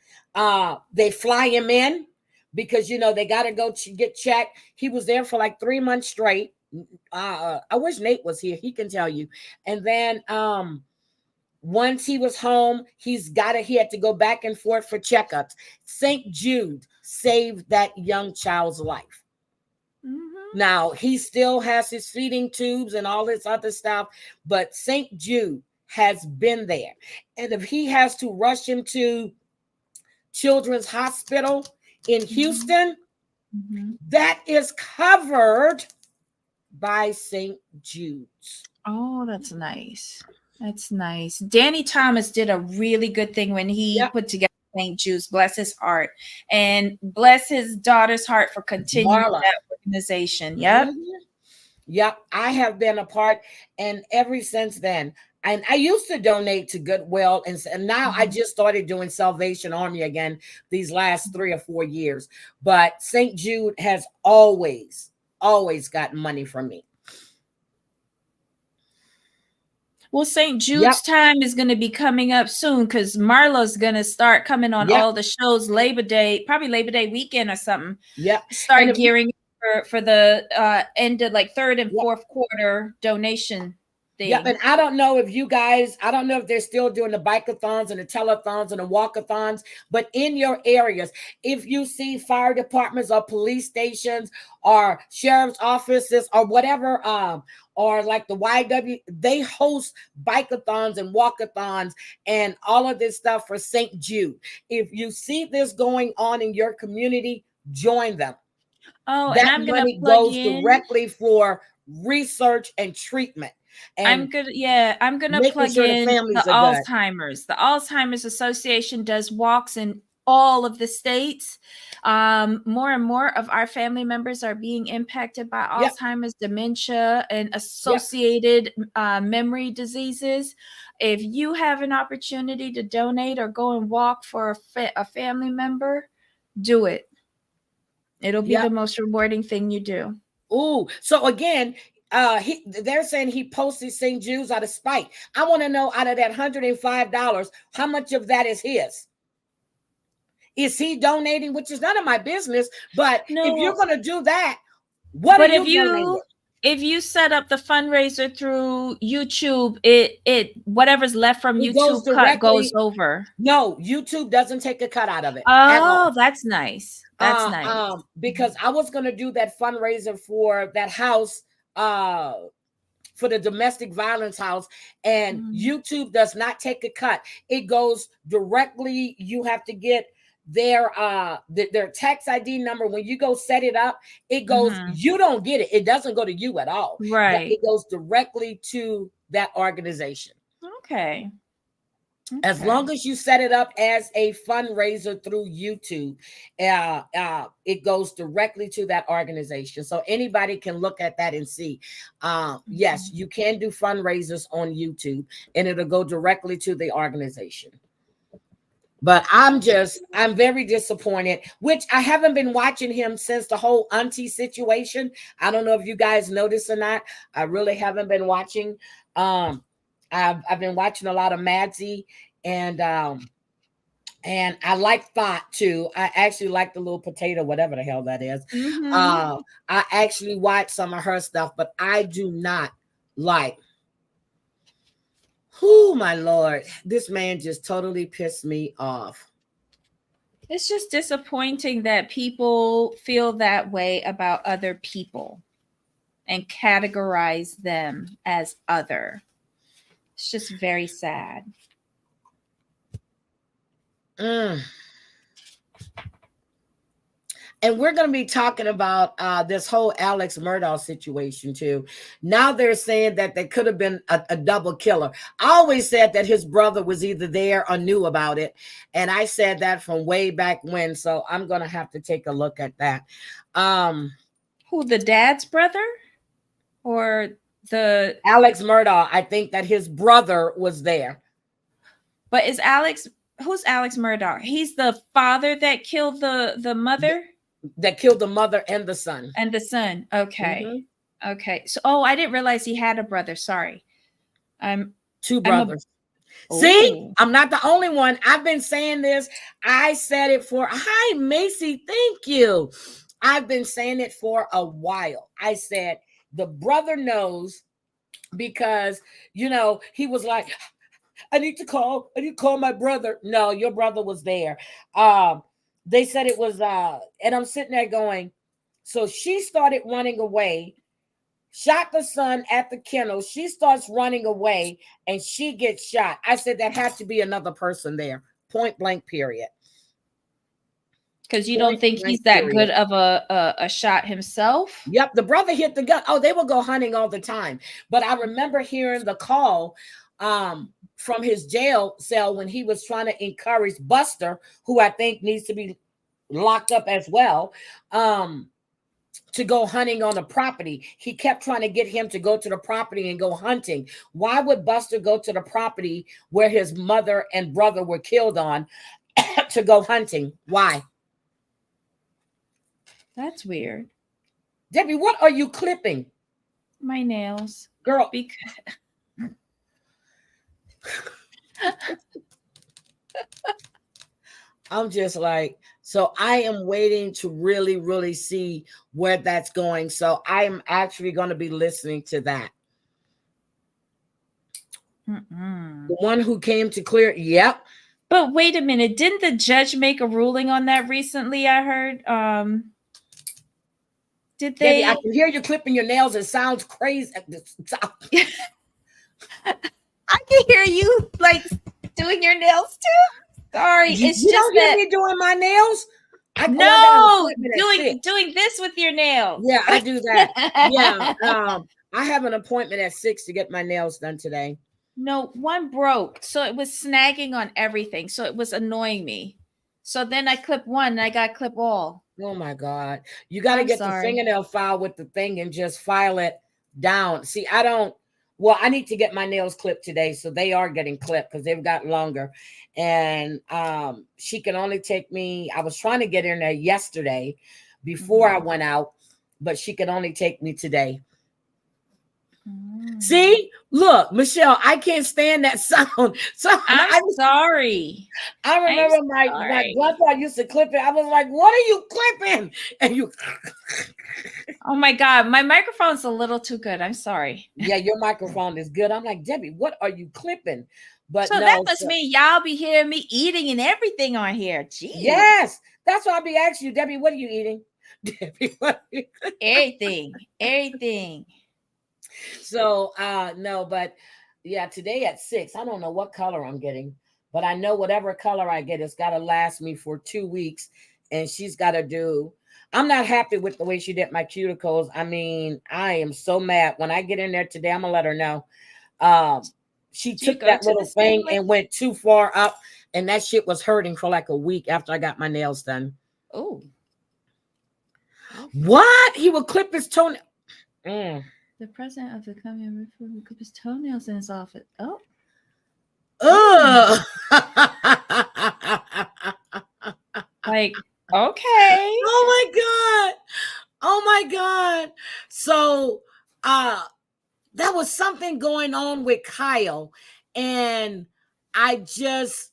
they fly him in, because they got to go get checked. He was there for like 3 months straight. I wish Nate was here. He can tell you. And then once he was home, he had to go back and forth for checkups. St. Jude saved that young child's life. Mm-hmm. Now, he still has his feeding tubes and all this other stuff, but St. Jude has been there. And if he has to rush him to Children's Hospital in Houston, that is covered by St. Jude's. Oh, that's nice. That's nice. Danny Thomas did a really good thing when he put together St. Jude's. Bless his heart, and bless his daughter's heart for continuing that organization. Yep. Mm-hmm. Yep. I have been a part, and ever since then, and I used to donate to Goodwill, and now I just started doing Salvation Army again these last 3 or 4 years. But St. Jude has always gotten money from me. Well, St. Jude's time is going to be coming up soon, because Marlo's going to start coming on all the shows Labor Day, probably Labor Day weekend or something. Yep. Start gearing for the end of like 3rd and 4th quarter donation thing. Yep. And I don't know if they're still doing the bike-a-thons and the telethons and the walk-a-thons, but in your areas, if you see fire departments or police stations or sheriff's offices or whatever, or like the YW, they host bike-a-thons and walk-a-thons and all of this stuff for St. Jude. If you see this going on in your community, join them. Oh, that and I'm money gonna plug goes in directly for research and treatment. And I'm gonna plug in the Alzheimer's. The Alzheimer's Association does walks in all of the states. More and more of our family members are being impacted by Alzheimer's, dementia, and associated memory diseases. If you have an opportunity to donate or go and walk for a family member, do it. It'll be the most rewarding thing you do. Ooh, so again, they're saying he posted St. Jude's out of spite. I want to know, out of that $105, how much of that is his? Is he donating? Which is none of my business. But if you're going to do that, if you set up the fundraiser through YouTube, it whatever's left from YouTube goes over. No, YouTube doesn't take a cut out of it. Oh, that's nice. That's nice. Because I was going to do that fundraiser for that house, for the domestic violence house, and YouTube does not take a cut. It goes directly. You have to get their tax ID number. When you go set it up, it goes, you don't get it. It doesn't go to you at all. Right. It goes directly to that organization. Okay. As long as you set it up as a fundraiser through YouTube, it goes directly to that organization. So anybody can look at that and see. Yes, you can do fundraisers on YouTube and it'll go directly to the organization. But I'm very disappointed, which I haven't been watching him since the whole auntie situation. I don't know if you guys noticed or not. I really haven't been watching. I've been watching a lot of Madsy and I like Thought too. I actually like the little potato, whatever the hell that is. I actually watch some of her stuff, but I do not like. Oh my Lord, this man just totally pissed me off. It's just disappointing that people feel that way about other people and categorize them as other. It's just very sad. And we're going to be talking about this whole Alex Murdaugh situation too. Now they're saying that there could have been a double killer. I always said that his brother was either there or knew about it. And I said that from way back when. So I'm going to have to take a look at that. Who, the dad's brother or the Alex Murdaugh? I think that his brother was there. But who's Alex Murdaugh? He's the father that killed the mother? That killed the mother and the son. And the son. Okay. Okay. So, I didn't realize he had a brother. Sorry. Two brothers. See, I'm not the only one. I've been saying this. I said it hi, Macy. Thank you. I've been saying it for a while. I said the brother knows because, he was like, I need to call my brother. No, your brother was there. They said it was, and I'm sitting there going, so she started running away, shot the son at the kennel. She starts running away and she gets shot. I said that had to be another person there. Point blank, period. Because you don't think he's that good of a shot himself? Yep, the brother hit the gun. Oh, they will go hunting all the time. But I remember hearing the call from his jail cell when he was trying to encourage Buster, who I think needs to be locked up as well, to go hunting on the property. He kept trying to get him to go to the property and go hunting. Why would Buster go to the property where his mother and brother were killed on to go hunting? Why? That's weird. Debbie, what are you clipping? My nails. Girl. I'm just like, so I am waiting to really, really see where that's going. So I am actually going to be listening to that. The one who came to clear. Yep. But wait a minute. Didn't the judge make a ruling on that recently? I heard. Did they? Debbie, I can hear you clipping your nails. It sounds crazy. I can hear you like doing your nails too. Sorry, it's you just don't hear me doing my nails. Doing this with your nails. Yeah, I do that. Yeah, I have an appointment at 6 to get my nails done today. No, one broke, so it was snagging on everything, so it was annoying me. So then I clipped one, and I got to clip all. Oh my God! You got to get the fingernail file with the thing and just file it down. See, I don't. Well, I need to get my nails clipped today, so they are getting clipped because they've gotten longer. And she can only take me. I was trying to get in there yesterday before I went out, but she can only take me today. See, look, Michelle, I can't stand that sound. So I'm sorry. I remember my grandpa used to clip it. I was like, "What are you clipping?" And you. Oh my God, my microphone's a little too good. I'm sorry. Yeah, your microphone is good. I'm like, Debbie, what are you clipping? But so that must mean y'all be hearing me eating and everything on here. Jeez. Yes, that's why I'll be asking you, Debbie, what are you eating? Debbie, what are you everything. So no, but yeah, today at 6, I don't know what color I'm getting, but I know whatever color I get, it's got to last me for 2 weeks. And she's got to do, I'm not happy with the way she did my cuticles. I mean, I am so mad. When I get in there today, I'm gonna let her know. she Do you took go that to little the same thing and went too far up, and that shit was hurting for like a week after I got my nails done. Oh. What? He would clip his toenail. Mm. The president of the Communist would clip his toenails in his office. Oh. Ugh. Like, okay. Oh my God. Oh my God. So that was something going on with Kyle, and I just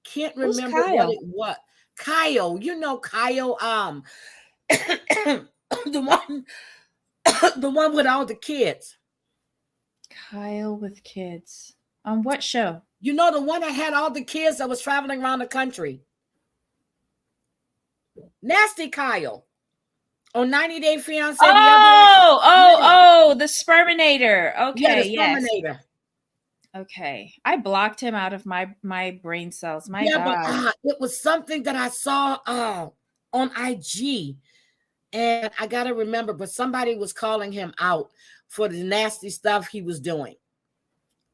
can't Who's remember what Kyle? it was. Kyle, you know Kyle, the one the one with all the kids. Kyle with kids. On what show? You know, the one that had all the kids that was traveling around the country. Nasty Kyle on 90 Day Fiance. The Sperminator. Okay, Yeah, the yes. Sperminator. Okay, I blocked him out of my brain cells. My Yeah, God. but it was something that I saw on IG, and I gotta remember. But somebody was calling him out for the nasty stuff he was doing.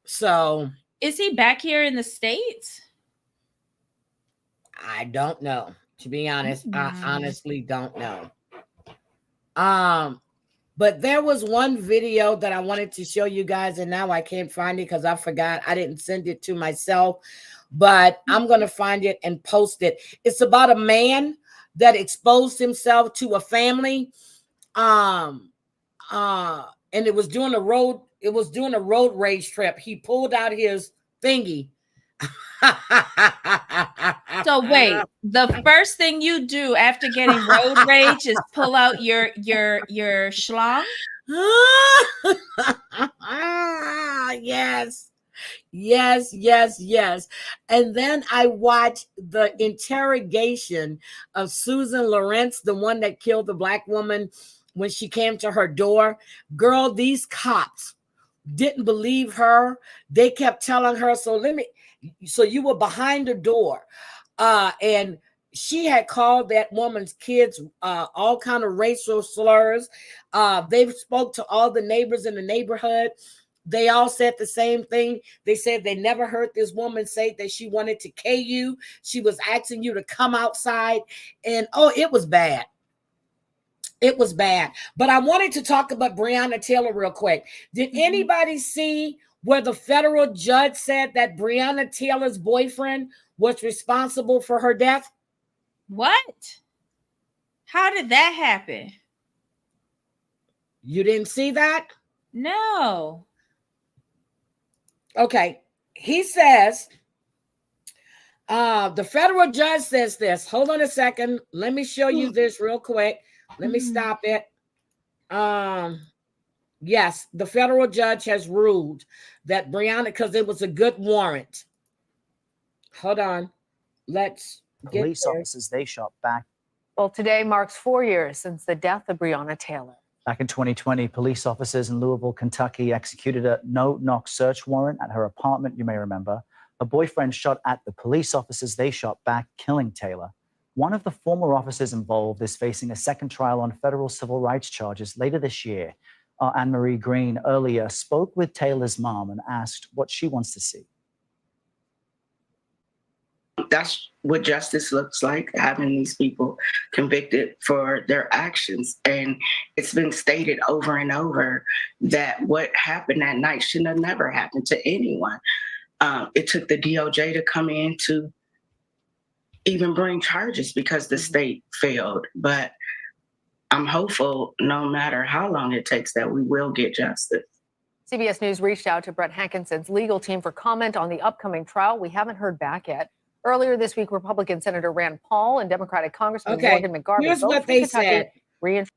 So, is he back here in the States? I don't know. To be honest, I honestly don't know. But there was one video that I wanted to show you guys, and now I can't find it because I forgot. I didn't send it to myself, but I'm going to find it and post it. It's about a man that exposed himself to a family. And it was doing a road rage trip. He pulled out his thingy. So wait, the first thing you do after getting road rage is pull out your schlong? Yes. And then I watched the interrogation of Susan Lawrence, the one that killed the black woman when she came to her door. Girl, these cops didn't believe her. They kept telling her, so you were behind the door. And she had called that woman's kids all kind of racial slurs. They spoke to all the neighbors in the neighborhood. They all said the same thing. They said they never heard this woman say that she wanted to K you. She was asking you to come outside. And it was bad. It was bad. But I wanted to talk about Breonna Taylor real quick. Did anybody see where the federal judge said that Breonna Taylor's boyfriend was responsible for her death? What? How did that happen? You didn't see that? No. Okay. He says, the federal judge says this. Hold on a second. Let me show you this real quick. Let me stop it. Yes, the federal judge has ruled that Breonna, because it was a good warrant. Hold on. Let's get police officers they shot back. Well, today marks 4 years since the death of Breonna Taylor. Back in 2020, police officers in Louisville, Kentucky executed a no-knock search warrant at her apartment, you may remember. Her boyfriend shot at the police officers they shot back, killing Taylor. One of the former officers involved is facing a second trial on federal civil rights charges later this year. Anne-Marie Green earlier spoke with Taylor's mom and asked what she wants to see. That's what justice looks like, having these people convicted for their actions. And it's been stated over and over that what happened that night should have never happened to anyone. It took the DOJ to come in to even bring charges because the state failed. But I'm hopeful, no matter how long it takes, that we will get justice. CBS News reached out to Brett Hankinson's legal team for comment on the upcoming trial. We haven't heard back yet. Earlier this week, Republican Senator Rand Paul and Democratic Congressman Morgan McGarvey. Here's what they said. Let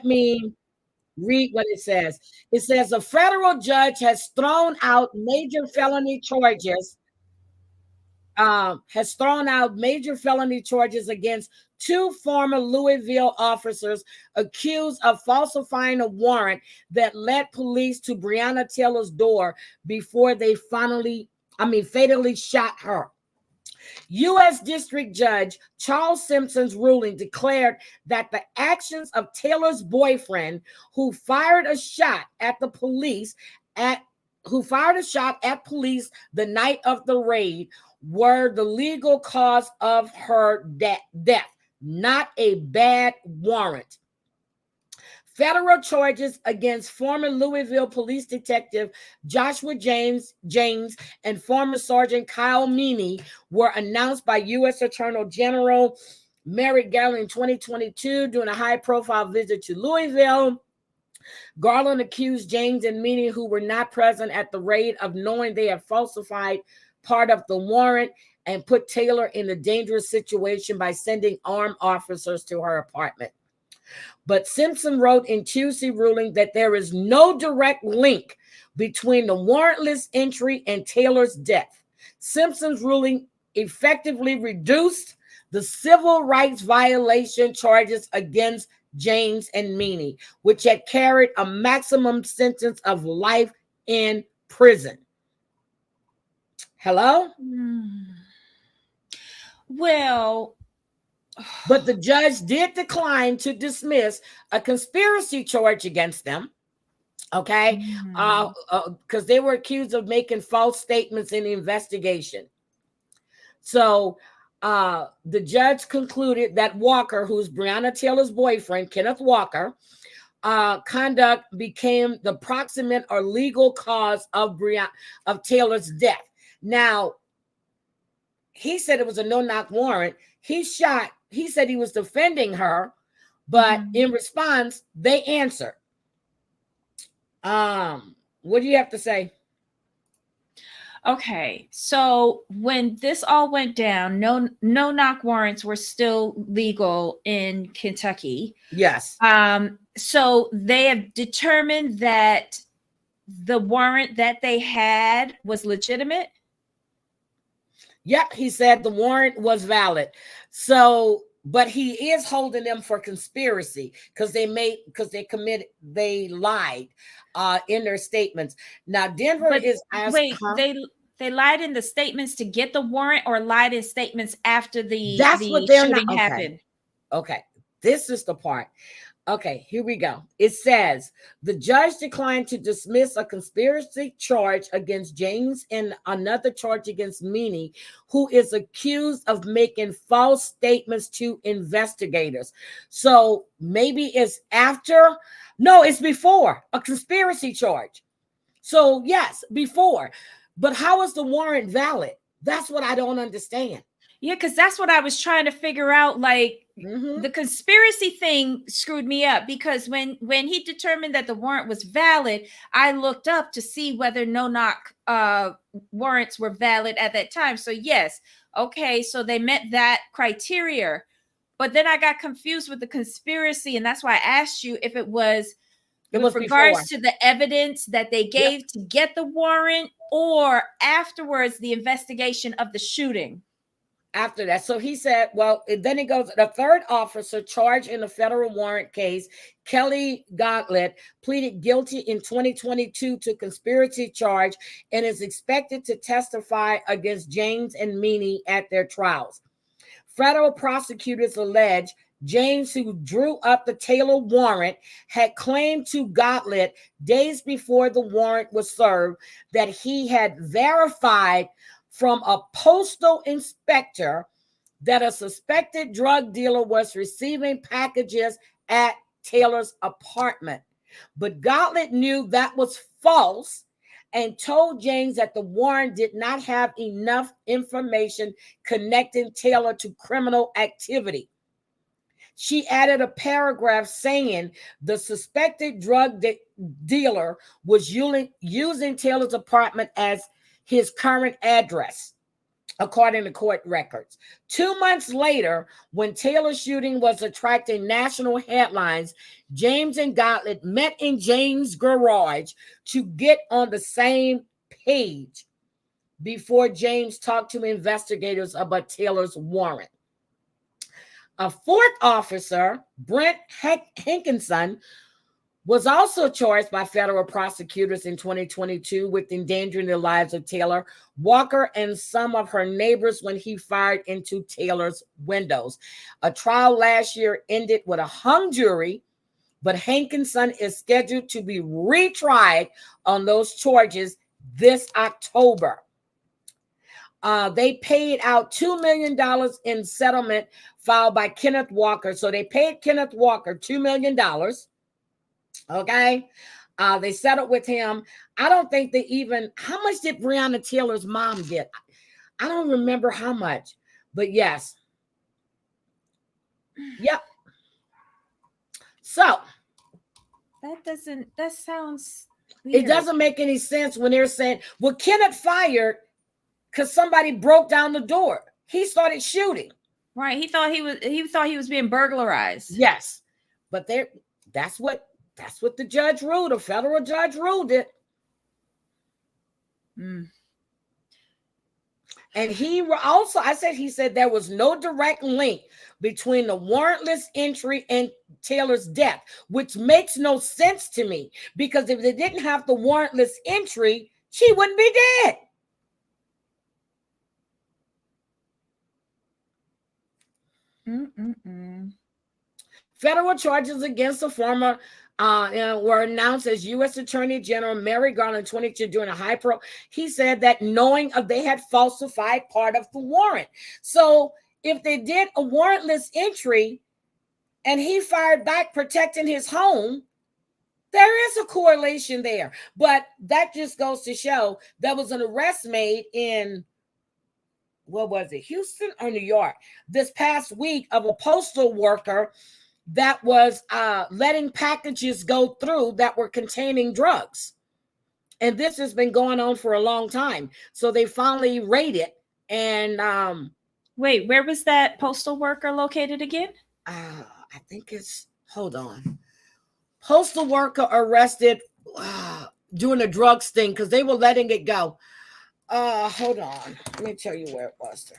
me read what it says. It says a federal judge has thrown out major felony charges. Against two former Louisville officers accused of falsifying a warrant that led police to Breonna Taylor's door before they fatally shot her. U.S. District Judge Charles Simpson's ruling declared that the actions of Taylor's boyfriend, who fired a shot at the police at police the night of the raid were the legal cause of her death, not a bad warrant. Federal charges against former Louisville police detective Joshua James and former Sergeant Kyle Meany were announced by U.S. Attorney General Merrick Garland in 2022 during a high-profile visit to Louisville. Garland accused James and Meany, who were not present at the raid, of knowing they had falsified part of the warrant and put Taylor in a dangerous situation by sending armed officers to her apartment. But Simpson wrote in Tuesday ruling that there is no direct link between the warrantless entry and Taylor's death. Simpson's ruling effectively reduced the civil rights violation charges against James and Meany, which had carried a maximum sentence of life in prison. Hello? Well, but the judge did decline to dismiss a conspiracy charge against them. Okay, because they were accused of making false statements in the investigation. So the judge concluded that Walker, who's Breonna Taylor's boyfriend, Kenneth Walker, conduct became the proximate or legal cause of Taylor's death. Now, he said it was a no-knock warrant. He said he was defending her, but in response, they answered. What do you have to say? Okay, so when this all went down, no-knock warrants were still legal in Kentucky. Yes. So they have determined that the warrant that they had was legitimate. Yep, he said the warrant was valid. So, but he is holding them for conspiracy because they lied in their statements. Now, Denver is asked. Wait, they lied in the statements to get the warrant, or lied in statements after the shooting happened? Okay, this is the part. Okay, here we go. It says the judge declined to dismiss a conspiracy charge against James and another charge against Meany, who is accused of making false statements to investigators. So maybe it's after. No, it's before a conspiracy charge. So yes, before. But how is the warrant valid? That's what I don't understand. Yeah, because that's what I was trying to figure out. Like, the conspiracy thing screwed me up, because when he determined that the warrant was valid, I looked up to see whether no-knock warrants were valid at that time. So yes, okay, so they met that criteria. But then I got confused with the conspiracy, and that's why I asked you if it was with regards to the evidence that they gave to get the warrant, or afterwards the investigation of the shooting. After that. So he said, well, then it goes, the third officer charged in the federal warrant case, Kelly Gauntlet, pleaded guilty in 2022 to conspiracy charge and is expected to testify against James and Meany at their trials. Federal prosecutors allege James, who drew up the Taylor warrant, had claimed to Gauntlet days before the warrant was served that he had verified from a postal inspector that a suspected drug dealer was receiving packages at Taylor's apartment. But Gauntlet knew that was false and told James that the warrant did not have enough information connecting Taylor to criminal activity. She added a paragraph saying the suspected drug dealer was using Taylor's apartment as his current address, according to court records. 2 months later, when Taylor's shooting was attracting national headlines, James and Gauntlet met in James' garage to get on the same page before James talked to investigators about Taylor's warrant. A fourth officer, Brent Hankinson, was also charged by federal prosecutors in 2022 with endangering the lives of Taylor, Walker, and some of her neighbors when he fired into Taylor's windows. A trial last year ended with a hung jury. but Hankinson is scheduled to be retried on those charges this October. They paid out $2 million in settlement filed by Kenneth Walker. So they paid Kenneth Walker $2 million. Okay. They settled with him. I don't think they even, how much did Breonna Taylor's mom get? I don't remember how much, but yes. Yep. So that sounds weird. It doesn't make any sense when they're saying, well, Kenneth fired because somebody broke down the door. He started shooting. Right. He thought he was being burglarized. Yes. But that's what the judge ruled. A federal judge ruled it. Mm. And he said there was no direct link between the warrantless entry and Taylor's death, which makes no sense to me, because if they didn't have the warrantless entry, she wouldn't be dead. Federal charges against the former were announced as U.S. Attorney General Merrick Garland, 22, during a high pro. He said that knowing they had falsified part of the warrant. So if they did a warrantless entry and he fired back protecting his home, there is a correlation there. But that just goes to show there was an arrest made in, what was it, Houston or New York, this past week, of a postal worker that was letting packages go through that were containing drugs. And this has been going on for a long time. So they finally raided. And wait, where was that postal worker located again? I think it's, hold on. Postal worker arrested doing a drug sting because they were letting it go. Hold on. Let me tell you where it was.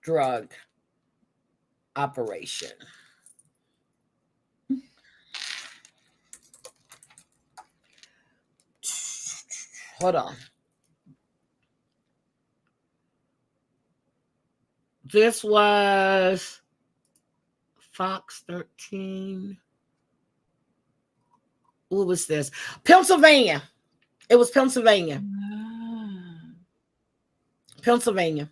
Drug operation. Hold on. This was Fox 13. What was this? Pennsylvania. It was Pennsylvania. Pennsylvania.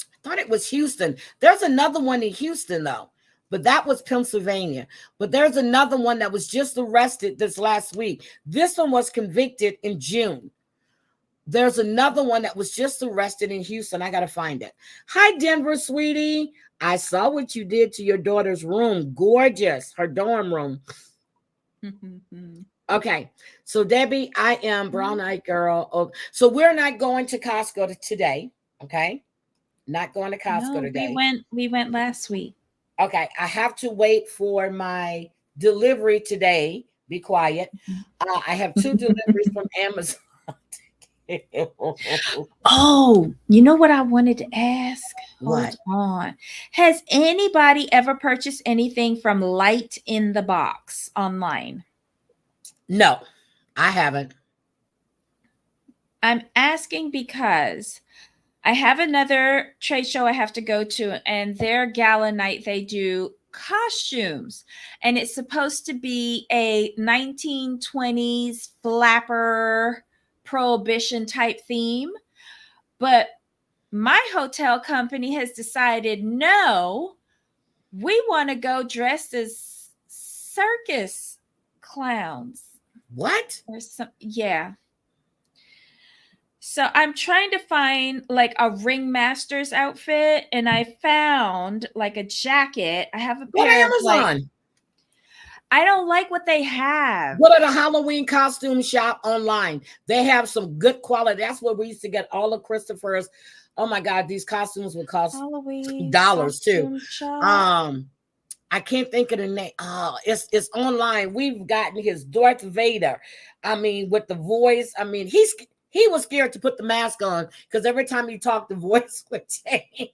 I thought it was Houston. There's another one in Houston, though, but that was Pennsylvania. But there's another one that was just arrested this last week. This one was convicted in June. There's another one that was just arrested in Houston. I got to find it. Hi, Denver, sweetie. I saw what you did to your daughter's room. Gorgeous. Her dorm room. Okay. So, Debbie, I am Brown Eyed Girl. Oh, so we're not going to Costco today. Okay. Not going to Costco today. We went last week. Okay. I have to wait for my delivery today. Be quiet. I have 2 deliveries from Amazon. Oh, you know what I wanted to ask? What? Hold on. Has anybody ever purchased anything from Light in the Box online? No, I haven't. I'm asking because I have another trade show I have to go to, and their gala night, they do costumes, and it's supposed to be a 1920s flapper prohibition type theme, but my hotel company has decided, no, we want to go dressed as circus clowns. What? Or some, yeah. So I'm trying to find like a ringmaster's outfit, and I found like a jacket. I have a Go to pair of, Amazon. like, I don't like what they have. Go to the Halloween costume shop online. They have some good quality. That's where we used to get all of Christopher's. Oh my God, these costumes would cost Halloween dollars too. shop. I can't think of the name. Oh, it's online. We've gotten his Darth Vader. I mean, with the voice. I mean, he was scared to put the mask on because every time he talked, the voice would change.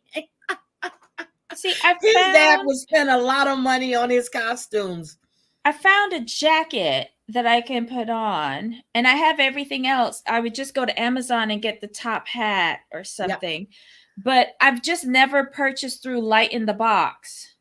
See, his dad would spend a lot of money on his costumes. I found a jacket that I can put on, and I have everything else. I would just go to Amazon and get the top hat or something. But I've just never purchased through Light in the Box.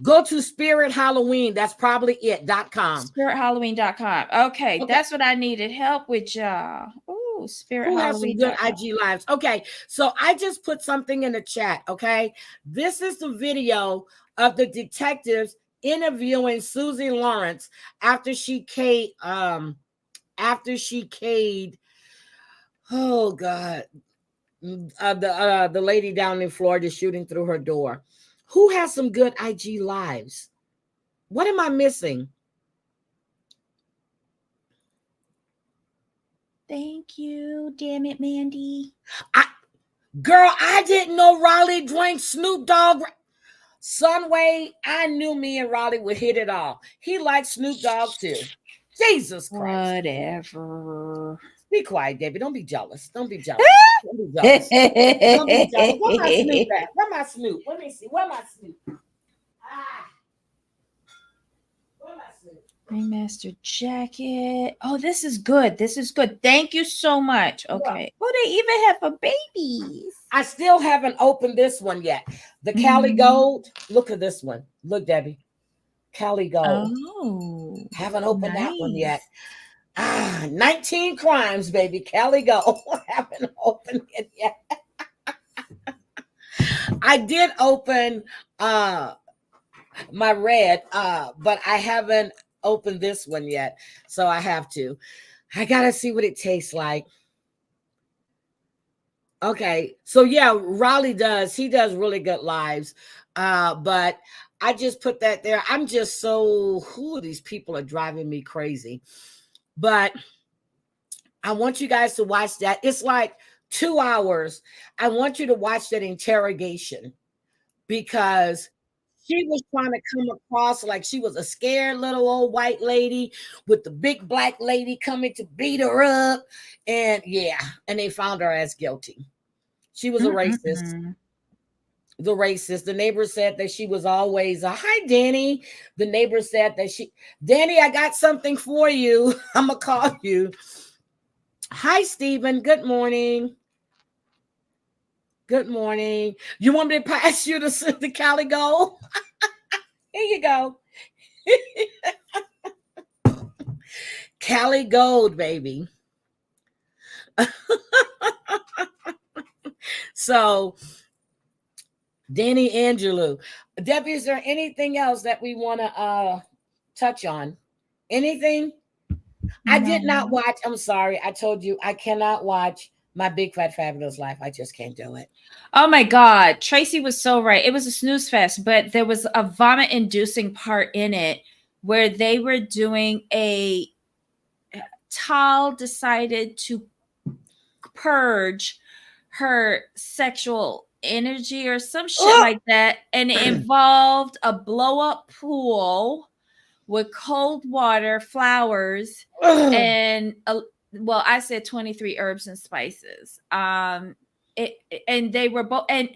Go to Spirit Halloween. That's probably it.com. SpiritHalloween.com. Okay, that's what I needed help with, y'all. Ooh, Spirit Who has some Halloween. good IG lives? Okay, so I just put something in the chat. Okay, this is the video of the detectives interviewing Susie Lawrence after she K'd, oh God, the lady down in Florida shooting through her door. Who has some good IG lives? What am I missing? Thank you. Damn it, Mandy. Girl, I didn't know Raleigh drank Snoop Dogg. Sunway, I knew me and Raleigh would hit it off. He likes Snoop Dogg too. Jesus Christ. Whatever. Be quiet, Debbie. Don't be jealous. Don't be jealous. Don't be jealous. Don't be jealous. Where my Snoop at? Where my Snoop? Let me see. Where my Snoop? Where my Snoop? Ringmaster jacket. Oh, this is good. This is good. Thank you so much. Okay. Oh, they even have a babies. I still haven't opened this one yet. The Cali Gold. Look at this one. Look, Debbie. Cali Gold. Oh. Haven't opened that one yet. 19 crimes, baby. Cali Gold. Haven't opened it yet. I did open my red, but I haven't opened this one yet. So I have to. I gotta see what it tastes like. Okay, so yeah, Raleigh does. He does really good lives, but I just put that there. I'm just so, these people are driving me crazy. But I want you guys to watch that. It's like 2 hours. I want you to watch that interrogation because she was trying to come across like she was a scared little old white lady with the big black lady coming to beat her up. And yeah, and they found her as guilty. She was a racist. The racist. The neighbor said that she was always hi, Danny. The neighbor said that Danny, I got something for you. I'm going to call you. Hi, Stephen. Good morning. Good morning. You want me to pass you the Cali Gold? Here you go. Cali Gold, baby. So, Danny Angelou. Debbie, is there anything else that we want to touch on? Anything? No. I did not watch. I'm sorry. I told you I cannot watch My Big Fat Fabulous Life. I just can't do it. Oh my God. Tracy was so right. It was a snooze fest, but there was a vomit inducing part in it where they were doing Tal decided to purge her sexual energy or some shit like that, and it involved a blow up pool with cold water, flowers, and I said 23 herbs and spices. And they were both, and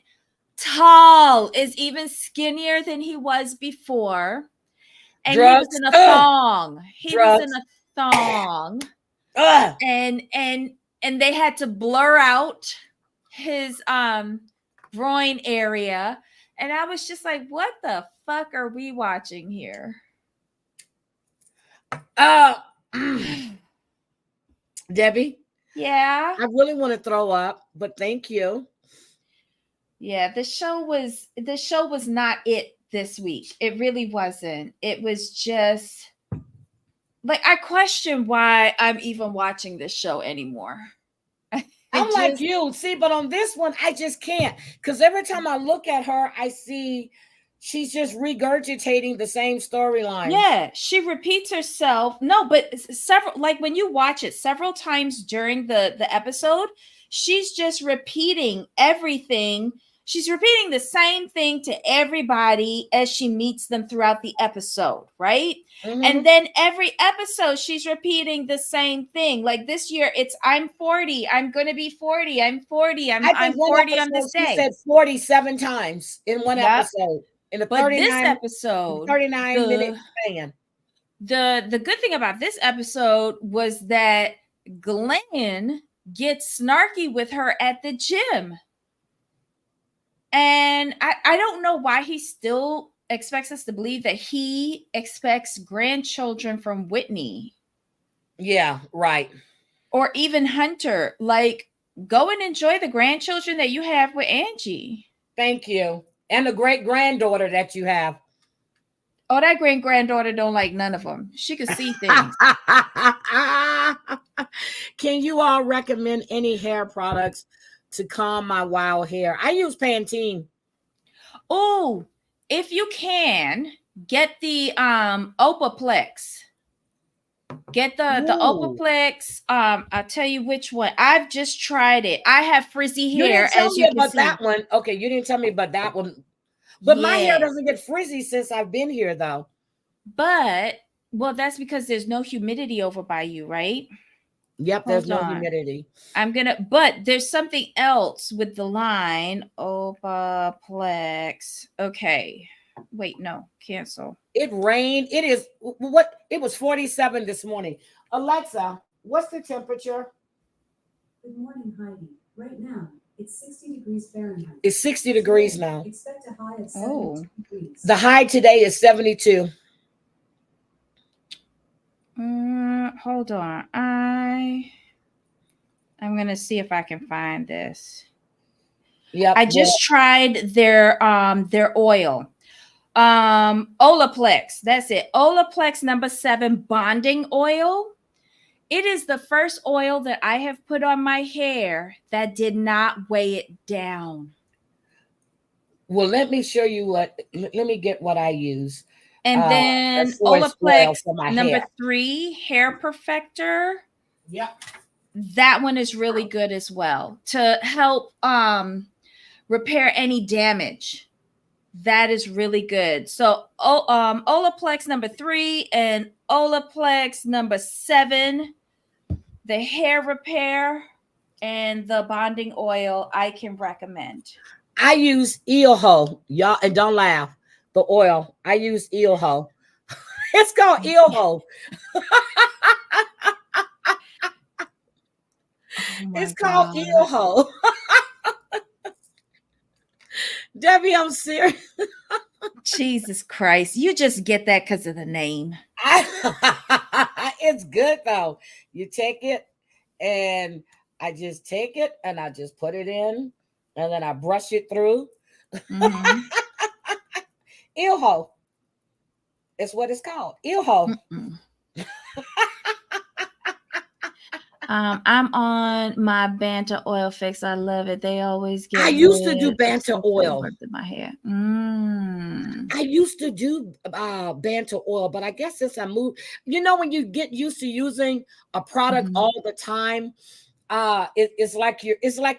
Tal is even skinnier than he was before, and Drugs. he was in a thong. He was in a thong, and they had to blur out his groin area, and I was just like, what the fuck are we watching here? Debbie? Yeah. I really want to throw up, but thank you. Yeah, the show was not it this week. It really wasn't. It was just like I question why I'm even watching this show anymore. I'm like you, see, but on this one, I just can't. Because every time I look at her, I see she's just regurgitating the same storyline. Yeah, she repeats herself. No, but several, like when you watch it several times during the episode, she's just repeating everything. She's repeating the same thing to everybody as she meets them throughout the episode, right? Mm-hmm. And then every episode, she's repeating the same thing. Like this year, it's I'm 40. I'm going to be 40. I'm 40. I'm 40 on this day. She said 47 times in one episode. In a 39 minute span. the good thing about this episode was that Glenn gets snarky with her at the gym. And I don't know why he still expects us to believe that he expects grandchildren from Whitney. Yeah, right. Or even Hunter. Like, go and enjoy the grandchildren that you have with Angie. Thank you. And the great granddaughter that you have. Oh, that great granddaughter don't like none of them. She could see things. Can you all recommend any hair products to calm my wild hair? I use Pantene. Oh, if you can, get the Opaplex. Get the Opaplex. I'll tell you which one. I've just tried it. I have frizzy hair, as you can see. That one. Okay, you didn't tell me about that one. But my hair doesn't get frizzy since I've been here, though. But, well, that's because there's no humidity over by you, right? Yep, there's no humidity. But there's something else with the line. Opaplex. Okay. Wait, no, cancel. It rained. It was 47 this morning. Alexa, what's the temperature? Good morning, Heidi. Right now, it's 60 degrees Fahrenheit. It's 60 degrees now. Expect a high of 72 degrees. The high today is 72. Hold on. I'm gonna see if I can find this. Yeah, I just tried their oil. Olaplex. That's it. Olaplex number 7 bonding oil. It is the first oil that I have put on my hair that did not weigh it down. Well, let me show you let me get what I use. And then Olaplex number 3 hair perfector. Yep. That one is really good as well to help repair any damage. That is really good. So Olaplex number 3 and Olaplex number 7, the hair repair and the bonding oil, I can recommend. I use Eelho, y'all, and don't laugh. The oil. I use Eelho. It's called Eelho. It's called Eelho. Debbie, I'm serious. Jesus Christ. You just get that because of the name. It's good though. You take it and I just take it and I just put it in and then I brush it through. Mm-hmm. Eelho. It's what it's called. Eelho. I'm on my Banter oil fix. I love it. They always get. I used to do Banter oil in my hair. I used to do Banter oil, but I guess since I moved, when you get used to using a product all the time, it's like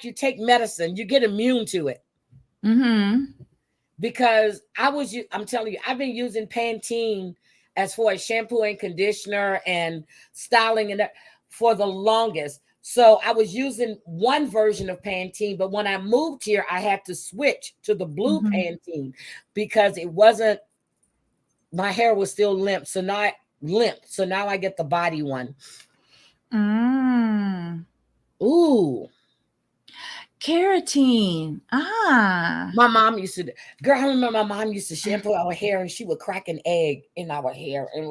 you take medicine. You get immune to it. Mm-hmm. Because I'm telling you, I've been using Pantene as for a shampoo and conditioner and styling and that for the longest. So I was using one version of Pantene, but when I moved here, I had to switch to the blue Pantene because my hair was still limp. So now I get the body one. Ooh. Keratin. My mom used to, girl, I remember my mom used to shampoo our hair and she would crack an egg in our hair. And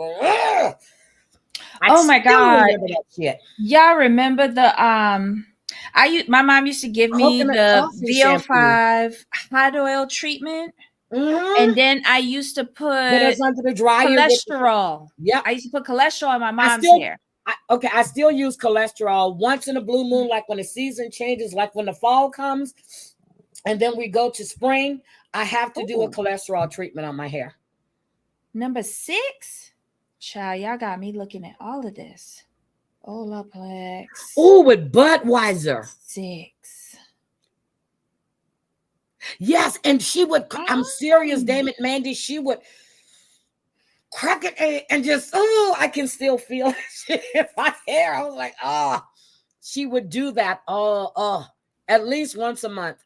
oh my God. That shit. Y'all remember my mom used to give me the VO5 hot oil treatment. And then I used to put under the dryer cholesterol. Yeah. I used to put cholesterol in my mom's hair. I still use cholesterol once in a blue moon, like when the season changes, like when the fall comes, and then we go to spring. I have to do a cholesterol treatment on my hair. Number 6, child, y'all got me looking at all of this. Olaplex. Oh, with Budweiser. 6. Yes, and she would. I'm serious, damn it, Mandy. She would crack it and just, I can still feel it in my hair. I was like, she would do that at least once a month.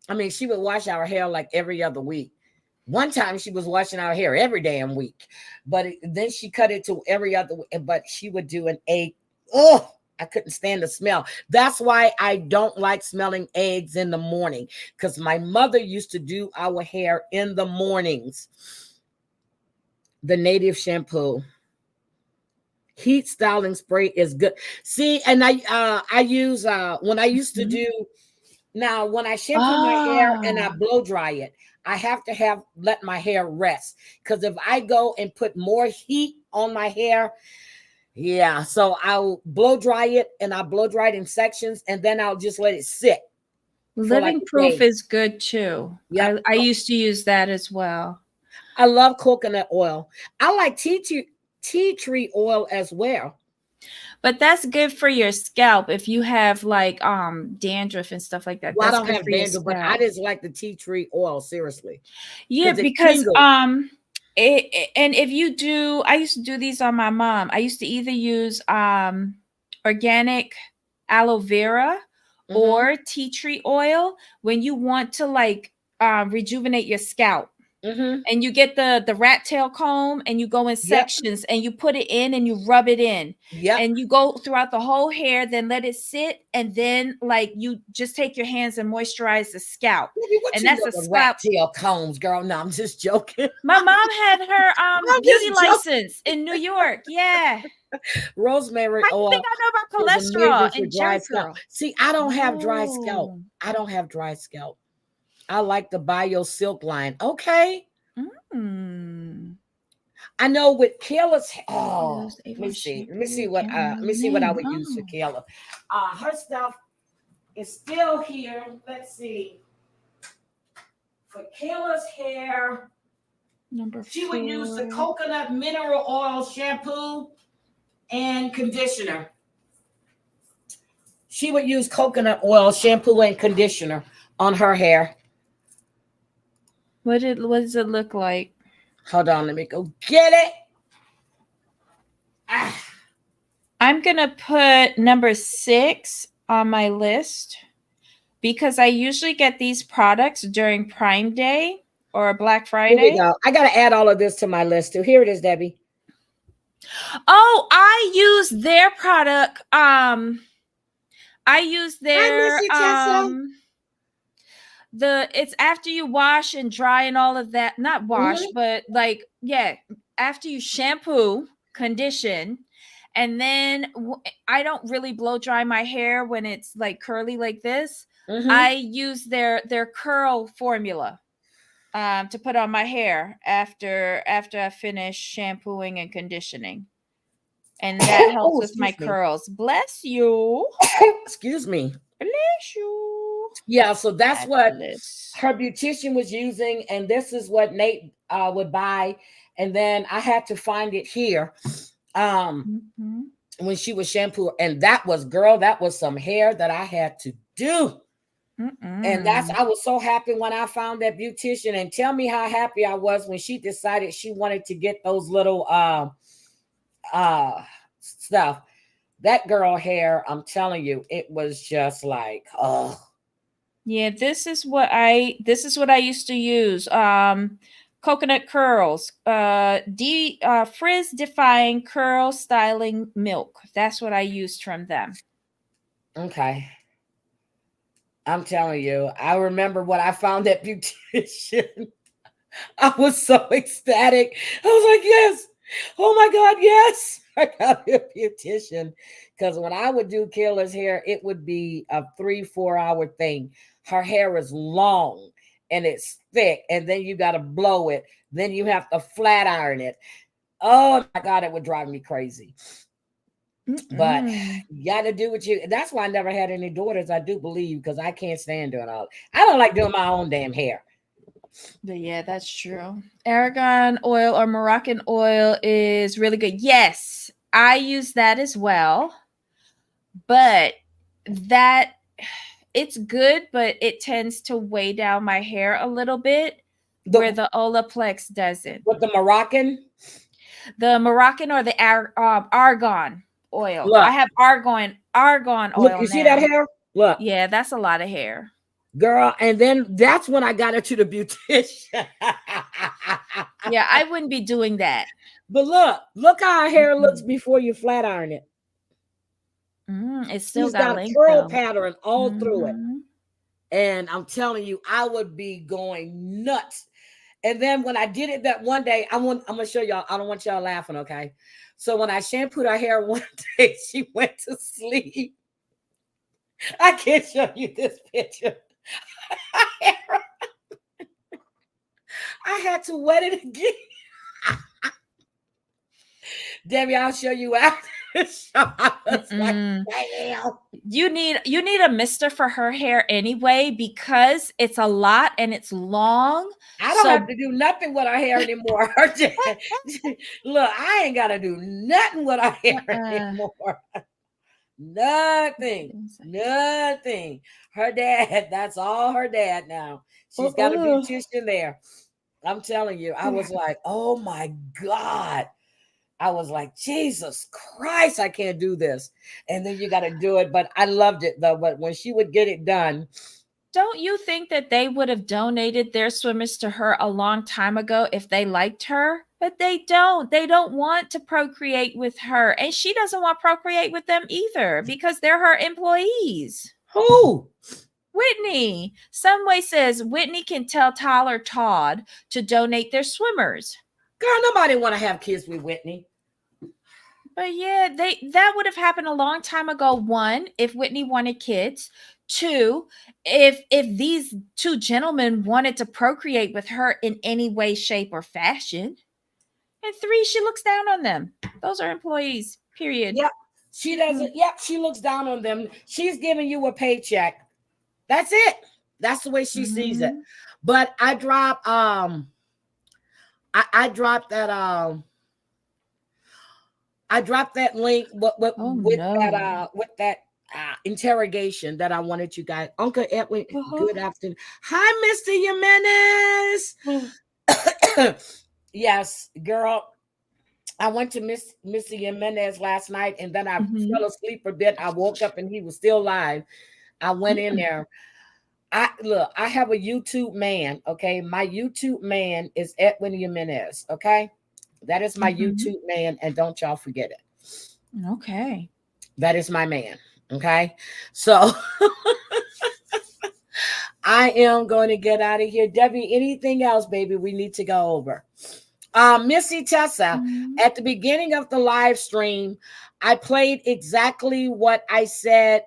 I mean, she would wash our hair like every other week. One time she was washing our hair every damn week, but then she cut it to every other. But she would do an egg. Oh, I couldn't stand the smell. That's why I don't like smelling eggs in the morning, because my mother used to do our hair in the mornings. The native shampoo. Heat styling spray is good. See, and I use when I used to do, now when I shampoo my hair and I blow dry it, I have to let my hair rest, because if I go and put more heat on my hair, yeah, so I'll blow dry it, and I'll blow dry it in sections, and then I'll just let it sit. Living Proof is good too. Yeah, I used to use that as well. I love coconut oil. I like tea tree oil as well. But that's good for your scalp if you have like dandruff and stuff like that. Well, That's I don't good have for your dandruff, but I scalp. just like the tea tree oil, seriously. Yeah, it because tingles. and if you do, I used to do these on my mom. I used to either use organic aloe vera or tea tree oil when you want to like rejuvenate your scalp. And you get the rat tail comb and you go in sections and you put it in and you rub it in. And you go throughout the whole hair, then let it sit, and then like you just take your hands and moisturize the scalp. What and you that's know a with scalp. rat tail combs, girl? No, I'm just joking. My mom had her I'm beauty just joking. license in New York. Yeah. Rosemary How you oil think I know about is cholesterol amazing for and dry germ scalp. curl? See, I don't have dry scalp. I don't have dry scalp. I like the Bio Silk line. Okay. I know with Kayla's. Oh, let me see. Let me see what I would use for Kayla. Her stuff is still here. Let's see. For Kayla's hair, she would use the coconut mineral oil shampoo and conditioner. She would use coconut oil shampoo and conditioner on her hair. What does it look like? Hold on, let me go get it. I'm gonna put number 6 on my list because I usually get these products during Prime Day or Black Friday. Here we go. I gotta add all of this to my list too. Here it is, Debbie. Oh, I use their product. I use their it's after you wash and dry and all of that. Not wash, but like after you shampoo, condition, and then I don't really blow dry my hair when it's like curly like this. I use their curl formula to put on my hair after I finish shampooing and conditioning. And that helps with my curls. Bless you. Excuse me. Bless you. Yeah, so that's what her beautician was using, and this is what Nate would buy. And then I had to find it here when she was shampoo, and that was some hair that I had to do. And I was so happy when I found that beautician, and tell me how happy I was when she decided she wanted to get those little stuff. That girl hair, I'm telling you, it was just like, oh. Yeah, this is what I used to use. Coconut curls, frizz defying curl styling milk. That's what I used from them. Okay. I'm telling you, I remember when I found that beautician. I was so ecstatic. I was like, yes. Oh my God, yes. I got a beautician. Because when I would do Kayla's hair, it would be a 3-4 hour thing. Her hair is long and it's thick, and then you got to blow it. Then you have to flat iron it. Oh my God, it would drive me crazy. But you got to do what you. That's why I never had any daughters, I do believe, because I can't stand doing all. I don't like doing my own damn hair. But yeah, that's true. Argan oil or Moroccan oil is really good. Yes, I use that as well. But it's good, but it tends to weigh down my hair a little bit, where the Olaplex doesn't. What, the Moroccan? The Moroccan or the argan oil. Look. I have argan oil. Look, you see that hair? Look. Yeah, that's a lot of hair. girl. And then that's when I got her to the beautician. Yeah, I wouldn't be doing that. But look how her hair looks before you flat iron it. It's still She's got got length curl though. pattern all through it. And I'm telling you, I would be going nuts. And then when I did it that one day, I'm gonna show y'all. I don't want y'all laughing, okay? So when I shampooed her hair one day, she went to sleep. I can't show you this picture. I had to wet it again. Debbie, I'll show you after the show. You need a mister for her hair anyway, because it's a lot and it's long. I don't have to do nothing with her hair anymore. Look, I ain't got to do nothing with her hair anymore. Nothing. Her dad, that's all her dad now. She's got a beautician there. I'm telling you, I was like, oh my God. I was like, Jesus Christ, I can't do this. And then you got to do it. But I loved it though. But when she would get it done. Don't you think that they would have donated their swimmers to her a long time ago if they liked her? But they don't. They don't want to procreate with her. And she doesn't want to procreate with them either because they're her employees. Who? Whitney. Someway says Whitney can tell Tyler Todd to donate their swimmers. Girl, nobody want to have kids with Whitney. But yeah, that would have happened a long time ago. One, if Whitney wanted kids. Two, if these two gentlemen wanted to procreate with her in any way, shape, or fashion. And three, she looks down on them. Those are employees, period. Yep. She doesn't. Yep. She looks down on them. She's giving you a paycheck. That's it. That's the way she sees it. But I dropped I dropped that link with that interrogation that I wanted you guys. Uncle Edwin, good afternoon. Hi, Mr. Jimenez. Yes, girl. I went to Mr. Jimenez last night, and then I fell asleep a bit. I woke up and he was still live. I went in there. I have a YouTube man. Okay, my YouTube man is Edwin Jimenez. Okay, that is my YouTube man, and don't y'all forget it. Okay, that is my man. Okay, so I am going to get out of here. Debbie, anything else, baby? We need to go over. Missy Tessa, at the beginning of the live stream, I played exactly what I said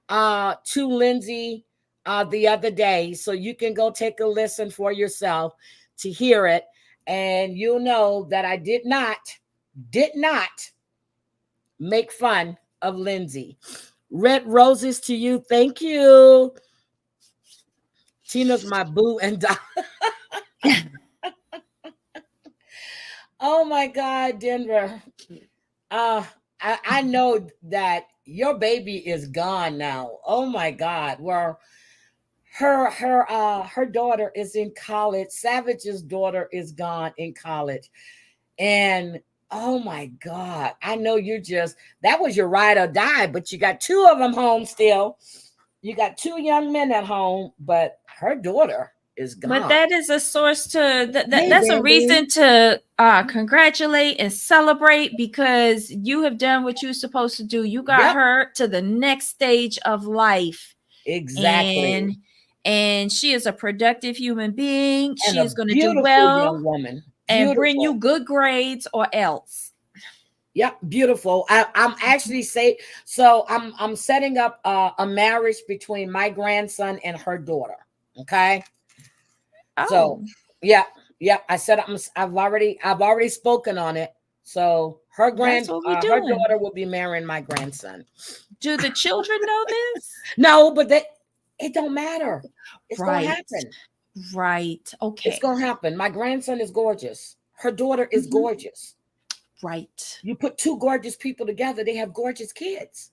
to Lindsay the other day. So you can go take a listen for yourself to hear it. And you'll know that I did not make fun of Lindsay. Red roses to you. Thank you. Tina's my boo and dog. Oh my God, Denver. I know that your baby is gone now. Oh my God. Well, her daughter is in college. Savage's daughter is gone in college. And oh my God, I know that was your ride or die, but you got two of them home still. You got two young men at home, but her daughter is gone. But that is a source to that's a reason to congratulate and celebrate, because you have done what you're supposed to do. You got her to the next stage of life. Exactly. And she is a productive human being. And she is going to do beautiful well, young woman. And bring you good grades or else. Yep, beautiful. I'm actually so I'm setting up a marriage between my grandson and her daughter. Okay. Oh. So yeah. I said I've already spoken on it. So her daughter will be marrying my grandson. Do the children know this? No, but it don't matter. It's gonna happen. Right. Okay. It's gonna happen. My grandson is gorgeous. Her daughter is gorgeous. Right. You put two gorgeous people together, they have gorgeous kids.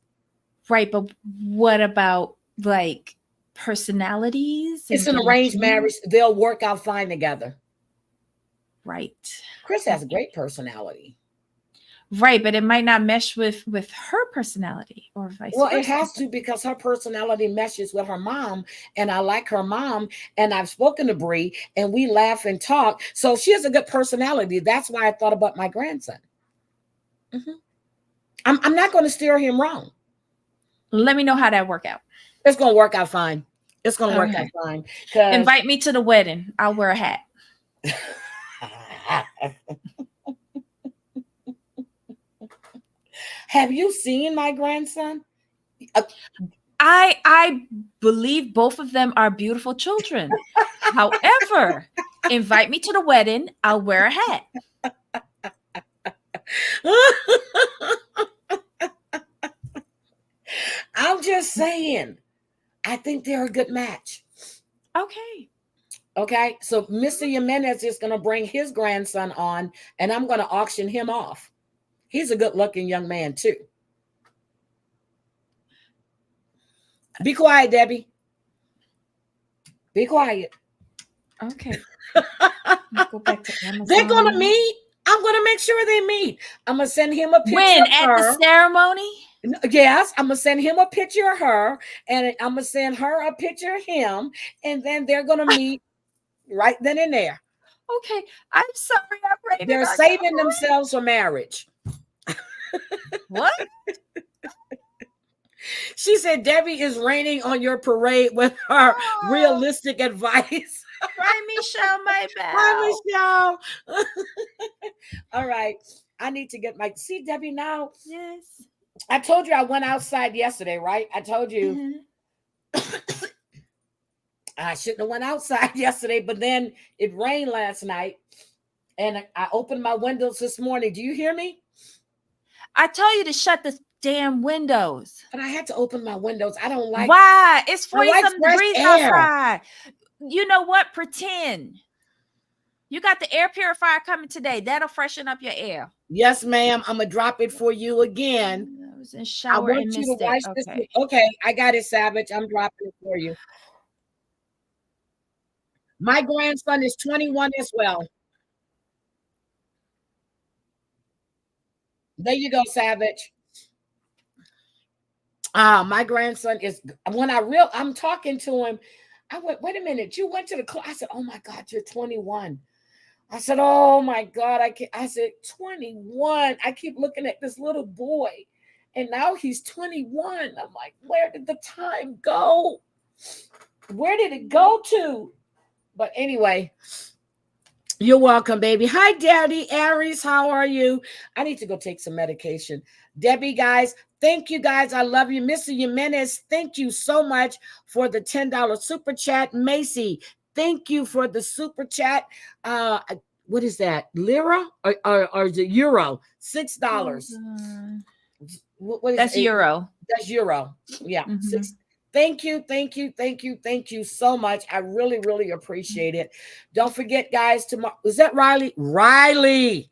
Right, but what about like personalities? It's an arranged marriage. They'll work out fine together. Right. Chris has a great personality. Right, but it might not mesh with her personality or vice Well, versa. it has to, because her personality meshes with her mom, and I like her mom, and I've spoken to Bree, and we laugh and talk. So she has a good personality. That's why I thought about my grandson. I'm not going to steer him wrong. Let me know how that work out. It's going to work out fine. It's going to work out fine. Invite me to the wedding. I'll wear a hat. Have you seen my grandson? I believe both of them are beautiful children. However, invite me to the wedding. I'll wear a hat. I'm just saying, I think they're a good match. Okay. Okay. So Mr. Jimenez is going to bring his grandson on, and I'm going to auction him off. He's a good looking young man too. Be quiet, Debbie. Be quiet. Okay. Go back to Amazon. They're going to meet. I'm going to make sure they meet. I'm going to send him a picture When? of At her. the ceremony? Yes, I'm going to send him a picture of her, and I'm going to send her a picture of him, and then they're going to meet right then and there. Okay. I'm sorry. I rated They're on saving your themselves for marriage. What? She said Debbie is raining on your parade with her realistic advice. Hi, Michelle, my bad. Hi, Michelle. All right. I need to get my... See, Debbie, now... Yes. I told you I went outside yesterday, right? I told you I shouldn't have went outside yesterday, but then it rained last night, and I opened my windows this morning. Do you hear me? I told you to shut the damn windows. But I had to open my windows. I don't like... Why? It's 40 like something fresh degrees air. outside. You know what? Pretend. You got the air purifier coming today. That'll freshen up your air. Yes, ma'am. I'm going to drop it for you again. I was in I shower want and you to missed watch it. this. Okay. Okay, I got it, Savage. I'm dropping it for you. My grandson is 21 as well. There you go, Savage. My grandson is, when I'm talking to him, I went, wait a minute, you went to the class. I said, oh my God, you're 21. I said, oh my God, I said, 21. I keep looking at this little boy, and now he's 21. I'm like, where did the time go? Where did it go to? But anyway, you're welcome, baby. Hi, Daddy. Aries, how are you? I need to go take some medication. Debbie, guys, thank you, guys. I love you. Mr. Jimenez, thank you so much for the $10 super chat. Macy, thank you for the super chat. What is that? Lira or is it euro? $6. What is That's it? euro. That's euro. Yeah. $6. Thank you so much. I really, really appreciate it. Don't forget, guys, tomorrow. Is that Riley? Riley.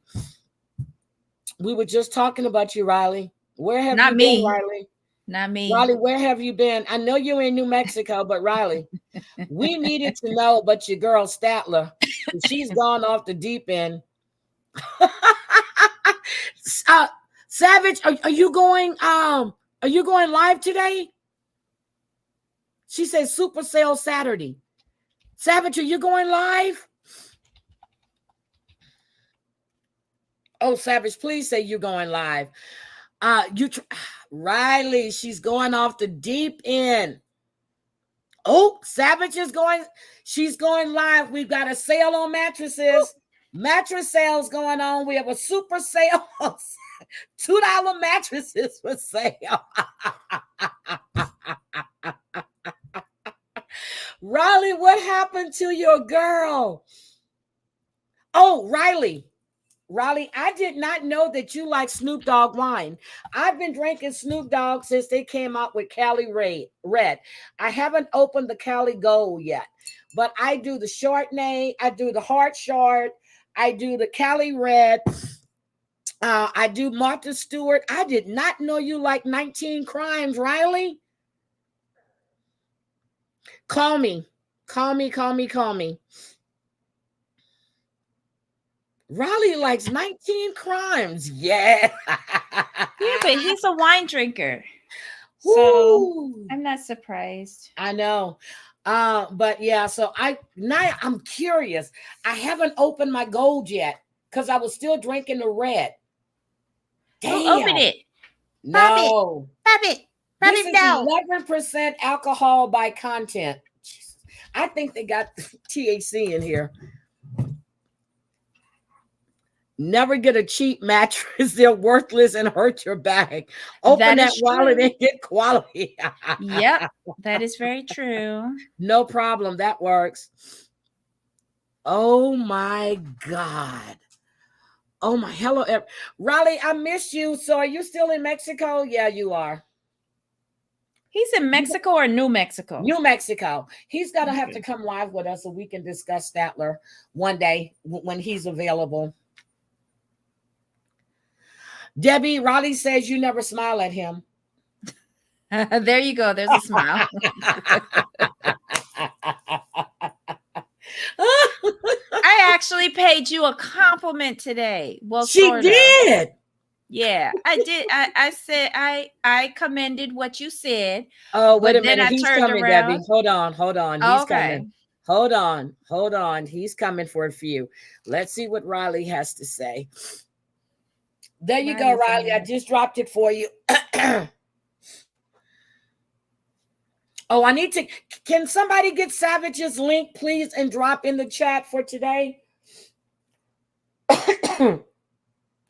We were just talking about you, Riley. Where have Not you me. been, Riley? Not me. Riley, where have you been? I know you're in New Mexico, but Riley, we needed to know about your girl Statler. She's gone off the deep end. Savage, are you going live today? She says Super Sale Saturday. Savage, are you going live? Oh, Savage, please say you're going live. Riley, she's going off the deep end. Oh, Savage is going. She's going live. We've got a sale on mattresses. Mattress sales going on. We have a super sale. $2 mattresses for sale. Riley, what happened to your girl? Oh, Riley, I did not know that you like Snoop Dogg wine. I've been drinking Snoop Dogg since they came out with Cali Red. I haven't opened the Cali Gold yet, but I do the Chardonnay, I do the Hard Chard, I do the Cali Red, I do Martha Stewart. I did not know you like 19 Crimes, Riley. Call me. Raleigh likes 19 crimes. Yeah. Yeah, but he's a wine drinker. So Woo. I'm not surprised. I know. But yeah, so I'm curious. I haven't opened my gold yet because I was still drinking the red. Damn. Well, open it. No. Pop it. Pop This it is down. 11% alcohol by content. Jesus. I think they got THC in here. Never get a cheap mattress. They're worthless and hurt your bag. Open that wallet and get quality. Yep, that is very true. No problem. That works. Oh my God. Oh my, hello. Raleigh, I miss you. So are you still in Mexico? Yeah, you are. He's in Mexico or New Mexico? New Mexico. He's got to have to come live with us so we can discuss Statler one day when he's available. Debbie, Raleigh says you never smile at him. There you go. There's a smile. I actually paid you a compliment today. Well, she did. Yeah, I did. I said I commended what you said. Oh, wait a then minute. I He's turned coming, around. Debbie. Hold on. He's Okay. coming. Hold on. He's coming for a few. Let's see what Riley has to say. There you go, Riley. I just dropped it for you. Oh, I need to. Can somebody get Savage's link, please, and drop in the chat for today?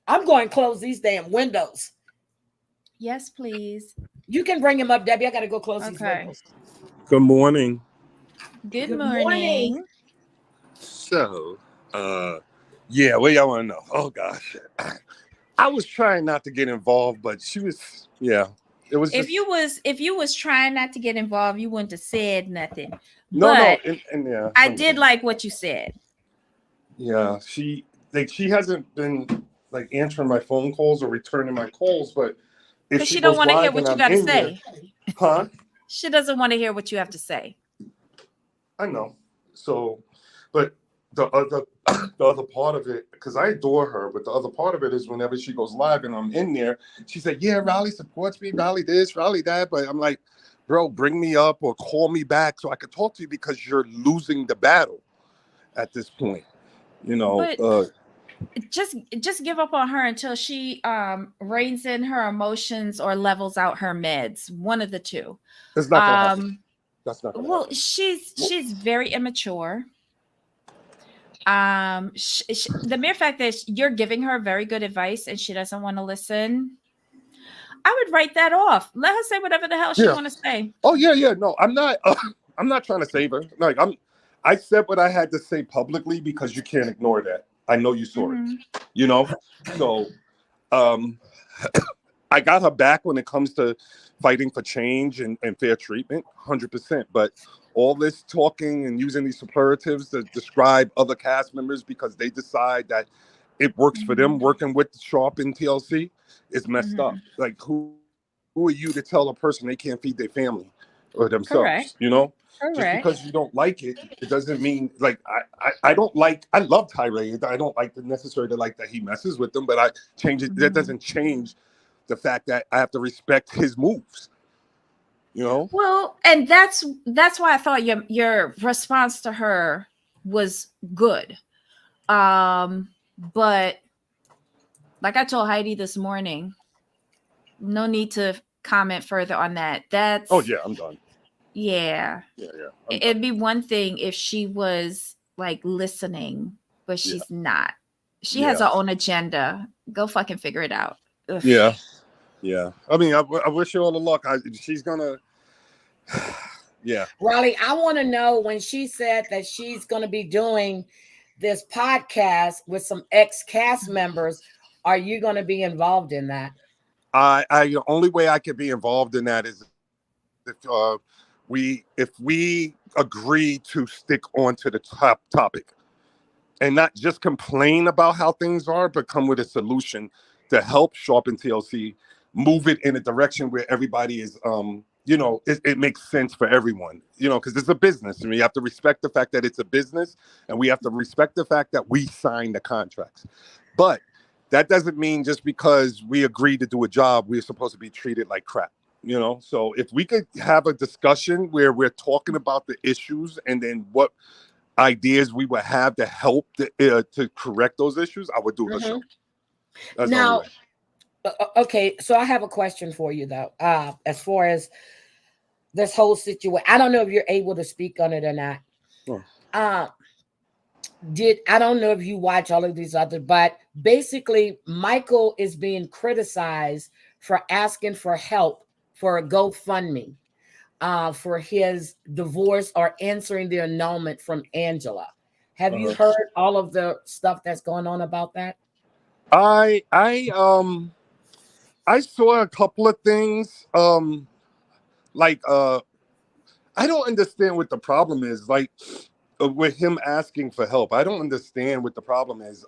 I'm going to close these damn windows. Yes, please. You can bring him up, Debbie. I got to go close these windows. Good morning. Good morning. So, yeah, what y'all want to know? Oh gosh, I was trying not to get involved, but she was. Yeah, it was. If you was trying not to get involved, you wouldn't have said nothing. No, But and yeah, I did like what you said. Yeah, she hasn't been like answering my phone calls or returning my calls, but if Because she don't want to hear what you got to say. Huh? She doesn't want to hear what you have to say. I know. So, but the other part of it, because I adore her, but the other part of it is whenever she goes live and I'm in there, she said, "Yeah, Riley supports me, Riley this, Riley that," but I'm like, bro, bring me up or call me back so I could talk to you because you're losing the battle at this point. You know, But just give up on her until she reins in her emotions or levels out her meds. One of the two. it's not gonna happen. That's not gonna Well, happen. she's very immature. The mere fact that you're giving her very good advice and she doesn't want to listen, I would write that off. Let her say whatever the hell she want to say. Oh yeah. No, I'm not. I'm not trying to save her. Like I said what I had to say publicly because you can't ignore that. I know you saw it. You know, so I got her back when it comes to fighting for change and fair treatment, 100%. But all this talking and using these superlatives to describe other cast members because they decide that it works for them working with Sharp and TLC is messed up. Like who are you to tell a person they can't feed their family or themselves? Correct. You know? Correct. Just because you don't like it, it doesn't mean like I love Tyree. I don't like necessarily like that he messes with them, but I change it. That doesn't change the fact that I have to respect his moves. You know? Well, and that's why I thought your response to her was good. But like I told Heidi this morning, no need to comment further on that. That's Oh yeah, I'm done. Yeah. It'd be one thing if she was like listening, but she's not. She has her own agenda. Go fucking figure it out. Ugh. Yeah. I mean, I wish her all the luck. She's gonna. Yeah. Riley, I want to know when she said that she's going to be doing this podcast with some ex-cast members. Are you going to be involved in that? The only way I could be involved in that is if we agree to stick on to the top topic and not just complain about how things are, but come with a solution to help Sharp and TLC move it in a direction where everybody is it makes sense for everyone, because it's a business, and we have to respect the fact that it's a business, and we have to respect the fact that we signed the contracts. But that doesn't mean just because we agreed to do a job, we're supposed to be treated like crap. So if we could have a discussion where we're talking about the issues and then what ideas we would have to help to correct those issues, I would do a show. That's now, okay, so I have a question for you though. As far as this whole situation, I don't know if you're able to speak on it or not. Sure. I don't know if you watch all of these other, but basically Michael is being criticized for asking for help for a GoFundMe for his divorce or answering the annulment from Angela. Have you heard all of the stuff that's going on about that? I saw a couple of things. I don't understand what the problem is. Like with him asking for help, I don't understand what the problem is.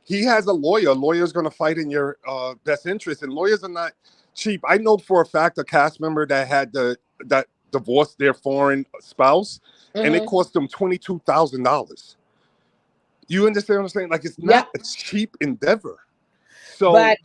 He has a lawyer. A lawyer's going to fight in your best interest, and lawyers are not cheap. I know for a fact a cast member that had that divorced their foreign spouse, and it cost them $22,000. You understand what I'm saying? Like, it's not a cheap endeavor. So, but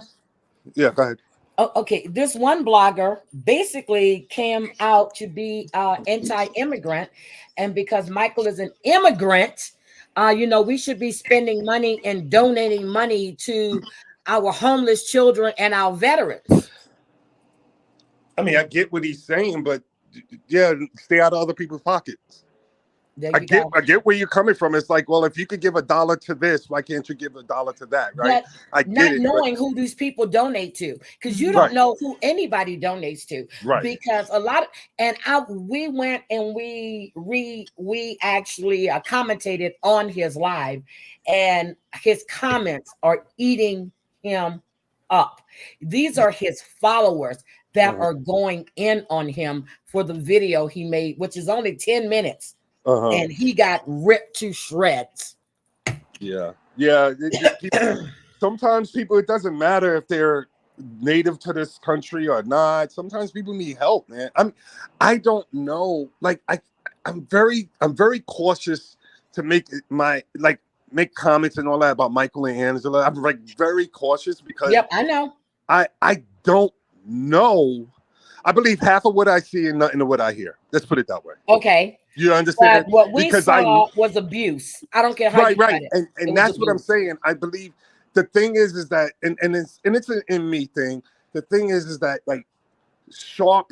yeah, go ahead. Okay, this one blogger basically came out to be anti-immigrant, and because Michael is an immigrant, we should be spending money and donating money to our homeless children and our veterans. I mean, I get what he's saying, but yeah, stay out of other people's pockets. I get where you're coming from. It's like, well, if you could give $1 to this, why can't you give $1 to that, right? But not knowing who these people donate to, because you don't know who anybody donates to, because we went and we actually commentated on his live, and his comments are eating him up. These are his followers that are going in on him for the video he made, which is only 10 minutes. And he got ripped to shreds. Yeah. Sometimes people, it doesn't matter if they're native to this country or not. Sometimes people need help, man. I don't know. Like I'm very cautious to make comments and all that about Michael and Angela. I'm like very cautious because I know. I don't know. I believe half of what I see and nothing of what I hear. Let's put it that way. Okay. You understand? But what we saw was abuse. I don't care how you cut it. And that's what I'm saying. I believe the thing is that, and it's an in me thing. The thing is that like Sharp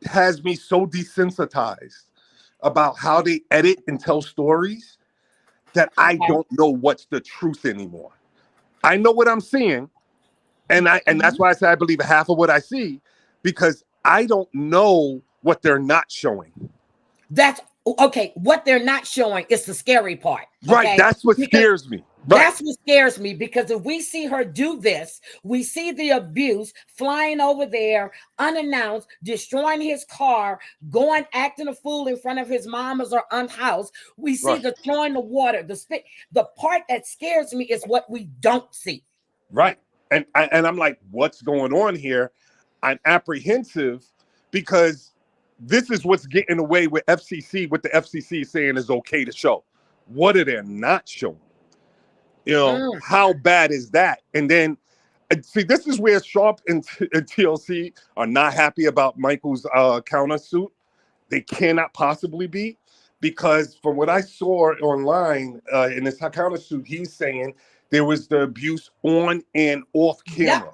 has me so desensitized about how they edit and tell stories that I don't know what's the truth anymore. I know what I'm seeing, and that's why I say I believe half of what I see, because I don't know what they're not showing. That's okay. What they're not showing is the scary part. Okay? Right. That's what scares me. Right. That's what scares me, because if we see her do this, we see the abuse, flying over there unannounced, destroying his car, going acting a fool in front of his mamas or unhoused. We see the throwing the water, the spit. The part that scares me is what we don't see. Right. And I'm like, what's going on here? I'm apprehensive because this is what's getting away with FCC, what the FCC is saying is okay to show. What are they not showing? How bad is that? And then, see, this is where Sharp and TLC are not happy about Michael's countersuit. They cannot possibly be, because from what I saw online in this countersuit, he's saying there was the abuse on and off camera. Yep.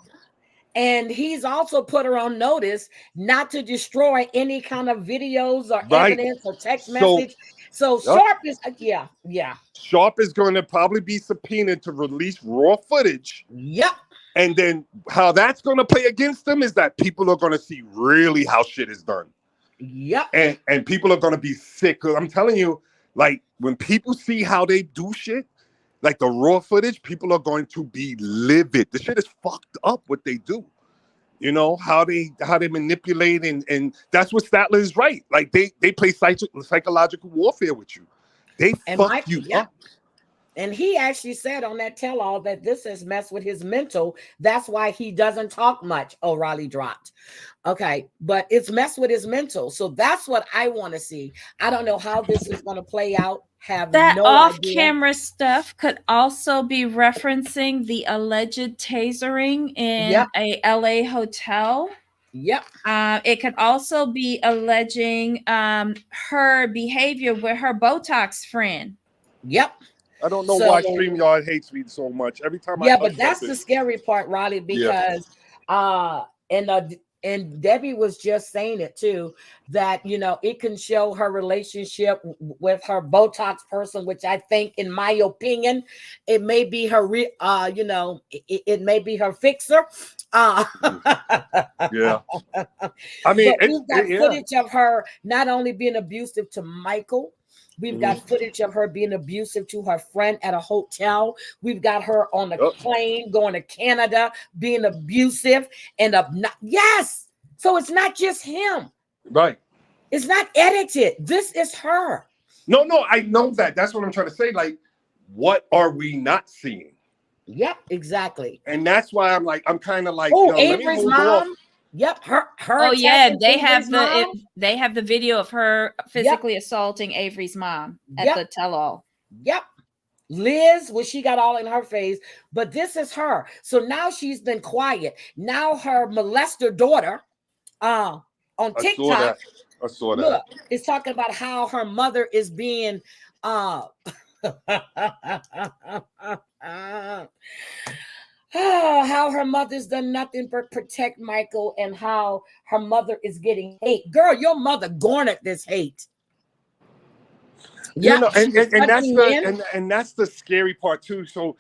And he's also put her on notice not to destroy any kind of videos or evidence or text message. So Sharp is, Sharp is going to probably be subpoenaed to release raw footage. Yep. And then how that's going to play against them is that people are going to see really how shit is done. Yep. And people are going to be sick. I'm telling you, like, when people see how they do shit, like the raw footage, people are going to be livid. The shit is fucked up what they do. How they manipulate, and that's what Statler is right. Like they play psychological warfare with you. They fuck you up. And he actually said on that tell-all that this has messed with his mental. That's why he doesn't talk much. O'Reilly dropped. Okay, but it's messed with his mental. So that's what I want to see. I don't know how this is going to play out. Have That no off-camera idea. stuff could also be referencing the alleged tasering in a LA hotel. Yep. It could also be alleging her behavior with her Botox friend. Yep. I don't know why StreamYard hates me so much. Every time I but that's the scary part, Riley, because and Debbie was just saying it too, that it can show her relationship with her Botox person, which I think, in my opinion, it may be her it may be her fixer. Yeah. I mean, but we've got footage of her not only being abusive to Michael. We've got footage of her being abusive to her friend at a hotel. We've got her on a plane going to Canada being abusive and yes. So it's not just him. Right. It's not edited. This is her. No, I know that. That's what I'm trying to say. Like, what are we not seeing? Yep, exactly. And that's why I'm kind of like, Avery's mom. Yep, her. Oh yeah, they have the video of her physically assaulting Avery's mom at the tell-all. Yep. Liz, she got all in her face, but this is her. So now she's been quiet. Now her molester daughter, on TikTok, I saw that. Look, is talking about how her mother is being how her mother's done nothing but protect Michael, and how her mother is getting hate. Girl, your mother garnered this hate. Yeah, and that's the scary part too. So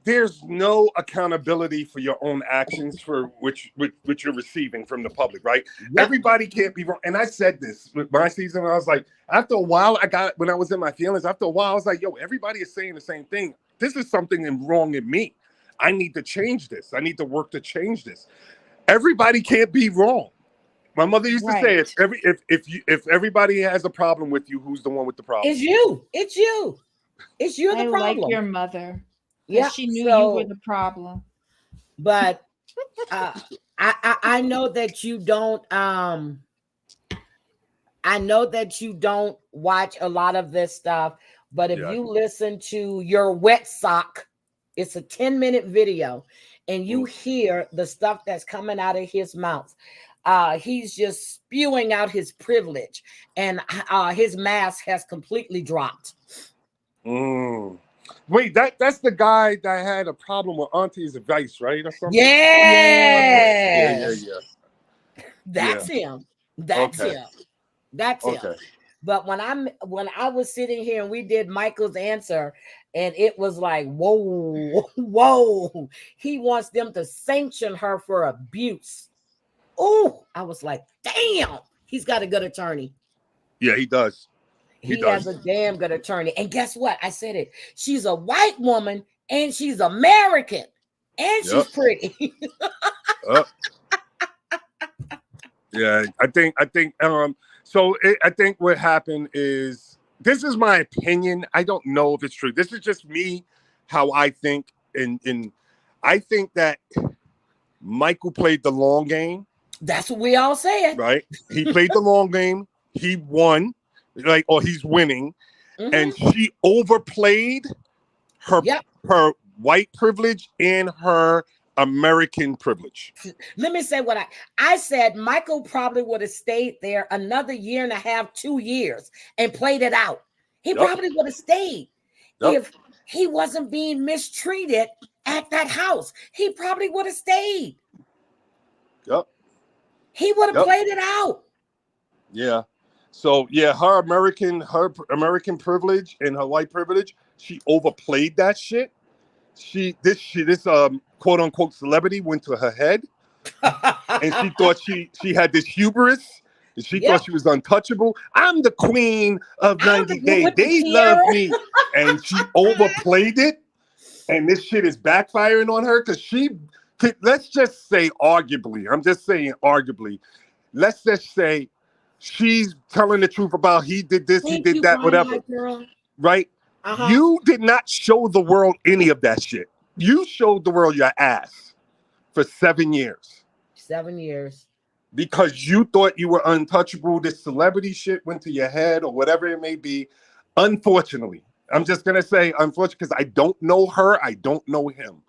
there's no accountability for your own actions for which you're receiving from the public, right? Yep. Everybody can't be wrong. And I said this with my season. I was like, after a while, when I was in my feelings, after a while, I was like, yo, everybody is saying the same thing. This is something wrong in me. I need to change this. I need to work to change this. Everybody can't be wrong. My mother used to say, if everybody has a problem with you, who's the one with the problem? It's you. It's you. It's you the problem. Like your mother. Yeah, she knew you were the problem. But I know that you don't. I know that you don't watch a lot of this stuff. But if you listen to Your Wet Sock, it's a 10-minute video, and you hear the stuff that's coming out of his mouth. He's just spewing out his privilege, and his mask has completely dropped. Wait, that's the guy that had a problem with Auntie's advice, right? Or something? Yeah. That's him. That's him. That's him. But when I was sitting here and we did Michael's answer, and it was like, whoa, he wants them to sanction her for abuse. Oh, I was like, damn, he's got a good attorney. Yeah, he does. He has a damn good attorney. And guess what? I said it. She's a white woman, and she's American, and she's pretty. Yeah, I think I think what happened is, this is my opinion. I don't know if it's true. This is just me, how I think. And I think that Michael played the long game. That's what we all said. Right? He played the long game. He won, or he's winning. Mm-hmm. And she overplayed her white privilege and her American privilege. Let me say what I said. Michael probably would have stayed there another year and a half, 2 years, and played it out. He probably would have stayed if he wasn't being mistreated at that house. He probably would have stayed. He would have played it out. Yeah. So her American privilege and her white privilege, she overplayed that shit. This quote unquote celebrity went to her head, and she thought she had this hubris, and she thought she was untouchable. I'm the queen of 90 Day. They love me, and she overplayed it, and this shit is backfiring on her because let's just say arguably. I'm just saying arguably. Let's just say she's telling the truth about he did this, he did that, whatever. Right? You did not show the world any of that shit. You showed the world your ass for 7 years. 7 years. Because you thought you were untouchable. This celebrity shit went to your head or whatever it may be. Unfortunately, I'm just going to say unfortunately because I don't know her. I don't know him.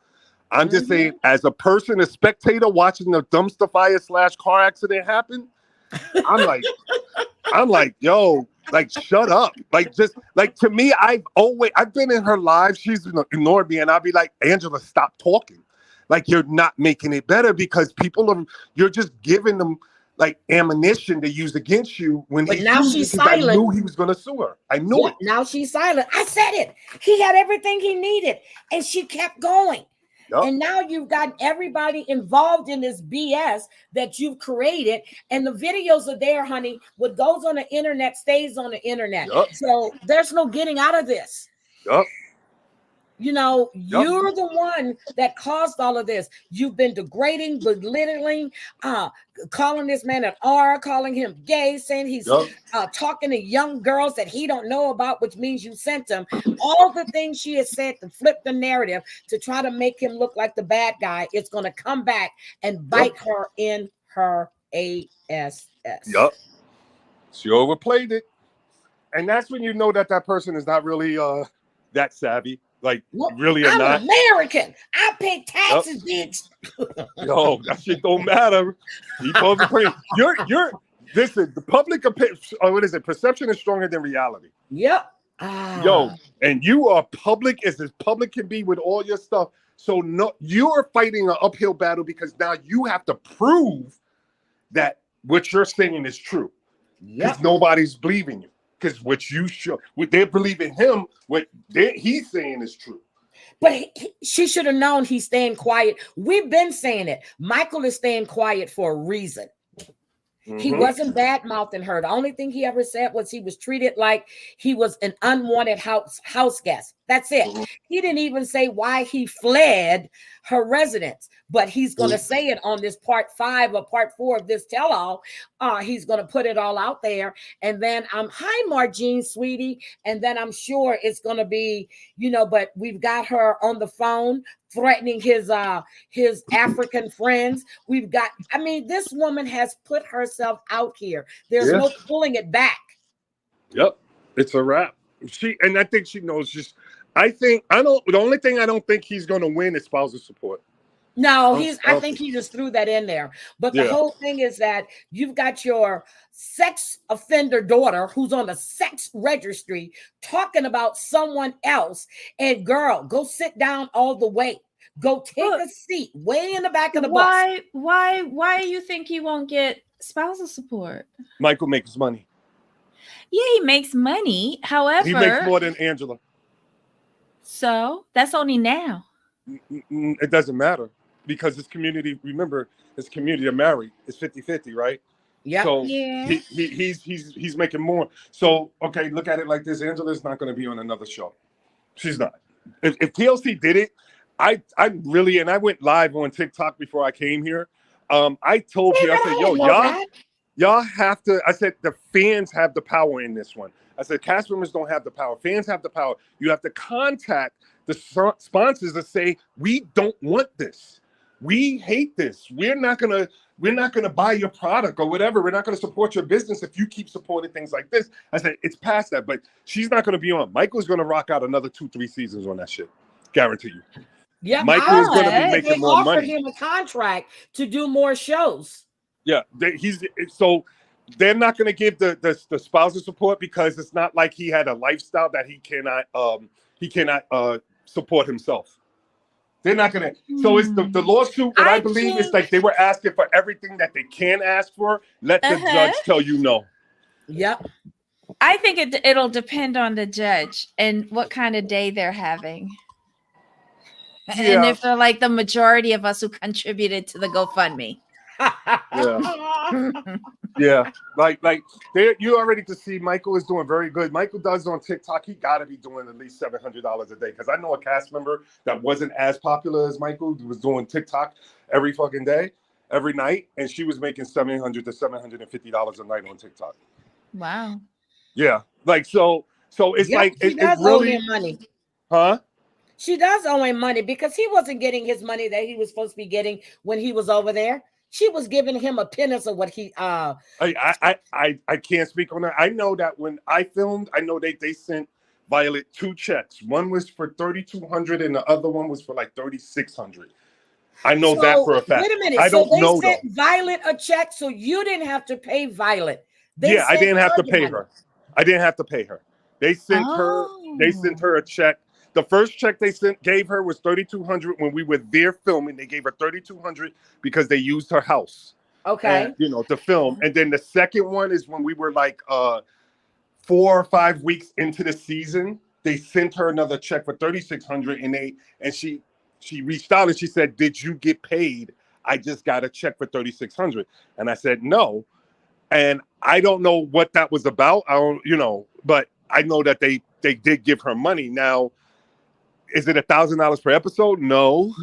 I'm just saying as a person, a spectator watching the dumpster fire / car accident happen, I'm like, yo, like, shut up. Like, just like to me, I've been in her live. She's ignored me. And I'll be like, Angela, stop talking. Like, you're not making it better because you're just giving them like ammunition to use against you when now she's silent. I knew he was going to sue her. I knew it. Now she's silent. I said it. He had everything he needed and she kept going. Yep. And now you've got everybody involved in this BS that you've created. And the videos are there, honey. What goes on the internet stays on the internet. Yep. So there's no getting out of this. Yep. You know, you're the one that caused all of this. You've been degrading, belittling, calling this man an R, calling him gay, saying he's talking to young girls that he don't know about, which means you sent him. All the things she has said to flip the narrative to try to make him look like the bad guy, it's going to come back and bite her in her ass. Yup. She overplayed it. And that's when you know that person is not really that savvy. Like, really or I'm not. American. I pay taxes, bitch. Yo, that shit don't matter. He supposed to pay. Listen, the public opinion, what is it? Perception is stronger than reality. Yep. Yo, and you are public as public can be with all your stuff. So no, you're fighting an uphill battle because now you have to prove that what you're saying is true. Because nobody's believing you. Because what they believe in him, what he's saying is true. But she should have known he's staying quiet. We've been saying it. Michael is staying quiet for a reason. He wasn't bad mouthing her. The only thing he ever said was he was treated like he was an unwanted house guest. That's it. He didn't even say why he fled her residence, but he's going to say it on this part 5 or part 4 of this tell-all. He's going to put it all out there. And then hi, Margene, sweetie. And then I'm sure it's going to be, but we've got her on the phone threatening his African friends. This woman has put herself out here. There's no pulling it back. Yep. It's a wrap. And I think she knows the only thing I don't think he's going to win is spousal support. No, I think he just threw that in there. But the whole thing is that you've got your sex offender daughter who's on the sex registry talking about someone else. And girl, go sit down all the way. Go take a seat way in the back of the bus. Why do you think he won't get spousal support? Michael makes money. Yeah, he makes money. However, he makes more than Angela. So that's only now. It doesn't matter because his community, remember, his community are married. It's 50-50, right? Yeah. So he's making more. So, okay, look at it like this. Angela's not going to be on another show. She's not. If TLC did it, I really, and I went live on TikTok before I came here. I told you, I said, yo, y'all have to, I said, the fans have the power in this one. I said, cast members don't have the power. Fans have the power. You have to contact the sponsors to say, we don't want this. We hate this. We're not gonna buy your product or whatever. We're not gonna support your business if you keep supporting things like this. I said, it's past that, but she's not gonna be on. Michael's gonna rock out another 2-3 seasons on that shit. Guarantee you. Yeah, Michael is gonna be making more money. They offered him a contract to do more shows. Yeah, so they're not going to give the spousal support because it's not like he had a lifestyle that he cannot support himself. They're not going to. So it's the lawsuit that I believe is like they were asking for everything that they can ask for. Let the judge tell you no. Yep. I think it'll depend on the judge and what kind of day they're having. Yeah. And if they're like the majority of us who contributed to the GoFundMe. Yeah, like you already can see Michael is doing very good. Michael does on TikTok. He got to be doing at least $700 a day because I know a cast member that wasn't as popular as Michael who was doing TikTok every fucking day, every night, and she was making $700 to $750 a night on TikTok. Wow. Yeah, like so. So it's Yep, like she it's does owe really, him money. huh? She does owe him money because he wasn't getting his money that he was supposed to be getting when he was over there. She was giving him a pittance of what he I can't speak on that. I know that when I filmed, I know they sent Violet 2 checks. One was for $3,200 and the other one was for like $3,600. I know that for a fact. Wait a minute. I So don't they know sent though. Violet a check, so you didn't have to pay Violet. They Yeah, I sent didn't have to the pay money. her. I didn't have to pay her. They sent her. They sent her a check. The first check they gave her was $3,200 when we were there filming. They gave her $3,200 because they used her house. Okay. And, to film. And then the second one is when we were like 4 or 5 weeks into the season. They sent her another check for $3,600, and she reached out and she said, "Did you get paid? I just got a check for $3,600." And I said, "No." And I don't know what that was about. I don't, but I know that they did give her money. Now, is it $1,000 per episode? No.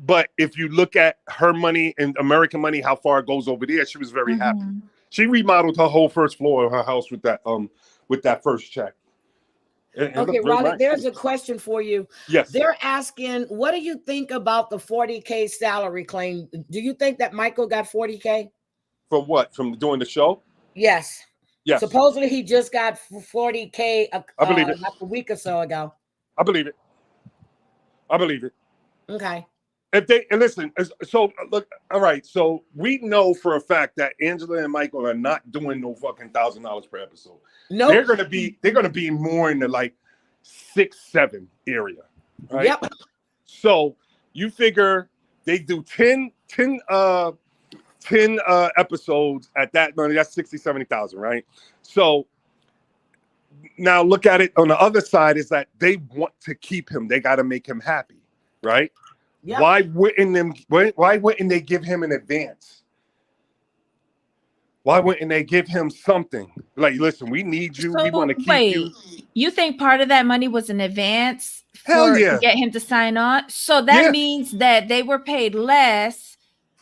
But if you look at her money and American money, how far it goes over there, she was very happy. She remodeled her whole first floor of her house with that first check. Okay, Raleigh, there's a question for you. Yes. They're asking, what do you think about the 40K salary claim? Do you think that Michael got 40K? For what? From doing the show? Yes. Yes. Supposedly he just got 40K I believe it. like a week or so ago. I believe it. Okay. If they listen, so look, all right. So we know for a fact that Angela and Michael are not doing no fucking $1,000 per episode. No, they're gonna be more in the like 6-7 area, right? Yep. So you figure they do 10 episodes at that money. That's 60,000-70,000, right? So now look at it on the other side is that they want to keep him. They got to make him happy, right? Yep. Why wouldn't they give him an advance? Why wouldn't they give him something? Like, listen, we need you. We want to keep you. You think part of that money was an advance to get him to sign on? So that means that they were paid less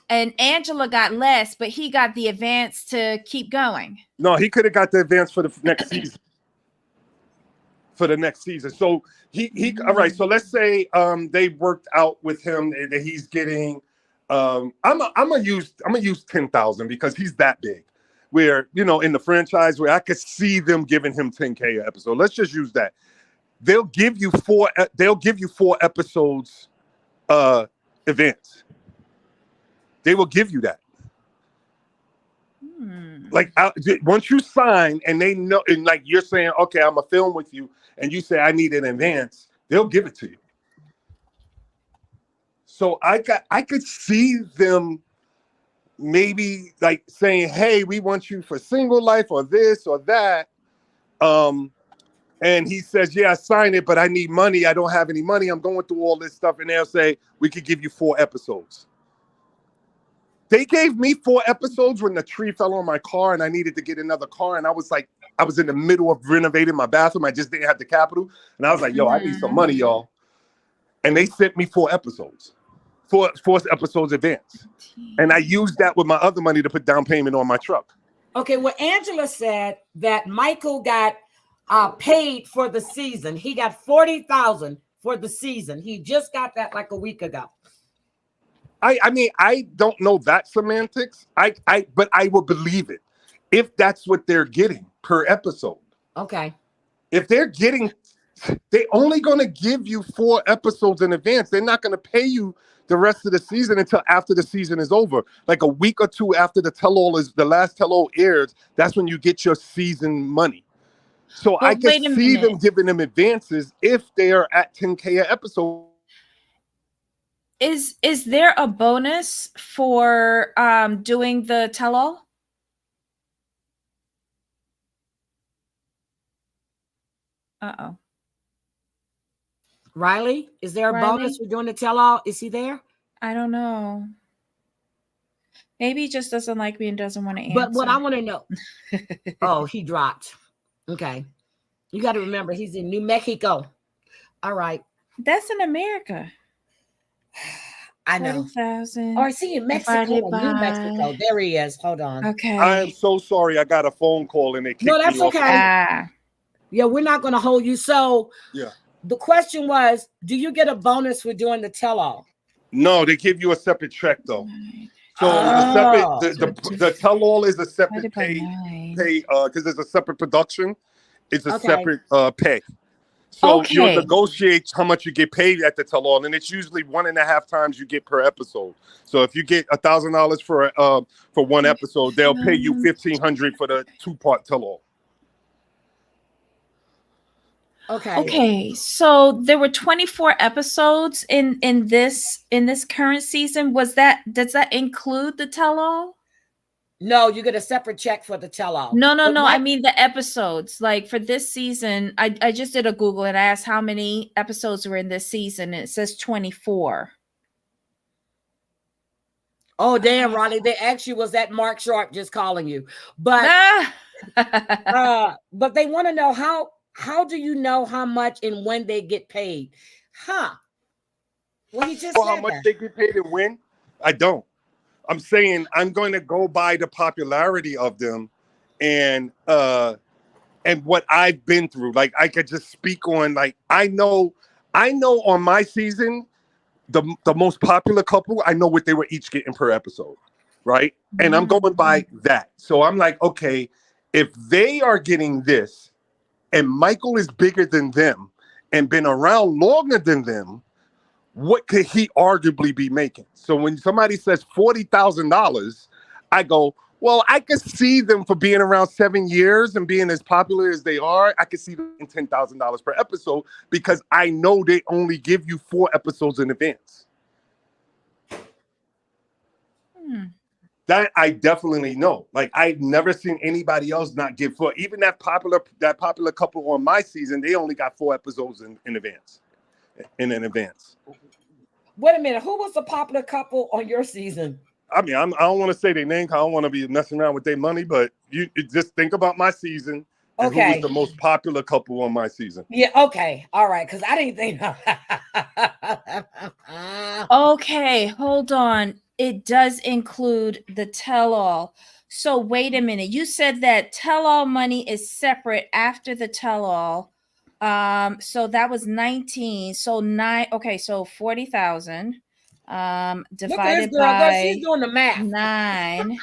and Angela got less, but he got the advance to keep going. No, he could have got the advance for the next season. So he all right. So let's say they worked out with him that he's getting. I'm gonna use 10,000 because he's that big. Where in the franchise where I could see them giving him 10K an episode. Let's just use that. They'll give you 4 episodes advance. They will give you that. Like once you sign and they know, and like you're saying, okay, I'm gonna film with you, and you say I need an advance, they'll give it to you. So I could see them maybe like saying, hey, we want you for single life or this or that. And he says, yeah, I signed it, but I need money. I don't have any money. I'm going through all this stuff. And they'll say, we could give you 4 episodes. They gave me 4 episodes when the tree fell on my car and I needed to get another car. And I was in the middle of renovating my bathroom. I just didn't have the capital. And I was like, yo, I need some money, y'all. And they sent me 4 episodes. 4 episodes advance. And I used that with my other money to put down payment on my truck. Okay, well, Angela said that Michael got paid for the season. He got 40,000 for the season. He just got that like a week ago. I mean, I don't know that semantics. But I will believe it if that's what they're getting per episode. Okay. If they're only going to give you 4 episodes in advance. They're not going to pay you the rest of the season until after the season is over. Like a week or 2 after the last tell-all airs, that's when you get your season money. So I can see them giving them advances if they are at 10K an episode. Is there a bonus for doing the tell-all? Uh-oh. Riley, is there a bonus for doing the tell-all? Is he there? I don't know. Maybe he just doesn't like me and doesn't want to answer. But what I want to know. Oh, he dropped. Okay. You got to remember, he's in New Mexico. All right. That's in America. I know. 40,000. Or is he in Mexico or New Mexico? There he is. Hold on. Okay. I am so sorry. I got a phone call and they kicked me off. No, that's okay. Yeah, we're not going to hold you. So Yeah. the question was, do you get a bonus for doing the tell-all? No, they give you a separate check though. So Oh. the tell-all is a separate pay because it's a separate production. It's a separate pay. So you'll negotiate how much you get paid at the tell-all, and it's usually 1.5 times you get per episode. So if you get $1,000 for one episode, they'll pay you $1,500 for the 2-part tell-all. Okay. So there were 24 episodes in this current season. Does that include the tell-all? No, you get a separate check for the tell-all. No. I mean the episodes. Like for this season, I just did a Google and I asked how many episodes were in this season, and it says 24. Oh, damn, Ronnie. They actually was that Mark Sharp just calling you. But but they want to know how do you know how much and when they get paid? Huh. Well, you just said how much they get paid and when? I don't. I'm saying I'm going to go by the popularity of them and what I've been through. Like I could just speak on, like, I know on my season, the most popular couple, I know what they were each getting per episode, right? And I'm going by that. So I'm like, okay, if they are getting this and Michael is bigger than them and been around longer than them, what could he arguably be making? So when somebody says $40,000, I go, well, I could see them for being around 7 years and being as popular as they are. I could see them $10,000 per episode because I know they only give you 4 episodes in advance. That I definitely know. Like I've never seen anybody else not give 4. Even that popular couple on my season, they only got 4 episodes in advance. In advance. Wait a minute. Who was the popular couple on your season? I mean, I don't want to say their name. I don't want to be messing around with their money, but you just think about my season. And who was the most popular couple on my season? Yeah. Okay. All right. Because I didn't think. Okay. Hold on. It does include the tell-all. So wait a minute. You said that tell-all money is separate after the tell-all. So that was 19. So 9. Okay, so 40,000 divided by she's doing the math. 9.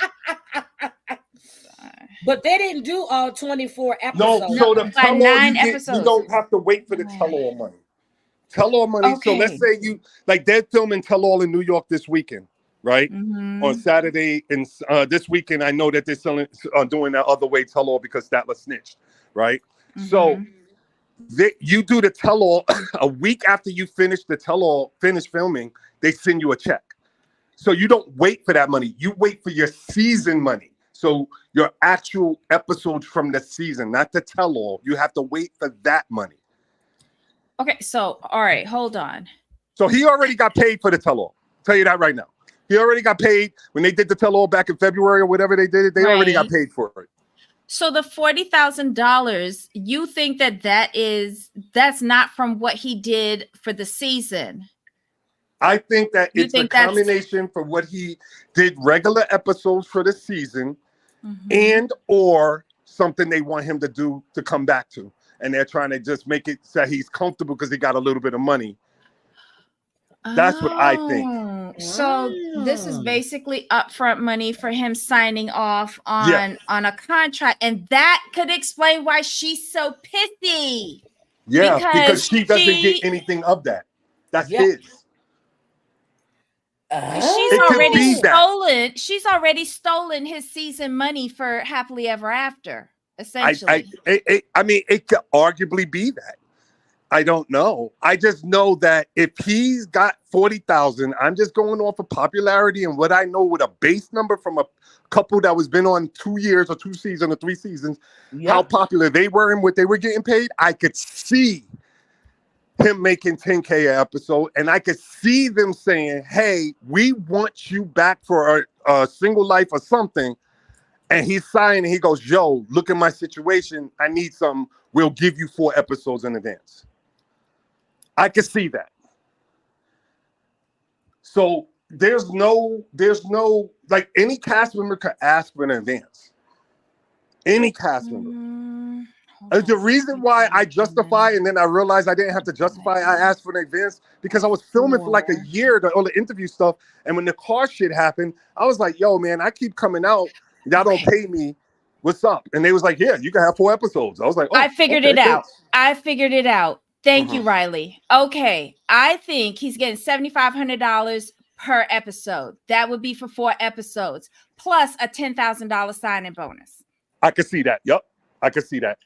But they didn't do all 24 episodes. No, so the tell-all, you don't have to wait for the tell-all money. Tell-all money. So let's say they're filming tell-all in New York this weekend, right? On Saturday and this weekend, I know that they're doing that other way tell-all because Statler snitched, right? So you do the tell-all a week after you finish filming, they send you a check. So you don't wait for that money. You wait for your season money. So your actual episodes from the season, not the tell-all. You have to wait for that money. Okay, so all right, hold on. So he already got paid for the tell-all. Tell you that right now. He already got paid when they did the tell-all back in February or whatever they did it. They already got paid for it. So the $40,000, you think that's not from what he did for the season? I think that it's a combination for what he did regular episodes for the season and or something they want him to do to come back to. And they're trying to just make it so he's comfortable because he got a little bit of money. That's what I think. So this is basically upfront money for him signing off on a contract. And that could explain why she's so pissy. Yeah, because she doesn't get anything of that. That's his. She's already stolen his season money for Happily Ever After, essentially. I mean, it could arguably be that. I don't know. I just know that if he's got 40,000, I'm just going off of popularity and what I know with a base number from a couple that was been on 2 years or 2 seasons or 3 seasons, how popular they were and what they were getting paid. I could see him making 10K an episode, and I could see them saying, hey, we want you back for a single life or something. And he's signing, he goes, yo, look at my situation. I need something. We'll give you 4 episodes in advance. I could see that. So there's no, like any cast member could ask for an advance. Any cast member. The reason why I justify and then I realized I didn't have to justify, I asked for an advance because I was filming for like a year, all the interview stuff. And when the car shit happened, I was like, yo, man, I keep coming out. Y'all don't pay me. What's up? And they was like, yeah, you can have 4 episodes. I was like, oh, I figured it out. I figured it out. Thank you, Mhm. Riley. Okay. I think he's getting $7,500 per episode. That would be for 4 episodes, plus a $10,000 signing bonus. I could see that. Yep. I could see that.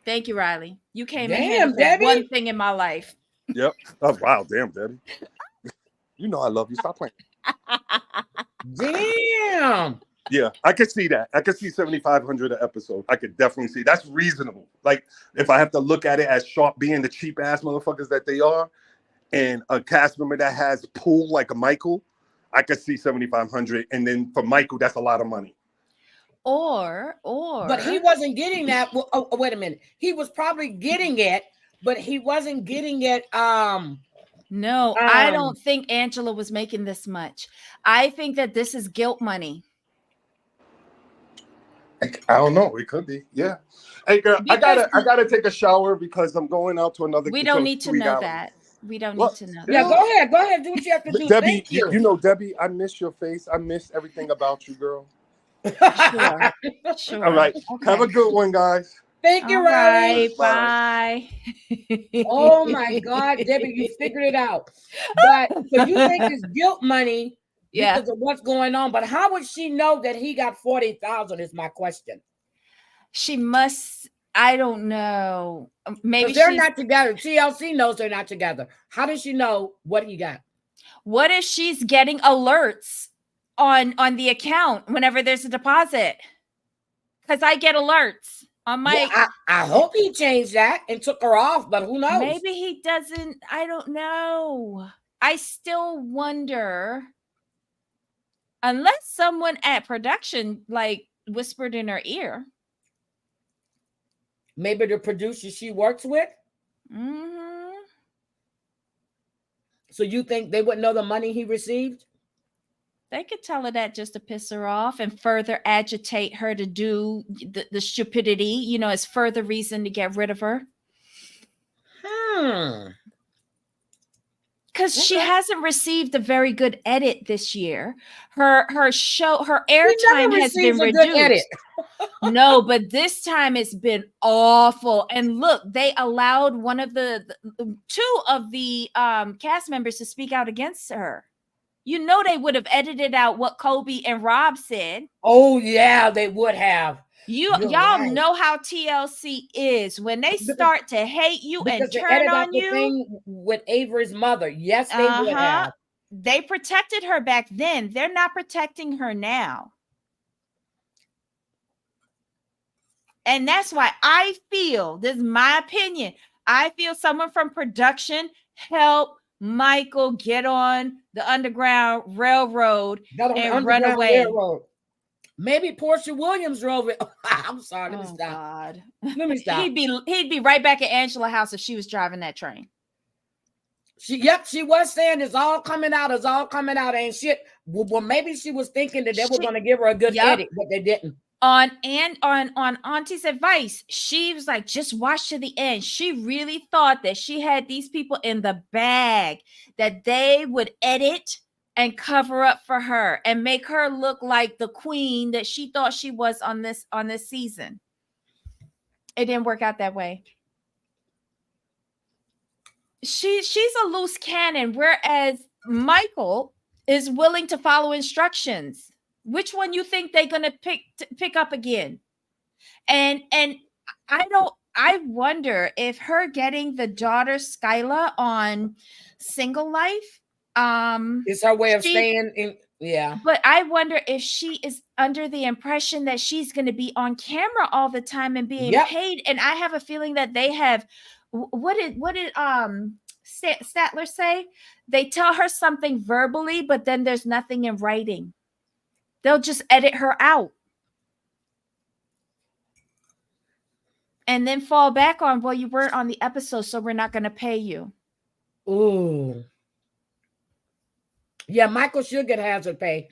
Thank you, Riley. You came in Damn, handy for Debbie. one thing in my life. Yep. Oh, wow. Damn, Debbie. You know I love you. Stop playing. Damn. Yeah, I could see that. I could see 7,500 an episode. I could definitely see that's reasonable. Like if I have to look at it as Sharp being the cheap ass motherfuckers that they are, and a cast member that has pull like a Michael, I could see 7,500. And then for Michael, that's a lot of money. Or But he wasn't getting that. Well, oh, wait a minute. He was probably getting it, but he wasn't getting it. No, I don't think Angela was making this much. I think that this is guilt money. I don't know. It could be. Yeah. Hey girl, I gotta take a shower because I'm going out to another. We don't need to know that. We don't need to know that. Yeah, go ahead. Go ahead. Do what you have to do. Debbie, Thank you. you know, Debbie, I miss your face. I miss everything about you, girl. Sure. Sure. All right. Okay. Have a good one, guys. Thank you, All Riley. right, bye. Oh my God, Debbie, you figured it out. But so you think it's guilt money because of what's going on? But how would she know that he got 40,000? Is my question. She must. I don't know. Maybe they're she's not together. TLC knows they're not together. How does she know what he got? What if she's getting alerts on the account whenever there's a deposit? Because I get alerts on my. Yeah, I hope he changed that and took her off, but who knows? Maybe he doesn't. I don't know. I still wonder. Unless someone at production like whispered in her ear. Maybe the producer she works with. Mm-hmm. So you think they wouldn't know the money he received? They could tell her that just to piss her off and further agitate her to do the stupidity, you know, as further reason to get rid of her. Because she hasn't received a very good edit this year. Her airtime has been reduced. No, but this time it's been awful. And look, they allowed one of the 2 of the cast members to speak out against her. You know they would have edited out what Kobe and Rob said. Oh yeah, they would have. Y'all know how TLC is when they start to hate you and turn on you. Thing with Avery's mother, yes, they would have. They protected her back then. They're not protecting her now. And that's why I feel, this is my opinion, I feel someone from production help Michael get on the Underground Railroad and run away. Railroad. Maybe Portia Williams drove it. I'm sorry. Let me stop. God. Let me stop. He'd be right back at Angela's house if she was driving that train. She was saying it's all coming out, and shit. Well, maybe she was thinking that they were going to give her a good edit, but they didn't. On Auntie's advice, she was like, just watch to the end. She really thought that she had these people in the bag, that they would edit and cover up for her and make her look like the queen that she thought she was on this season. It didn't work out that way. She's a loose cannon, whereas Michael is willing to follow instructions. Which one you think they're gonna pick up again? And I wonder if her getting the daughter Skyla on Single Life it's her way of staying in. Yeah, but I wonder if she is under the impression that she's going to be on camera all the time and being paid. And I have a feeling that they have. What did Statler say? They tell her something verbally, but then there's nothing in writing. They'll just edit her out and then fall back on, well, you weren't on the episode, so we're not going to pay you. Ooh. Yeah, Michael should get hazard pay.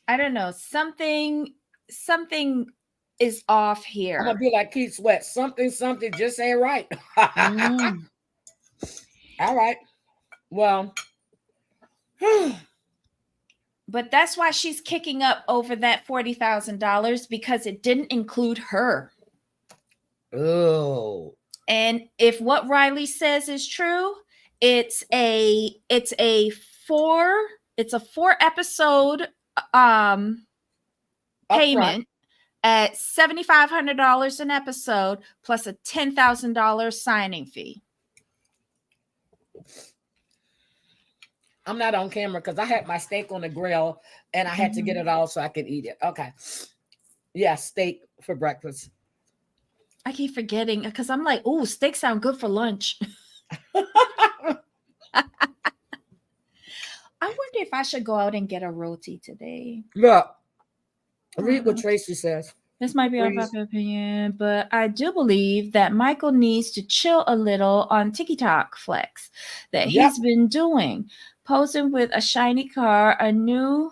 I don't know. Something something is off here. I'm gonna be like Keith Sweat. Something just ain't right. All right. Well, but that's why she's kicking up over that $40,000 because it didn't include her. Oh. And if what Riley says is true, it's a 4 episode payment at $7,500 an episode plus a $10,000 signing fee. I'm not on camera because I had my steak on the grill and I had to get it all so I could eat it. Okay. Yeah, steak for breakfast. I keep forgetting because I'm like, oh, steak sound good for lunch. I wonder if I should go out and get a roti today. Look, read what Tracy says. This might be our popular opinion, but I do believe that Michael needs to chill a little on TikTok flex that he's been doing. Posing with a shiny car, a new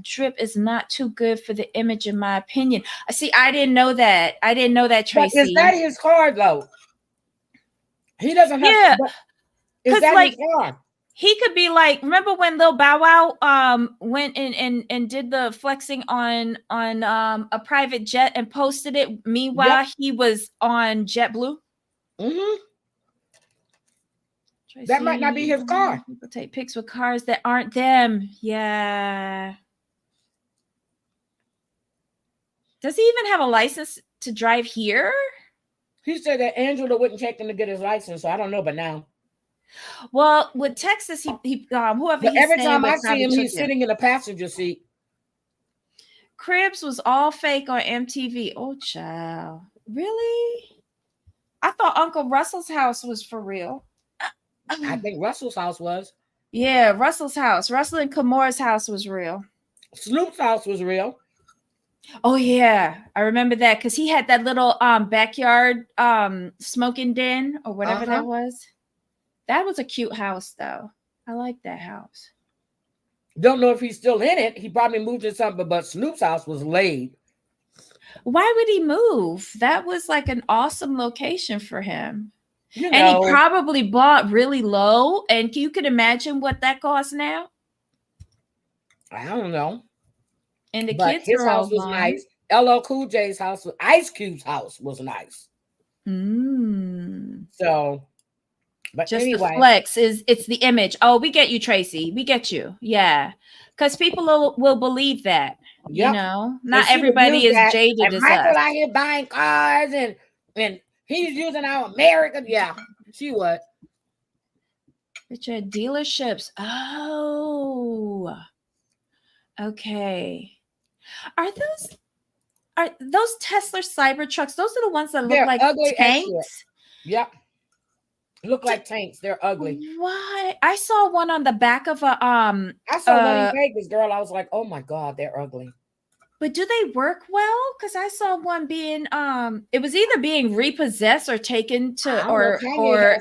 drip is not too good for the image, in my opinion. See, I didn't know that. Tracy. But is that his car, though? He doesn't have. Yeah, is that like, his car? He could be like, remember when Lil Bow Wow went and did the flexing on a private jet and posted it. Meanwhile, he was on JetBlue. Mm-hmm. That might not be his car. People take pics with cars that aren't them. Yeah. Does he even have a license to drive here? He said that Angela wouldn't take him to get his license, so I don't know, but now. Well, with Texas, he whoever. But every time I with see him, he's sitting in the passenger seat. Cribs was all fake on MTV. Oh, child. Really? I thought Uncle Russell's house was for real. I think Russell's house was. Yeah, Russell's house. Russell and Kamora's house was real. Snoop's house was real. Oh yeah, I remember that because he had that little backyard smoking den or whatever that was. That was a cute house though. I like that house. Don't know if he's still in it. He probably moved to something, but Snoop's house was laid. Why would he move? That was like an awesome location for him. You know, and he probably bought really low. And you can imagine what that costs now. I don't know. And the but kids his are house all was gone. nice. LL Cool J's house, Ice Cube's house was nice. So, but just anyway. the flex it's the image. Oh, we get you, Tracy. We get you. Yeah, because people will believe that. Yep. You know, not everybody is jaded as Michael us. out here buying cars and he's using our American. Yeah, she would. Richard, dealerships. Oh, okay. Are those Tesla Cybertrucks? Those are the ones that look like ugly tanks. Yep, look like tanks. They're ugly. Why? I saw one on the back of a I saw one in Vegas, girl. I was like, oh my god, they're ugly. But do they work well? Because I saw one being it was either being repossessed or taken to or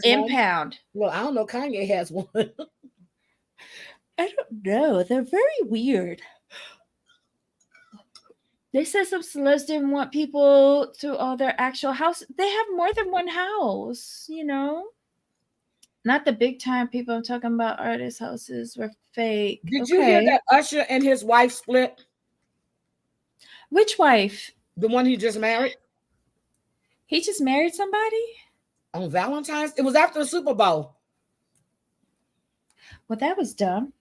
impound. Well, I don't know. Kanye has one. I don't know. They're very weird. They said some celebs didn't want people to all their actual house. They have more than one house, you know. Not the big time people I'm talking about. Artist houses were fake. Did you hear that Usher and his wife split? Which wife? The one he just married. He just married somebody? On Valentine's? It was after the Super Bowl. Well, that was dumb.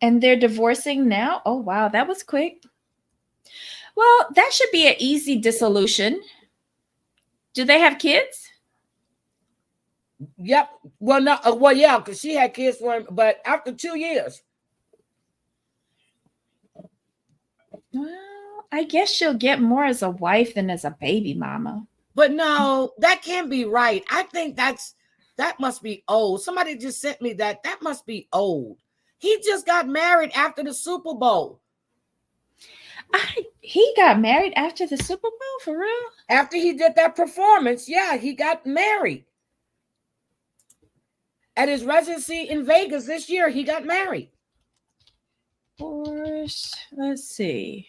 And they're divorcing now? Oh, wow. That was quick. Well, that should be an easy dissolution. Do they have kids? Yep. Well, no. Well, yeah, because she had kids for him, but after 2 years. Well, I guess she'll get more as a wife than as a baby mama. But no, that can't be right. I think that must be old. Somebody just sent me that. That must be old. He just got married after the Super Bowl. He got married after the Super Bowl, for real? After he did that performance, yeah, he got married. At his residency in Vegas this year, he got married. Poor Let's see.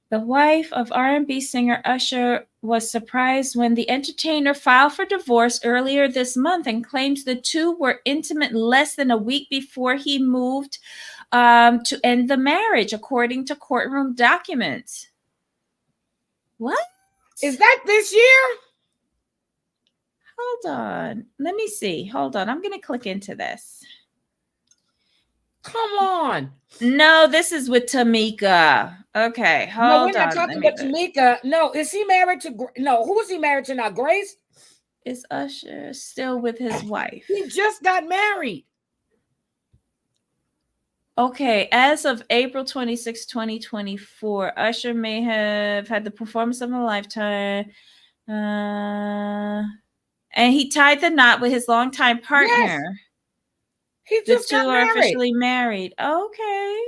The wife of R&B singer Usher was surprised when the entertainer filed for divorce earlier this month and claims the two were intimate less than a week before he moved to end the marriage, according to courtroom documents. What? Is that this year? Hold on. Let me see. Hold on. I'm going to click into this. Come on. No, this is with Tamika. Okay, hold on. No, we're not talking about Tamika. No, is he married to? No, who is he married to now? Grace? Is Usher still with his wife? He just got married. Okay, as of April 26, 2024, Usher may have had the performance of a lifetime. And he tied the knot with his longtime partner. Yes. He just the two got are married. officially married. Okay.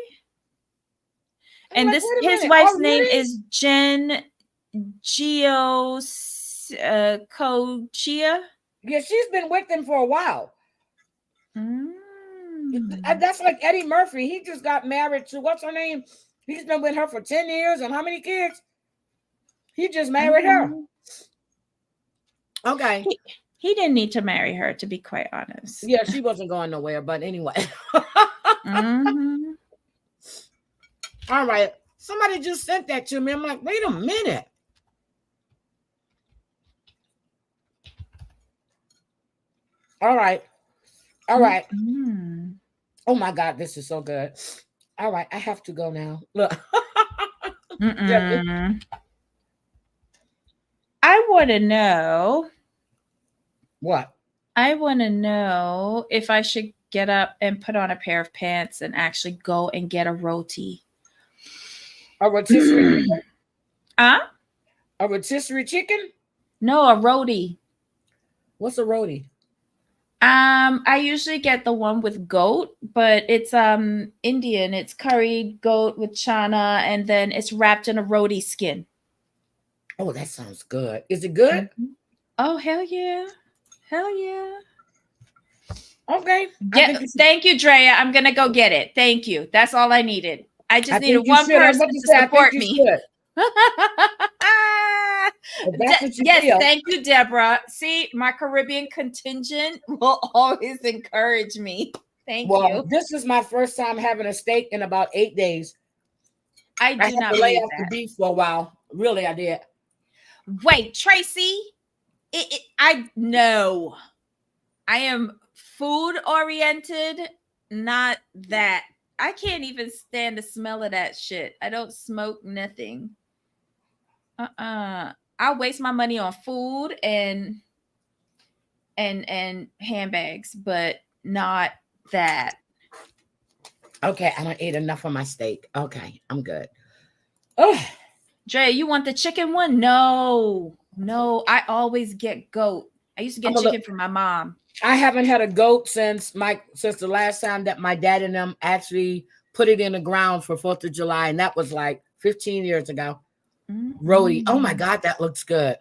And like, this wait a his minute, wife's name already? is Jen Cochia. Yeah, she's been with him for a while. Mm. That's like Eddie Murphy. He just got married to, what's her name? He's been with her for 10 years. And how many kids? He just married her. Okay. He didn't need to marry her, to be quite honest. Yeah, she wasn't going nowhere. But anyway. Mm-hmm. All right. Somebody just sent that to me. I'm like, wait a minute. All right. All right. Mm-hmm. Oh my God, this is so good. All right, I have to go now. Look. I want to know. What? I want to know if I should get up and put on a pair of pants and actually go and get a roti. A rotisserie chicken? Huh? A rotisserie chicken? No, a roti. What's a roti? I usually get the one with goat, but it's Indian. It's curried goat with chana, and then it's wrapped in a roti skin. Oh, that sounds good. Is it good? Mm-hmm. Oh, hell yeah. Hell yeah. Okay. Yeah, thank you, Drea. I'm gonna go get it. Thank you. That's all I needed. I just needed one person to support me. Yes, thank you, Deborah. See, my Caribbean contingent will always encourage me. Thank you. This is my first time having a steak in about 8 days. I do had not to lay believe off the that. beef for a while. Really, I did. Wait, Tracy, I know. I am food oriented, not that. I can't even stand the smell of that shit. I don't smoke nothing. I'll waste my money on food and handbags, but not that. Okay, I don't eat enough of my steak. Okay, I'm good. Oh, Dre, you want the chicken one? No, I always get goat. I used to get chicken from my mom. I haven't had a goat since the last time that my dad and them actually put it in the ground for 4th of July, and that was like 15 years ago. Mm-hmm. Roti. Oh my God, that looks good.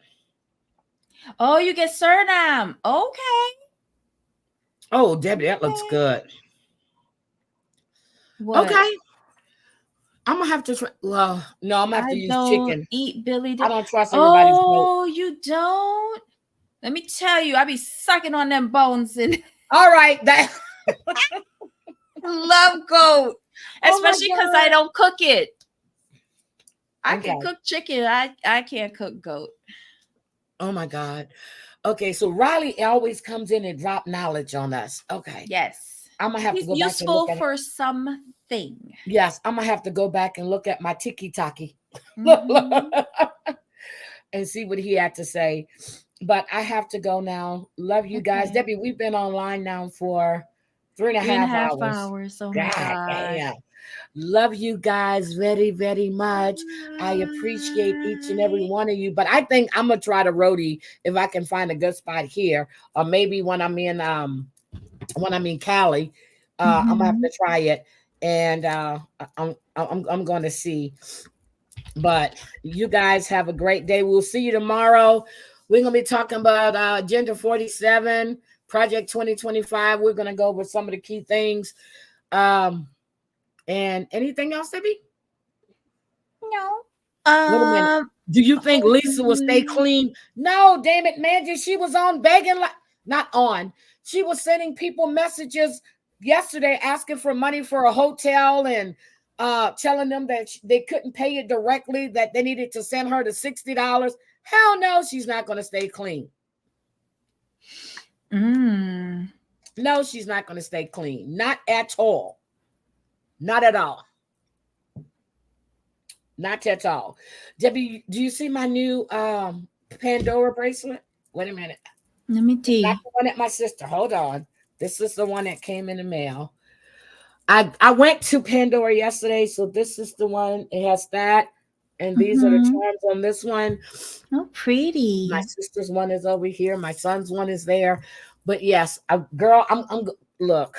Oh, you get Suriname. Okay. Oh, Debbie, that looks good. What? Okay. I'm gonna have to try. Well, no, I'm gonna have to use chicken. Eat Billy. I don't trust everybody's goat. Oh, you don't? Let me tell you, I be sucking on them bones and all right. That love goat, especially because I don't cook it. I Okay. can cook chicken. I can't cook goat. Oh my God. Okay, so Riley always comes in and drop knowledge on us. Okay. Yes. I'm gonna have He's to go back and useful look at for it. something. Yes, I'm gonna have to go back and look at my tiki-taki and see what he had to say. But I have to go now. Love you guys. Debbie, we've been online now for 3.5 hours. Oh my God. Damn. Love you guys very, very much. I appreciate each and every one of you. But I think I'm gonna try the roti if I can find a good spot here, or maybe when I'm in Cali, I'm gonna have to try it, and I'm going to see. But you guys have a great day. We'll see you tomorrow. We're gonna be talking about Agenda 47, Project 2025. We're gonna go over some of the key things. And anything else, Debbie? No. Wait a minute. Do you think Lisa will stay clean? No, damn it, man. She was on begging, not on. She was sending people messages yesterday asking for money for a hotel and telling them that they couldn't pay it directly, that they needed to send her the $60. Hell no, she's not going to stay clean. No, she's not going to stay clean. Not at all. Not at all. Not at all. Debbie, do you see my new Pandora bracelet? Wait a minute. Let me see. Not the one at my sister. Hold on. This is the one that came in the mail. I went to Pandora yesterday, so this is the one. It has that, and these are the charms on this one. Oh, pretty. My sister's one is over here. My son's one is there. But yes, girl, look.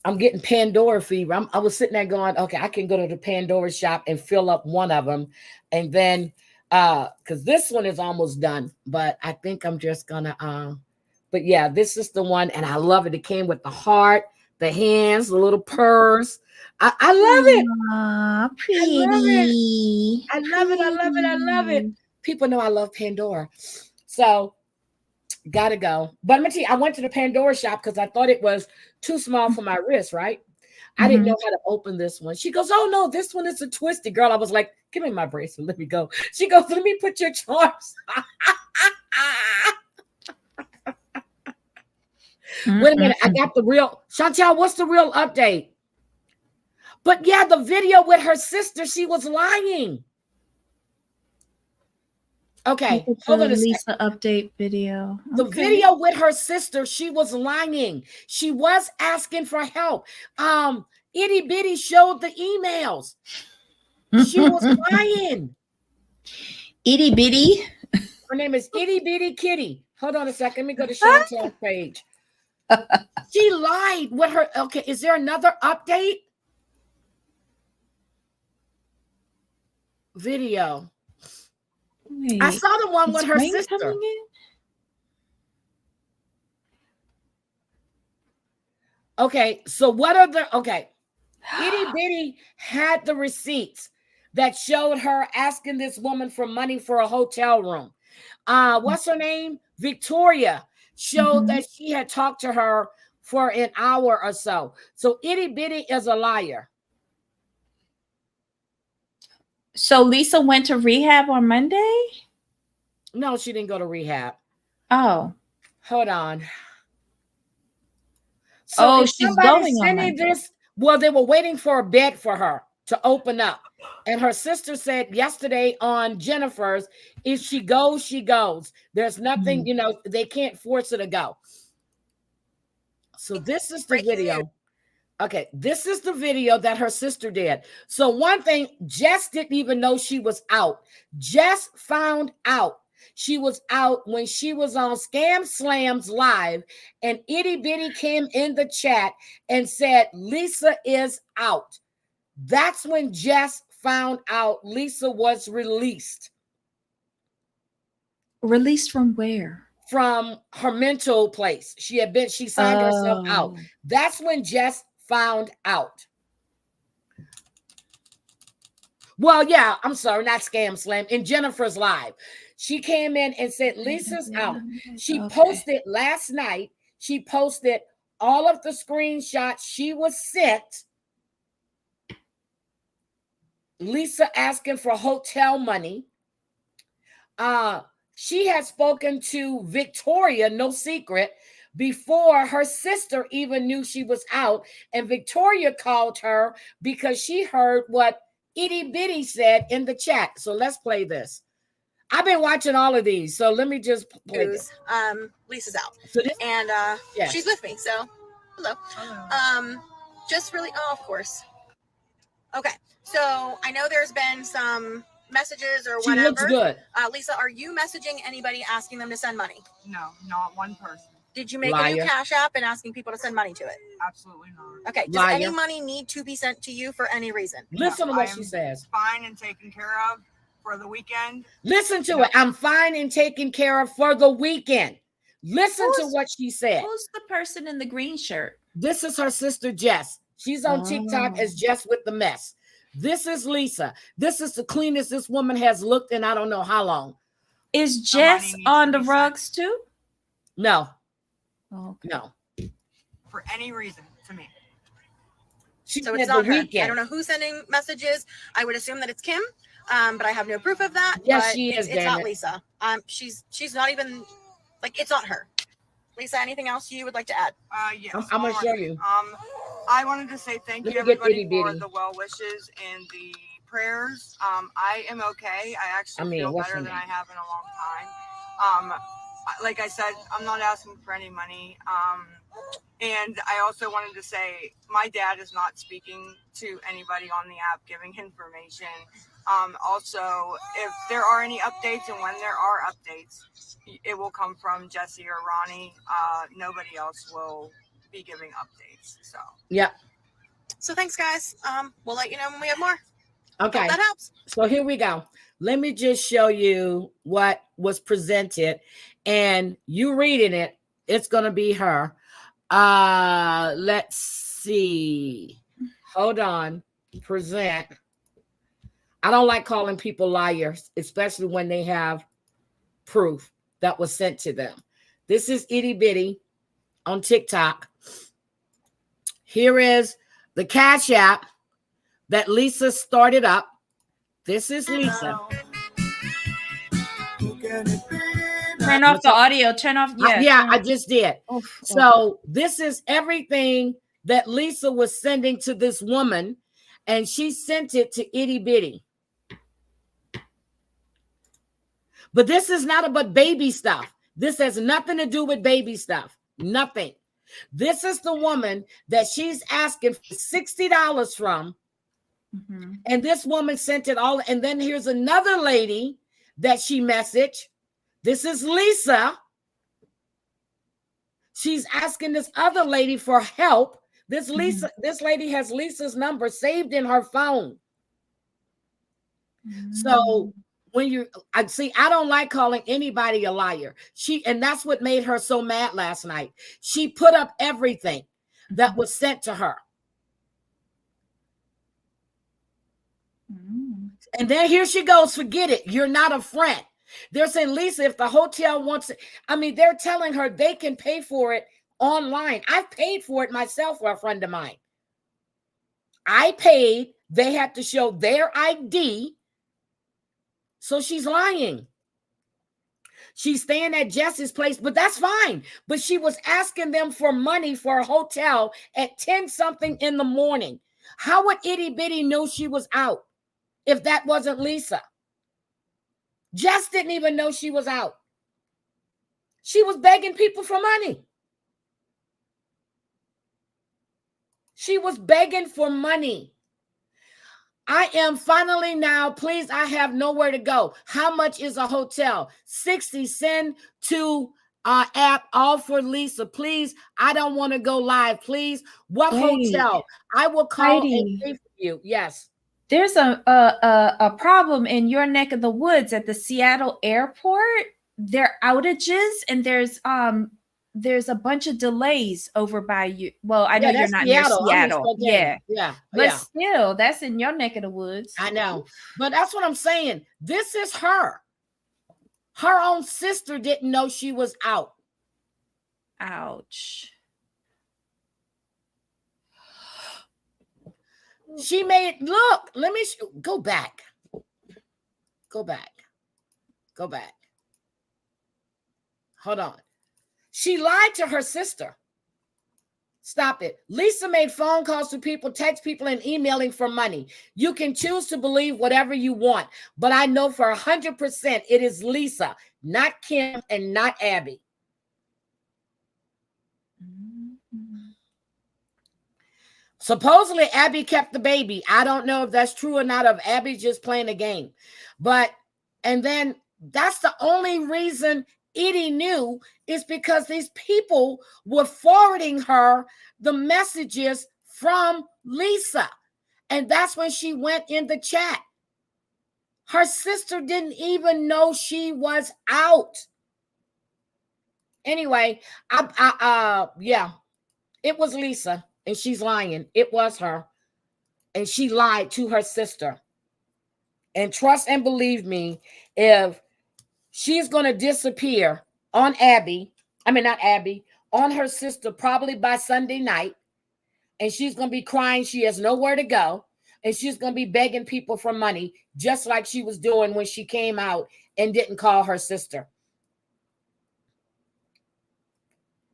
I'm getting Pandora fever. I was sitting there going, okay, I can go to the Pandora shop and fill up one of them. And then, because this one is almost done, but I think I'm just gonna, but yeah, this is the one. And I love it. It came with the heart, the hands, the little purse. I love it. Aww, pretty. I love it. I love it. I love it. People know I love Pandora. So, gotta go. But let me tell you, I went to the Pandora shop because I thought it was too small for my wrist, right? I didn't know how to open this one. She goes, oh no, this one is a twisted. Girl, I was like, give me my bracelet. Let me go. She goes, let me put your charms. Wait a minute. I got the real. Chantel, what's the real update? But yeah, the video with her sister, she was lying. Okay, hold on a Lisa second. update video. The video with her sister, she was lying. She was asking for help. Itty Bitty showed the emails. She was lying. Itty Bitty. Her name is Itty Bitty Kitty. Hold on a second. Let me go to Chantel's page. She lied with her. Okay, is there another update? Video. Wait, I saw the one with her Rain sister. coming in? Okay, so what are the Itty Bitty had the receipts that showed her asking this woman for money for a hotel room. What's her name? Victoria showed that she had talked to her for an hour or so. So Itty Bitty is a liar. So Lisa went to rehab on Monday? No, she didn't go to rehab. Oh. Hold on. So she's going on Monday. this. Well, they were waiting for a bed for her to open up. And her sister said yesterday on Jennifer's, if she goes, she goes. There's nothing, they can't force her to go. So this is the video. Okay, this is the video that her sister did. So one thing, Jess didn't even know she was out. Jess found out she was out when she was on Scam Slams Live, and Itty Bitty came in the chat and said, Lisa is out. That's when Jess found out Lisa was released. Released from where? From her mental place. She signed herself out. That's when Jess found out. Well, yeah, I'm sorry, not Scam Slam. In Jennifer's live, she came in and said, Lisa's out. She posted last night, she posted all of the screenshots she was sent. Lisa asking for hotel money. She had spoken to Victoria, no secret, before her sister even knew she was out. And Victoria called her because she heard what Itty Bitty said in the chat. So let's play this. I've been watching all of these, so let me just play this. Lisa's out. So this, and yes. She's with me, so hello. Just really, of course. Okay, so I know there's been some messages or She whatever. looks good. Lisa, are you messaging anybody asking them to send money? No, not one person. Did you make a new Liar. Cash App and asking people to send money to it? Absolutely not. Okay, does Liar. any money need to be sent to you for any reason? Listen to I what am she says. Fine and taken care of for the weekend. Listen to it. I'm fine and taken care of for the weekend. Listen to what she said. Who's the person in the green shirt? This is her sister, Jess. She's on TikTok as Just with the Mess. This is Lisa. This is the cleanest this woman has looked in I don't know how long. Is Jess on the rugs too? No. Oh, okay. No. For any reason to me. So it's not her. I don't know who's sending messages. I would assume that it's Kim, but I have no proof of that. Yes, but she is. It's not Lisa. She's not even like, it's not her. Lisa, anything else you would like to add? Yes. I'm gonna show you. I wanted to say thank Let you me get everybody itty for bitty. the well wishes and the prayers. I am okay. I actually feel what's better her than name? I have in a long time. Like I said, I'm not asking for any money. And I also wanted to say my dad is not speaking to anybody on the app giving information. Also, if there are any updates and when there are updates, it will come from Jesse or Ronnie. Nobody else will be giving updates. So Yep. So thanks, guys. We'll let you know when we have more. Okay. Hope that helps. So here we go. Let me just show you what was presented, and you reading it, it's going to be her. Let's see. Hold on. Present. I don't like calling people liars, especially when they have proof that was sent to them. This is Itty Bitty on TikTok. Here is the Cash App that Lisa started up. This is Lisa. Turn off the audio. Turn off. Yeah, I just did. So this is everything that Lisa was sending to this woman, and she sent it to Itty Bitty. But this is not about baby stuff. This has nothing to do with baby stuff. Nothing. This is the woman that she's asking for $60 from. Mm-hmm. And this woman sent it all. And then here's another lady that she messaged. This is Lisa. She's asking this other lady for help. This lady has Lisa's number saved in her phone. So when I don't like calling anybody a liar. And that's what made her so mad last night. She put up everything that was sent to her. And then here she goes, forget it. You're not a friend. They're saying, Lisa, if the hotel wants it, they're telling her they can pay for it online. I've paid for it myself for a friend of mine. I paid. They had to show their ID. So she's lying. She's staying at Jesse's place, but that's fine. But she was asking them for money for a hotel at 10-something in the morning. How would Itty Bitty know she was out if that wasn't Lisa? Jess didn't even know she was out. She was begging people for money. She was begging for money. I am finally now, please, I have nowhere to go. How much is a hotel? 60. Send to app, all for Lisa. Please, I don't want to go live. Please, what hotel? I will call and pay for you. Yes. There's a problem in your neck of the woods at the Seattle airport. There are outages, and there's a bunch of delays over by you. Well, I know you're not near Seattle. Yeah. But still, that's in your neck of the woods. I know. But that's what I'm saying. This is her. Her own sister didn't know she was out. Ouch. She made, look, let me go back. Go back. Hold on. She lied to her sister. Stop it. Lisa made phone calls to people, text people, and emailing for money. You can choose to believe whatever you want, but I know for 100% it is Lisa, not Kim and not Abby. Supposedly, Abby kept the baby. I don't know if that's true or not, of Abby just playing a game. And then that's the only reason Edie knew, is because these people were forwarding her the messages from Lisa. And that's when she went in the chat. Her sister didn't even know she was out. Anyway, yeah, it was Lisa. and she's lying. It was her. And she lied to her sister. And trust and believe me, if she's going to disappear on on her sister probably by Sunday night, and she's going to be crying, she has nowhere to go, and she's going to be begging people for money, just like she was doing when she came out and didn't call her sister.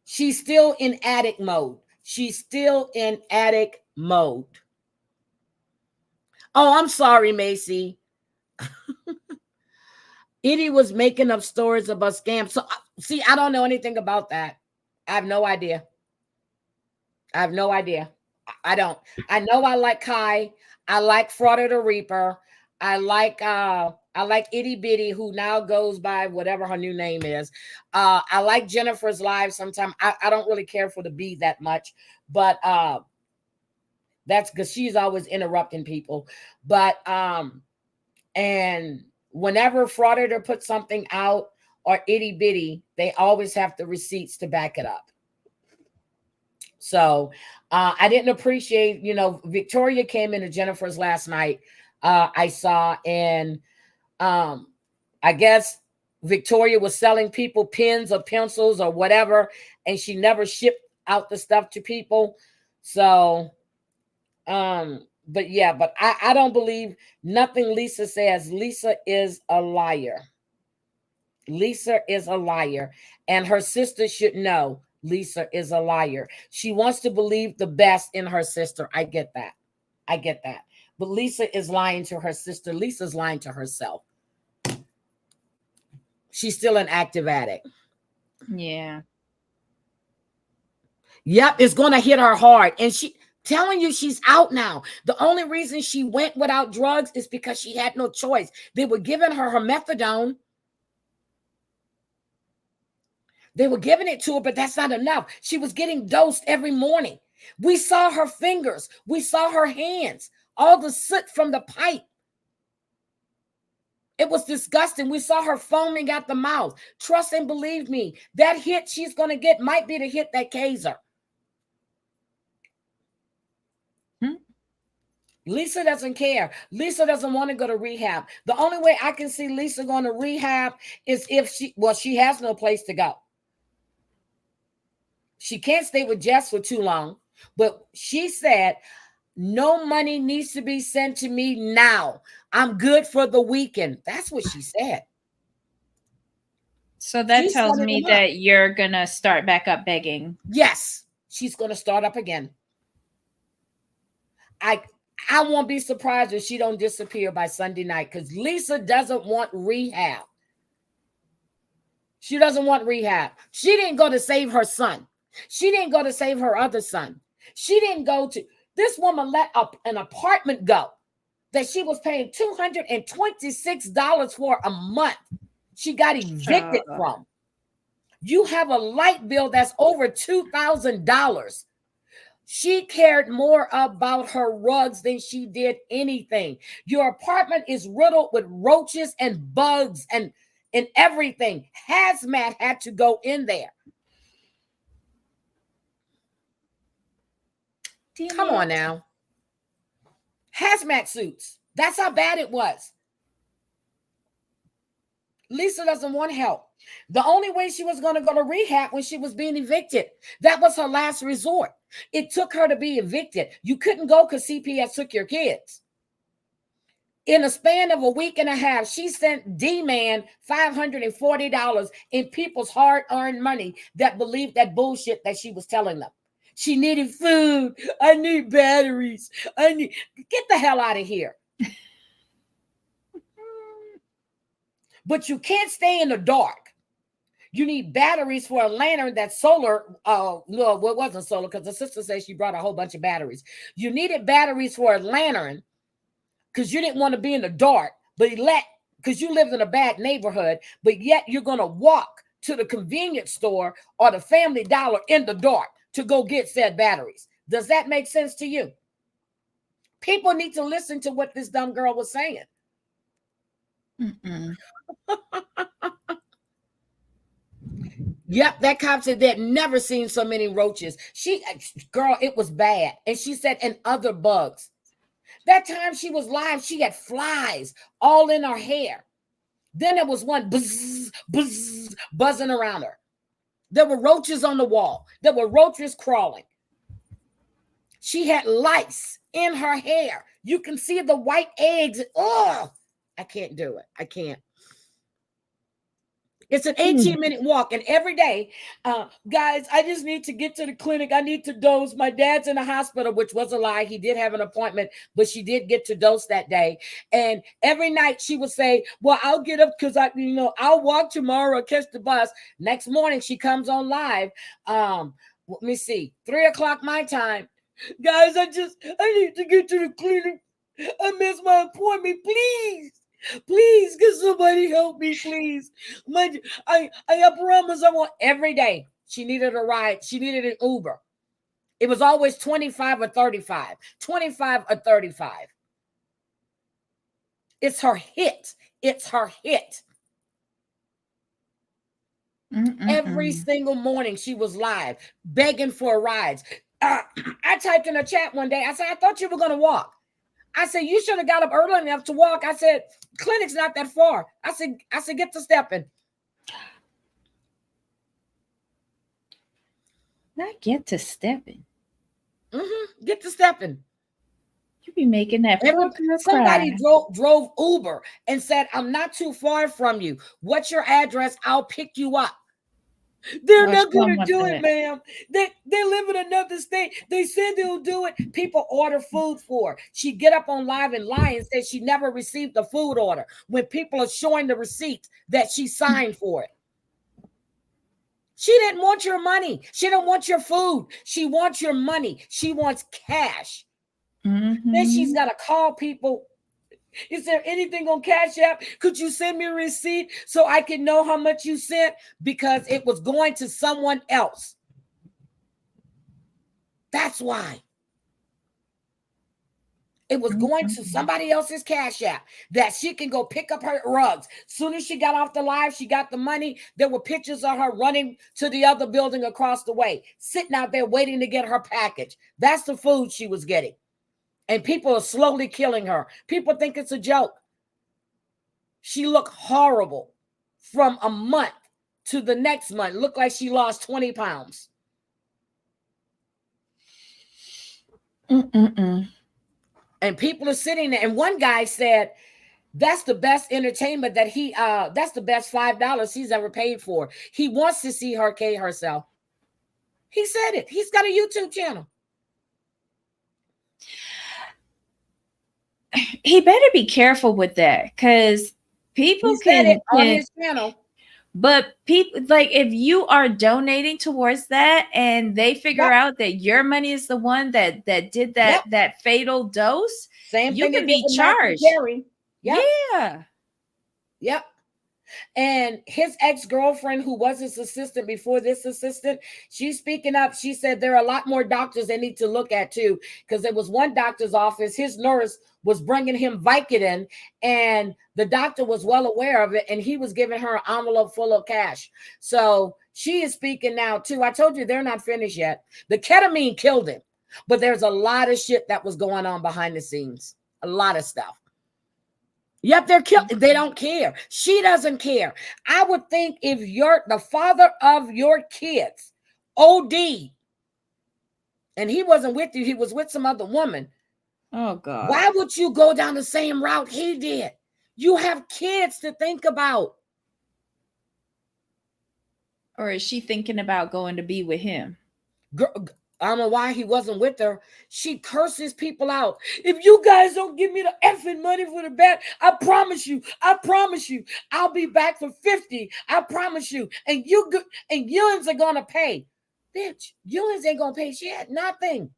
She's still in addict mode. She's still in addict mode. Oh, I'm sorry, Macy. Edie was making up stories about scams. So, see, I don't know anything about that. I have no idea. I don't. I know I like Kai. I like Frauder the Reaper. I like Itty Bitty, who now goes by whatever her new name is. I like Jennifer's Live sometimes. I don't really care for the B that much, but that's because she's always interrupting people. But and whenever Frauditor puts something out or Itty Bitty, they always have the receipts to back it up. So I didn't appreciate, Victoria came into Jennifer's last night. I saw, and I guess Victoria was selling people pens or pencils or whatever, and she never shipped out the stuff to people. So, but I don't believe nothing Lisa says. Lisa is a liar. Lisa is a liar, and her sister should know Lisa is a liar. She wants to believe the best in her sister. I get that. But Lisa is lying to her sister. Lisa's lying to herself. She's still an active addict. Yeah. Yep, it's going to hit her hard. And she telling you she's out now. The only reason she went without drugs is because she had no choice. They were giving her methadone. They were giving it to her, but that's not enough. She was getting dosed every morning. We saw her fingers. We saw her hands. All the soot from the pipe. It was disgusting. We saw her foaming at the mouth. Trust and believe me, that hit she's going to get might be the hit that Kaiser. Lisa doesn't care. Lisa doesn't want to go to rehab. The only way I can see Lisa going to rehab is if she has no place to go. She can't stay with Jess for too long, but she said, no money needs to be sent to me now. I'm good for the weekend. That's what she said. So that tells me that you're going to start back up begging. Yes, she's going to start up again. I won't be surprised if she don't disappear by Sunday night, because Lisa doesn't want rehab. She doesn't want rehab. She didn't go to save her son. She didn't go to save her other son. She didn't go to... This woman let up an apartment go that she was paying $226 for a month. She got evicted from. You have a light bill that's over $2,000. She cared more about her rugs than she did anything. Your apartment is riddled with roaches and bugs and everything. Hazmat had to go in there. Come on now. Hazmat suits. That's how bad it was. Lisa doesn't want help. The only way she was going to go to rehab when she was being evicted. That was her last resort. It took her to be evicted. You couldn't go because CPS took your kids. In a span of a week and a half, she sent D-Man $540 in people's hard-earned money that believed that bullshit that she was telling them. She needed food. I need batteries. Get the hell out of here. But you can't stay in the dark. You need batteries for a lantern that's solar. No, it wasn't solar because the sister said she brought a whole bunch of batteries. You needed batteries for a lantern because you didn't want to be in the dark, because you lived in a bad neighborhood, but yet you're going to walk to the convenience store or the Family Dollar in the dark to go get said batteries. Does that make sense to you? People need to listen to what this dumb girl was saying. Yep, that cop said they'd never seen so many roaches. Girl, it was bad. And she said, and other bugs. That time she was live, she had flies all in her hair. Then there was one buzz, buzz, buzzing around her. There were roaches on the wall. There were roaches crawling. She had lice in her hair. You can see the white eggs. Oh, I can't do it. I can't. It's an 18-minute walk, and every day, guys, I just need to get to the clinic. I need to dose. My dad's in the hospital, which was a lie. He did have an appointment, but she did get to dose that day. And every night she would say, well, I'll get up because I'll walk tomorrow or catch the bus. Next morning, she comes on live. Let me see, 3:00 my time. Guys, I need to get to the clinic. I missed my appointment. Please, can somebody help me, please? I promise I want every day. She needed a ride. She needed an Uber. It was always 25 or 35. 25 or 35. It's her hit. It's her hit. Every single morning she was live, begging for rides. I typed in a chat one day. I said, I thought you were going to walk. I said, you should have got up early enough to walk. I said, clinic's not that far. I said, get to stepping. Not get to stepping. Get to stepping. You be making that. Somebody drove Uber and said, I'm not too far from you. What's your address? I'll pick you up. They're not going to do it, ma'am. They live in another state. They said they'll do it. People order food for her. She get up on live and lie and say she never received a food order when people are showing the receipt that she signed for it. She didn't want your money. She don't want your food. She wants your money. She wants cash. Then she's got to call people. Is there anything on Cash App? Could you send me a receipt so I can know how much you sent? Because it was going to someone else. That's why. It was going to somebody else's Cash App that she can go pick up her rugs. Soon as she got off the live, she got the money. There were pictures of her running to the other building across the way, sitting out there waiting to get her package. That's the food she was getting. And people are slowly killing her. People think it's a joke. She looked horrible from a month to the next month. Looked like she lost 20 pounds. And people are sitting there. And one guy said, that's the best entertainment that that's the best $5 he's ever paid for. He wants to see her K herself. He said it. He's got a YouTube channel. He better be careful with that, because people can on his channel. But people, like, if you are donating towards that and they figure out that your money is the one that did that fatal dose, you can be charged. Yeah. Yep. And his ex-girlfriend, who was his assistant before this assistant, she's speaking up. She said there are a lot more doctors they need to look at too, because there was one doctor's office, his nurse was bringing him Vicodin, and the doctor was well aware of it, and he was giving her an envelope full of cash. So she is speaking now too. I told you they're not finished yet. The ketamine killed him, but there's a lot of shit that was going on behind the scenes. A lot of stuff. Yep, they're killed. They don't care. She doesn't care. I would think if the father of your kids OD'd and he wasn't with you, he was with some other woman. Oh God. Why would you go down the same route he did? You have kids to think about. Or is she thinking about going to be with him? I don't know why he wasn't with her. She curses people out. If you guys don't give me the effing money for the bed, I promise you, I'll be back for 50. I promise you. And Eulens are gonna pay. Bitch, Eulens ain't gonna pay shit. Nothing.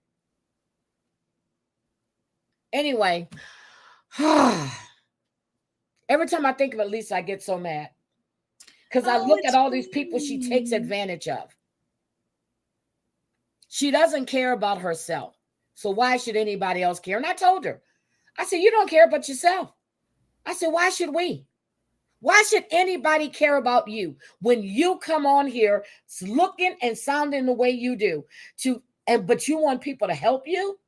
Anyway, every time I think of Lisa, I get so mad. Because I look at all these people she takes advantage of. She doesn't care about herself. So why should anybody else care? And I told her, I said, you don't care about yourself. I said, why should we? Why should anybody care about you when you come on here looking and sounding the way you do? But you want people to help you?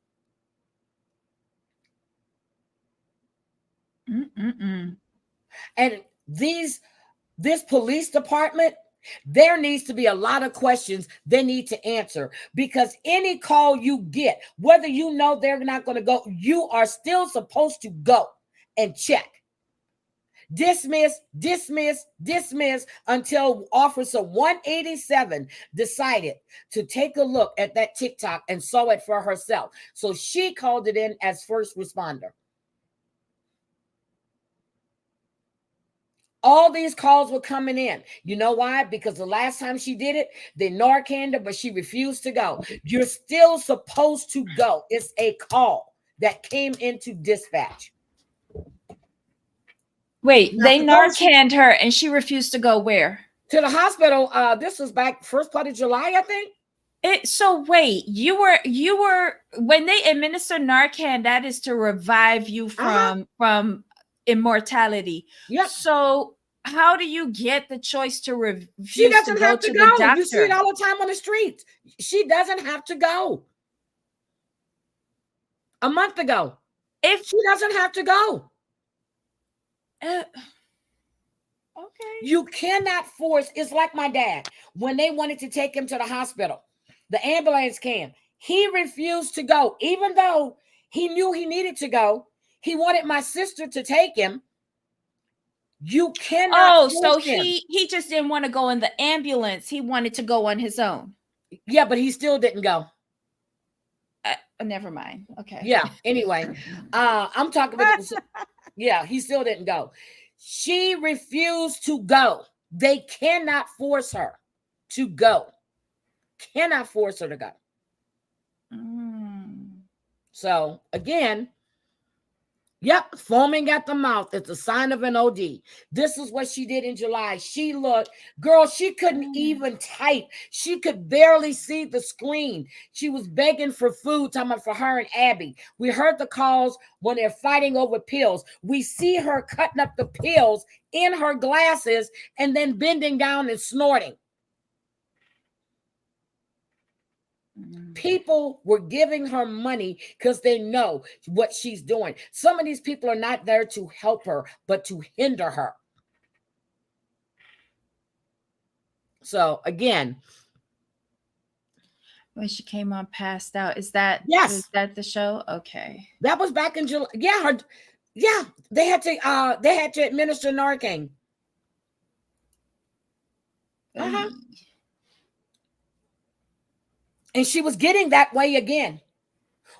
And this police department, there needs to be a lot of questions they need to answer, because any call you get, whether you know they're not going to go, you are still supposed to go and check. Dismiss, dismiss, dismiss until Officer 187 decided to take a look at that TikTok and saw it for herself. So she called it in as first responder. All these calls were coming in. You know why? Because the last time she did it, they Narcaned her, but she refused to go. You're still supposed to go. It's a call that came into dispatch. Wait, they Narcaned her and she refused to go where? To the hospital. This was back first part of July, I think. So wait, you were when they administer Narcan, that is to revive you from immortality. Yep. So how do you get the choice to refuse She doesn't to go have to to go. the doctor? You see it all the time on the streets. She doesn't have to go. A month ago. If she doesn't have to go. Okay. You cannot force. It's like my dad. When they wanted to take him to the hospital, the ambulance came. He refused to go, even though he knew he needed to go. He wanted my sister to take him. You cannot. So he just didn't want to go in the ambulance. He wanted to go on his own. Yeah, but he still didn't go. Never mind. Okay. Yeah. Anyway, I'm talking about. Yeah, he still didn't go. She refused to go. They cannot force her to go. Cannot force her to go. So again. Yep, foaming at the mouth. It's a sign of an OD. This is what she did in July. She looked, girl, she couldn't even type. She could barely see the screen. She was begging for food, talking about for her and Abby. We heard the calls when they're fighting over pills. We see her cutting up the pills in her glasses and then bending down and snorting. People were giving her money because they know what she's doing. Some of these people are not there to help her, but to hinder her. So again, when she came on passed out, is that the show? Okay, that was back in July. Yeah, they had to administer Narcan. And she was getting that way again.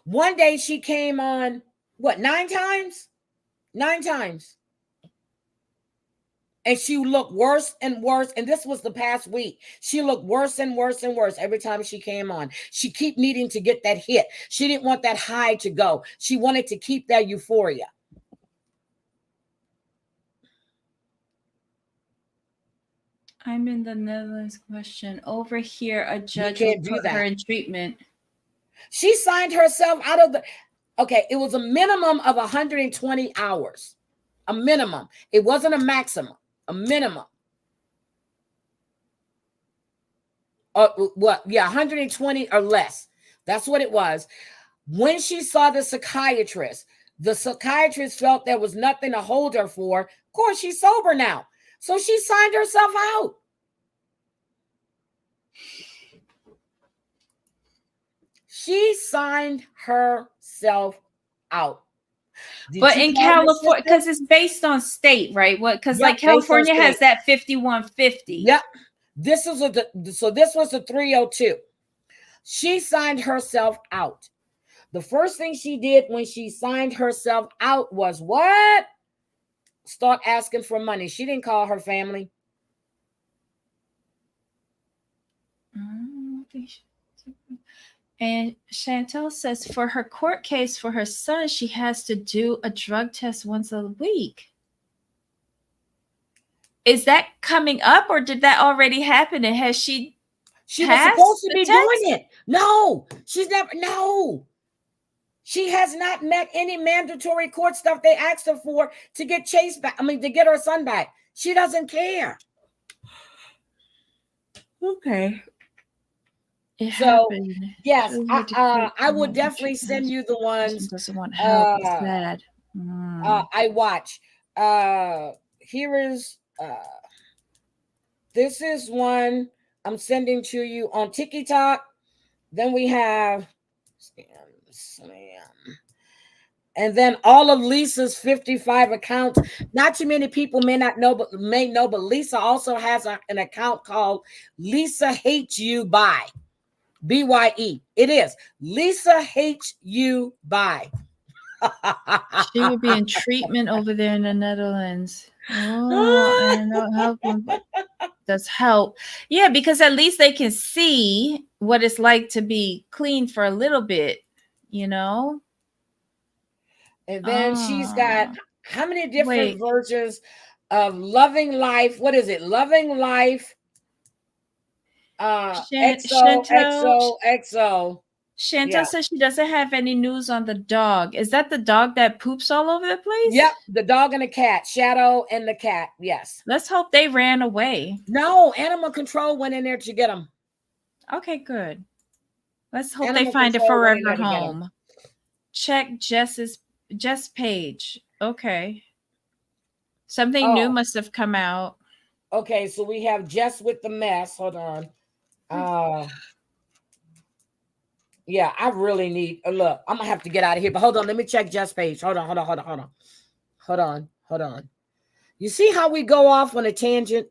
One day she came on, 9 times? 9 times. And she looked worse and worse. And this was the past week. She looked worse and worse and worse every time she came on. She kept needing to get that hit. She didn't want that high to go. She wanted to keep that euphoria. I'm in the Netherlands. Question over here. A judge can't will do put her that. in treatment. She signed herself out of the. Okay, it was a minimum of 120 hours. A minimum. It wasn't a maximum. A minimum. What? Yeah, 120 or less. That's what it was. When she saw the psychiatrist felt there was nothing to hold her for. Of course, she's sober now. So she signed herself out. She signed herself out. But in California, because it's based on state, right? Because like California has that 5150. Yep. This was the 302. She signed herself out. The first thing she did when she signed herself out was what? Start asking for money. She didn't call her family. And Chantel says for her court case for her son, she has to do a drug test once a week. Is that coming up or did that already happen? And has she was supposed to be doing it. No, she's never. No, she has not met any mandatory court stuff they asked her for to get Chase back. I mean, to get her son back. She doesn't care. Okay. It So happened. yes, Show her to I would quote, definitely send you the person ones doesn't want help. It's uh, sad. I watch. Here is this is one I'm sending to you on TikTok. Then we have Slam. And then all of Lisa's 55 accounts. Not too many people may know, but Lisa also has an account called Lisa Hates You By. BYE. It is Lisa Hates You By. She would be in treatment over there in the Netherlands. Oh, and no help, but does help. Yeah, because at least they can see what it's like to be clean for a little bit, you know? And then she's got how many different versions of Loving Life? What is it? Loving Life. XO. Chantel says she doesn't have any news on the dog. Is that the dog that poops all over the place? Yep, the dog and the cat. Shadow and the cat. Yes. Let's hope they ran away. No, animal control went in there to get them. Okay, good. Let's hope they find a forever home. Check Jess page. Okay. Something new must have come out. Okay, so we have Jess with the mess. Hold on. Yeah, I really need look. I'm gonna have to get out of here, but hold on. Let me check Jess page. Hold on. You see how we go off on a tangent?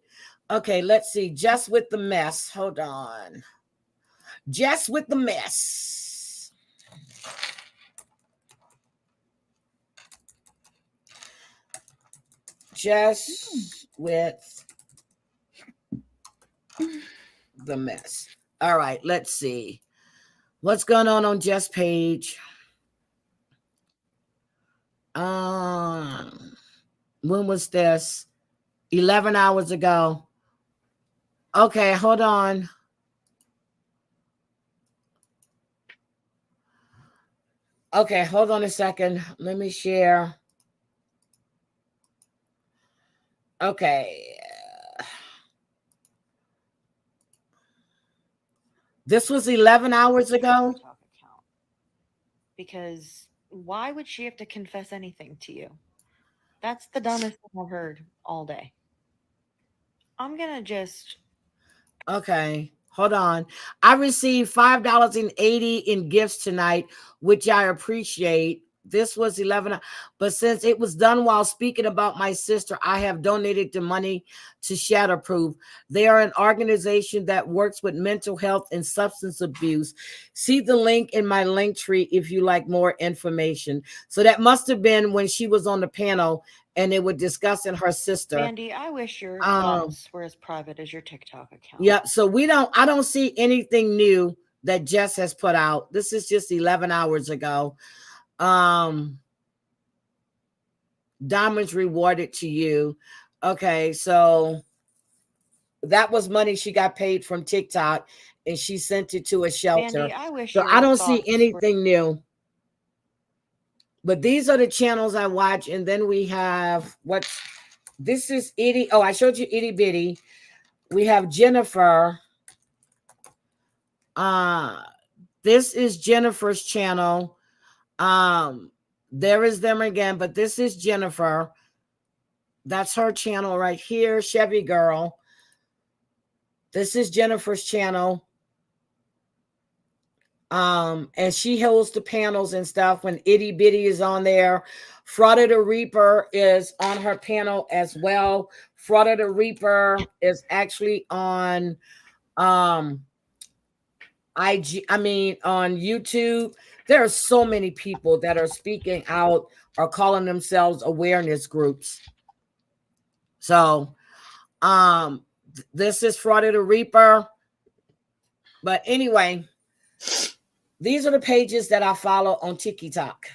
Okay, let's see. Jess with the mess. Hold on. Jess with the mess. Jess with the mess. All right, let's see. What's going on Jess' page? When was this? 11 hours ago. Okay, hold on. Okay, hold on a second. Let me share. Okay. This was 11 hours ago. Because why would she have to confess anything to you? That's the dumbest thing I've heard all day. I'm gonna just. Okay, hold on. I received $5.80 in gifts tonight, which I appreciate. This was 11, but since it was done while speaking about my sister, I have donated the money to Shatterproof. They are an organization that works with mental health and substance abuse. See the link in my link tree if you like more information. So that must have been when she was on the panel and they were discussing her sister. Mandy, I wish your thoughts were as private as your TikTok account. Yeah, so I don't see anything new that Jess has put out. This is just 11 hours ago. Diamonds rewarded to you. Okay, so that was money she got paid from TikTok and she sent it to a shelter. Mandy, I wish so your I don't see thoughts anything new. But these are the channels I watch. And then we have this is Itty. Oh, I showed you Itty Bitty. We have Jennifer. This is Jennifer's channel. There is them again, but this is Jennifer. That's her channel right here, Chevy Girl. This is Jennifer's channel. And she holds the panels and stuff when Itty Bitty is on there. Frauda the Reaper is on her panel as well. Frauda the Reaper is actually on on YouTube. There are so many people that are speaking out or calling themselves awareness groups. So this is Frauda the Reaper. But anyway, these are the pages that I follow on TikTok.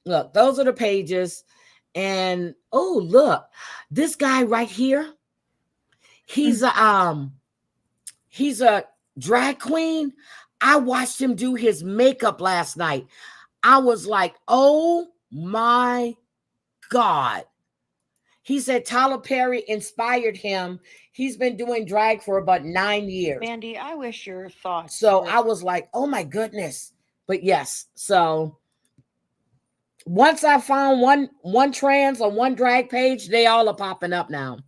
Look, those are the pages. And oh, look, this guy right here, he's a drag queen. I watched him do his makeup last night. I was like, oh my God. He said Tyler Perry inspired him. He's been doing drag for about 9 years. Mandy, I wish your thoughts. So were- I was like, oh my goodness. But yes, so once I found one trans or one drag page, they all are popping up now.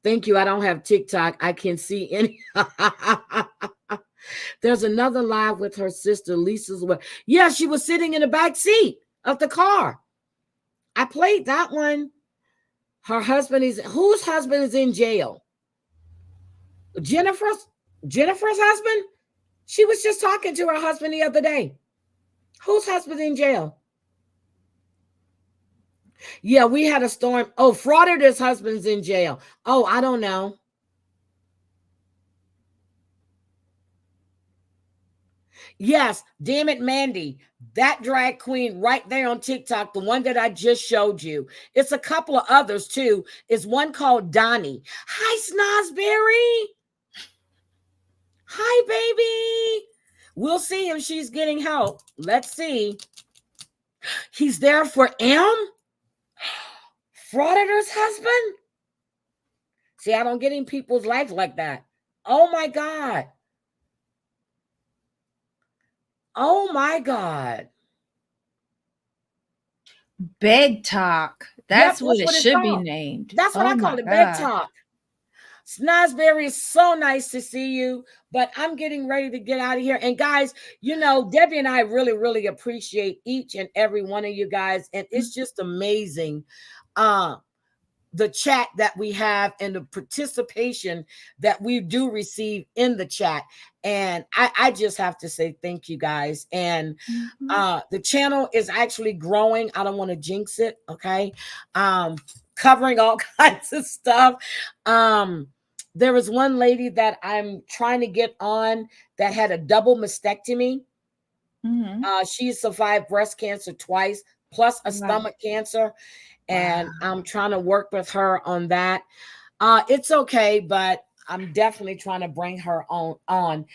Thank you. I don't have TikTok. I can see any. There's another live with her sister, Lisa's. Yeah, she was sitting in the back seat of the car. I played that one. Her husband whose husband is in jail? Jennifer's husband? She was just talking to her husband the other day. Whose husband in jail? Yeah, we had a storm. Oh, Frauditor's husband's in jail. Oh, I don't know. Yes, damn it, Mandy. That drag queen right there on TikTok, the one that I just showed you. It's a couple of others too. It's one called Donnie. Hi, Snozberry. Hi, baby. We'll see if she's getting help. Let's see. He's there for M? Frauditor's husband? See, I don't get in people's life like that. Oh my God. Oh my God. Bed talk. That's Yep, what it should be called. named. That's what Oh I call my it, bed God. talk. Snozberry, is so nice to see you, but I'm getting ready to get out of here. And guys, you know, Debbie and I really, really appreciate each and every one of you guys. And it's just amazing. The chat that we have and the participation that we do receive in the chat. And I just have to say thank you guys. And the channel is actually growing. I don't want to jinx it. Okay. Covering all kinds of stuff. There was one lady that I'm trying to get on that had a double mastectomy. She survived breast cancer twice, plus a stomach cancer. And I'm trying to work with her on that. It's okay, but I'm definitely trying to bring her on.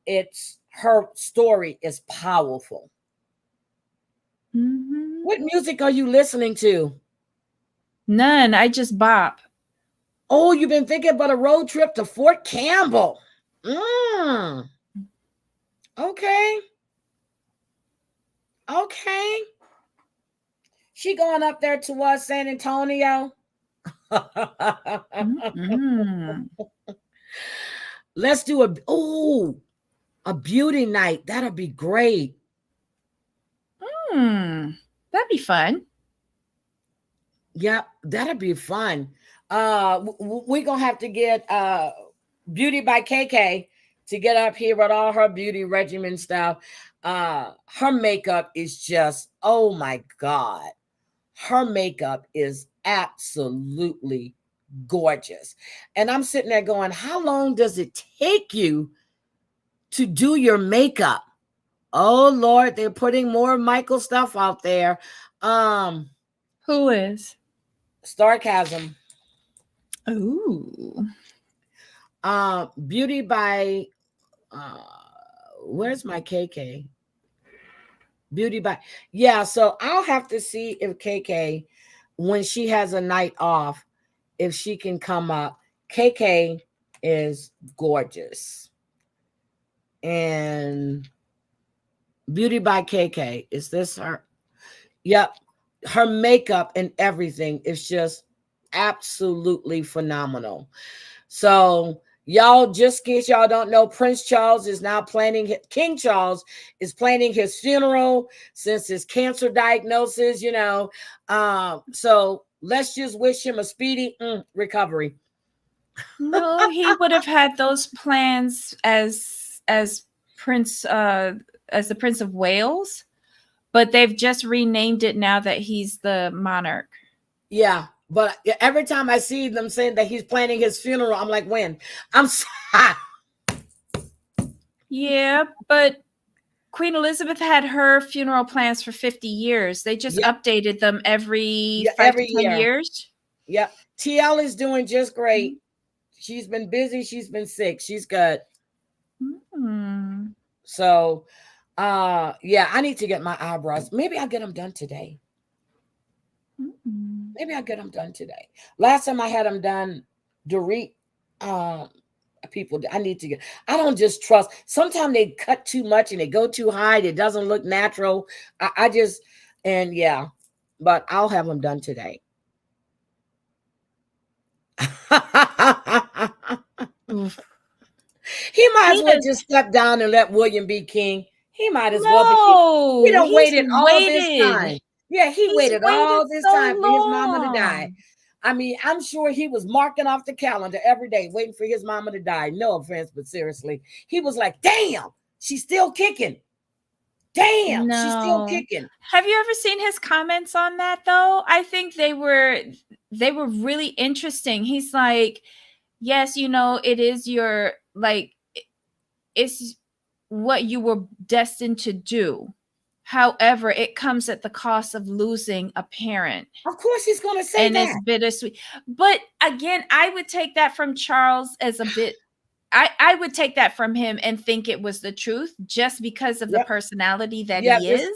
It's her story is powerful. What music are you listening to? None. I just bop. Oh, you've been thinking about a road trip to Fort Campbell. Okay. Okay. She going up there to San Antonio. Let's do a beauty night. That'll be great. That'd be fun. Yep, that'd be fun. We're gonna have to get Beauty by KK to get up here with all her beauty regimen stuff. Her makeup is just, oh my God. Her makeup is absolutely gorgeous. And I'm sitting there going, how long does it take you to do your makeup? Oh Lord, they're putting more Michael stuff out there. Who is? Sarcasm. Ooh. Beauty by where's my KK? Beauty by, yeah, so I'll have to see if KK, when she has a night off, if she can come up. KK is gorgeous. And Beauty by KK, is this her? Yep. Her makeup and everything is just absolutely phenomenal. So y'all, just in case y'all don't know, King Charles is planning his funeral since his cancer diagnosis, you know. So let's just wish him a speedy recovery. No, he would have had those plans as Prince, as the Prince of Wales, but they've just renamed it now that he's the monarch. Yeah. But every time I see them saying that he's planning his funeral, I'm like, when? I'm sorry. Yeah, but Queen Elizabeth had her funeral plans for 50 years. They just updated them every 5 to 10 years. Yep. TL is doing just great. She's been busy. She's been sick. She's good. So, yeah, I need to get my eyebrows. Maybe I'll get them done today. Maybe I'll get them done today. Last time I had them done, Dorit, people, I need to get, I don't just trust. Sometimes they cut too much and they go too high. It doesn't look natural. I just, and yeah, but I'll have them done today. He might as well just step down and let William be king. He might as well. But he don't waited all this time. Yeah, he waited all this time for his mama to die. I mean, I'm sure he was marking off the calendar every day, waiting for his mama to die. No offense, but seriously, he was like, "Damn, she's still kicking. Damn, she's still kicking." Have you ever seen his comments on that though? I think they were really interesting. He's like, yes, you know, it is your, like, it's what you were destined to do. However, it comes at the cost of losing a parent. Of course he's going to say and that. It's bittersweet. But again, I would take that from Charles as a bit, I would take that from him and think it was the truth just because of the personality that he is.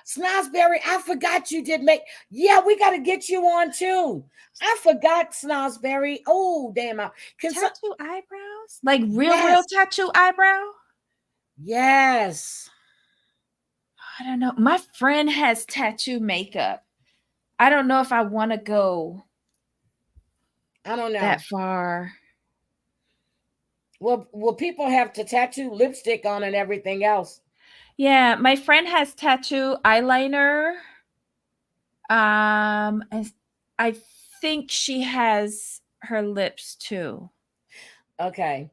Snosberry, I forgot you did make, we got to get you on too. I forgot Snosberry. Oh, damn. Tattoo eyebrows? Like real tattoo eyebrow? Yes. I don't know. My friend has tattoo makeup. I don't know if I want to go that far. Well, people have to tattoo lipstick on and everything else. Yeah, my friend has tattoo eyeliner. I think she has her lips too. Okay.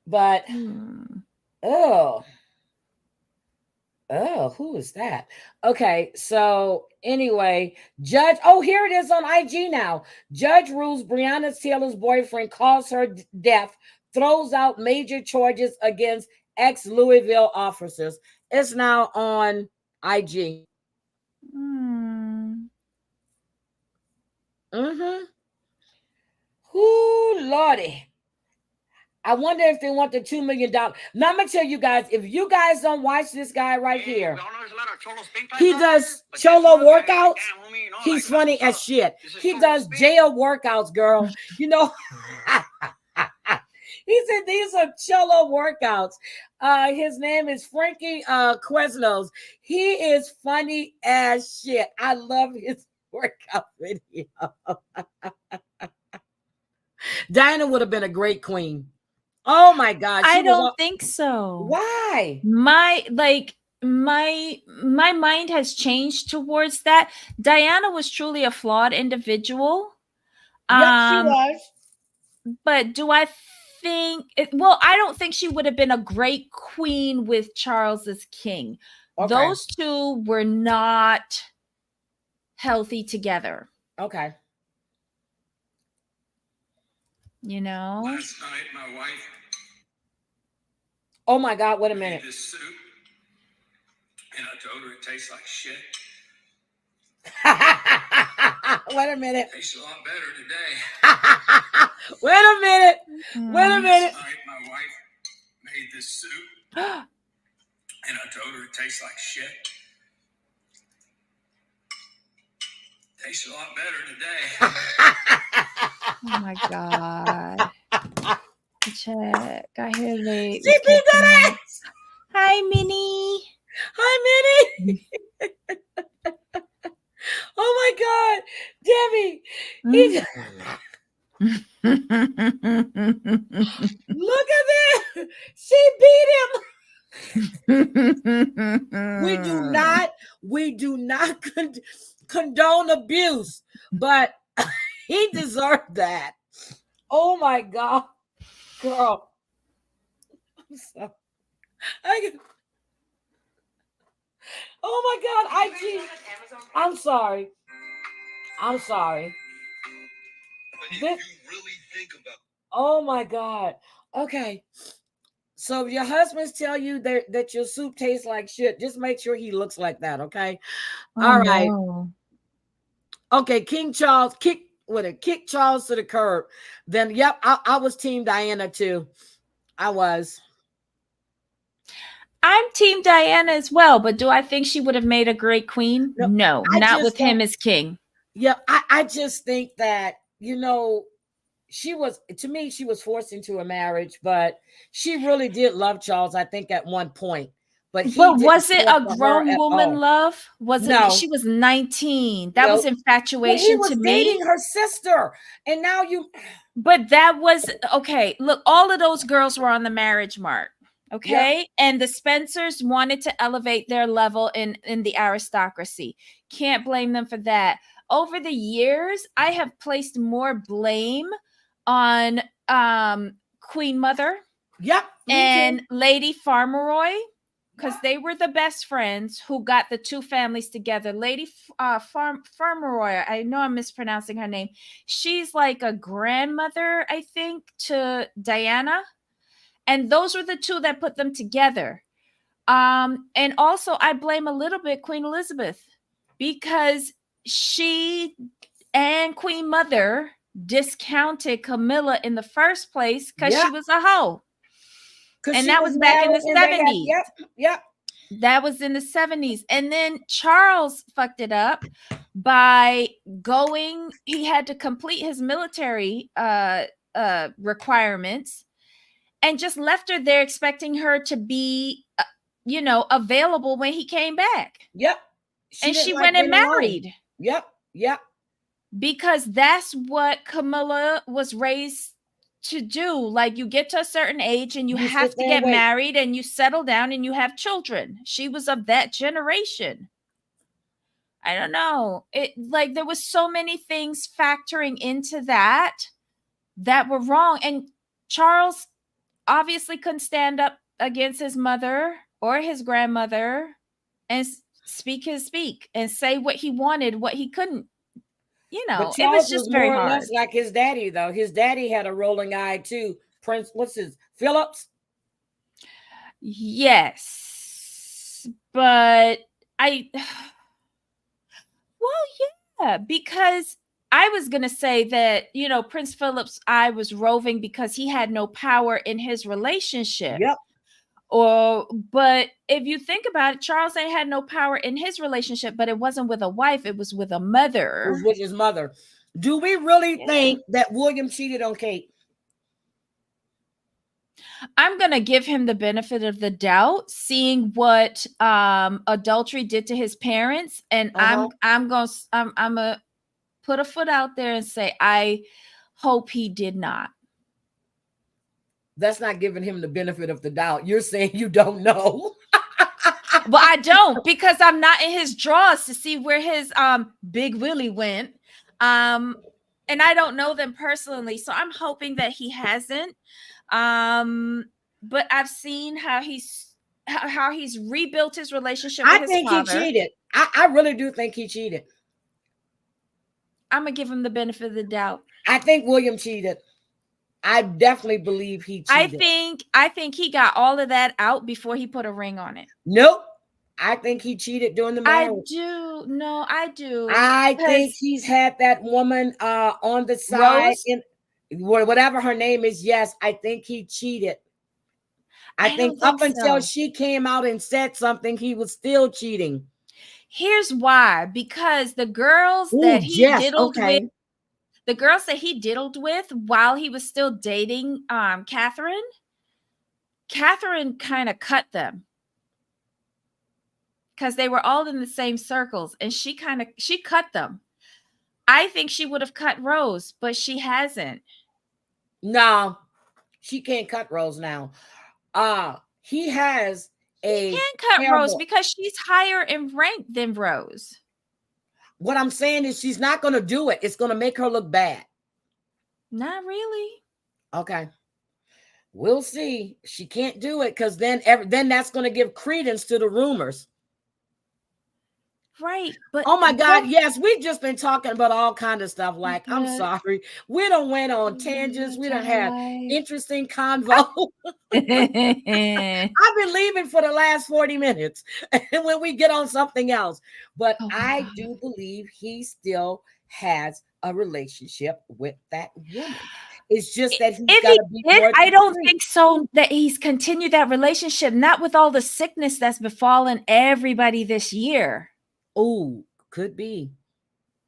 But who is that? Okay, so anyway, Judge, here it is on IG now. Judge rules Breonna Taylor's boyfriend caused her death, throws out major charges against ex-Louisville officers. It's now on IG. Ooh, Lordy. I wonder if they want the $2 million. Now, I'm going to tell you guys, if you guys don't watch this guy right here, he does Cholo workouts. He's funny as shit. He does jail workouts, girl. You know, he said these are Cholo workouts. His name is Frankie Quesnos. He is funny as shit. I love his workout video. Diana would have been a great queen. Oh my God. I don't think so. Why? My mind has changed towards that. Diana was truly a flawed individual. Yes, she was. But do I think I don't think she would have been a great queen with Charles as king. Okay. Those two were not healthy together. Okay. You know? Last night, my wife. Oh my God, wait a minute. This soup, and I told her it tastes like shit. Wait a minute. It tastes a lot better today. Wait a minute. Wait a minute. Last night, my wife made this soup, and I told her it tastes like shit. Tastes a lot better today. Oh my God. Check. Got here late. She beat that ass. Hi, Minnie. Hi, Minnie. Oh my God. Debbie. Look at that. She beat him. We do not condone abuse, but he deserved that. Oh my God, girl. I'm sorry. Oh my God, IG. I'm sorry. I'm sorry. Oh my God. Okay. So if your husbands tell you that your soup tastes like shit, just make sure he looks like that, okay? All right. No. Okay, King Charles, kick Charles to the curb. Then, yep, I was Team Diana too. I was. I'm Team Diana as well, but do I think she would have made a great queen? No, not with him as king. Yeah, I just think that, you know, she was, to me, she was forced into a marriage, but she really did love Charles, I think, at one point. But he But didn't was it care a for her grown at woman all. love? Was it? No, She was 19. That no. was But he infatuation was to me. dating her sister. And now you. But that was okay. Look, all of those girls were on the marriage mark. Okay. And the Spencers wanted to elevate their level in the aristocracy. Can't blame them for that. Over the years, I have placed more blame on Queen Mother. Yep. And Lady Farmeroy, because they were the best friends who got the two families together. Lady Farmeroy, I know I'm mispronouncing her name. She's like a grandmother, I think, to Diana. And those were the two that put them together. And also I blame a little bit Queen Elizabeth, because she and Queen Mother discounted Camilla in the first place because she was a hoe. And that was back in the 70s. Yep. That was in the 70s. And then Charles fucked it up by going, he had to complete his military requirements and just left her there expecting her to be, available when he came back. Yep. And she went and married. Yep. Because that's what Camilla was raised to do. Like, you get to a certain age and you have to get married and you settle down and you have children. She was of that generation. I don't know. There was so many things factoring into that were wrong. And Charles obviously couldn't stand up against his mother or his grandmother and speak his speak and say what he wanted, what he couldn't. But it was just very more or hard. less like his daddy, though. His daddy had a rolling eye too. Prince, what's his Phillips? Yes, but because I was gonna say that Prince Philip's eye was roving because he had no power in his relationship. Yep. But if you think about it, Charles ain't had no power in his relationship, but it wasn't with a wife, it was with a mother. It was with his mother. Do we really think that William cheated on Kate? I'm gonna give him the benefit of the doubt, seeing what adultery did to his parents, and I'm gonna put a foot out there and say I hope he did not. That's not giving him the benefit of the doubt. You're saying you don't know. Well, I don't, because I'm not in his drawers to see where his Big Willie went. And I don't know them personally, so I'm hoping that he hasn't. But I've seen how he's rebuilt his relationship with his father. I think he cheated. I really do think he cheated. I'm gonna give him the benefit of the doubt. I think William cheated. I definitely believe he cheated. I think he got all of that out before he put a ring on it. Nope. I think he cheated during the marriage. I do. I think he's had that woman on the side, in whatever her name is. Yes, I think he cheated. I think up until she came out and said something, he was still cheating. Here's why: because the girls that he diddled with, the girls that he diddled with while he was still dating Catherine kind of cut them because they were all in the same circles, and she cut them. I think she would have cut Rose, but she hasn't. No, she can't cut Rose now. He has He can't cut Rose because she's higher in rank than Rose. What I'm saying is she's not going to do it. It's going to make her look bad. Not really. Okay. We'll see. She can't do it because then that's going to give credence to the rumors. Right. But oh my God, yes, we've just been talking about all kinds of stuff. Like, I'm sorry. We don't went on tangents. We don't have interesting convo. I've been leaving for the last 40 minutes when we get on something else. But I do believe he still has a relationship with that woman. It's just that he's got to be more. I don't think so that he's continued that relationship, not with all the sickness that's befallen everybody this year. Oh, could be.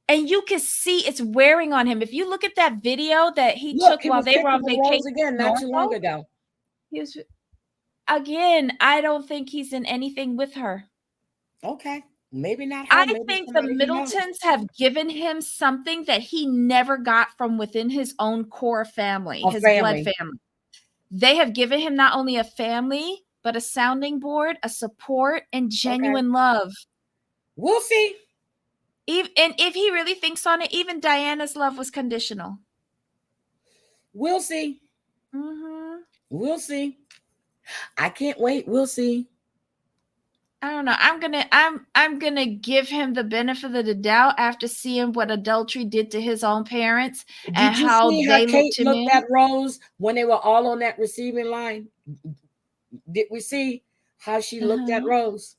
And you can see it's wearing on him. If you look at that video that he took while they were on vacation again, not too long ago. He was, again, I don't think he's in anything with her. Okay. Maybe not her. I maybe think the somebody he knows. Middletons have given him something that he never got from within his own core family, his blood family. They have given him not only a family, but a sounding board, a support, and genuine love. We'll see. And if he really thinks on it, even Diana's love was conditional. We'll see. We'll see. I can't wait. We'll see. I don't know. I'm gonna give him the benefit of the doubt after seeing what adultery did to his own parents and how they looked at Rose when they were all on that receiving line. Did we see how she looked at Rose?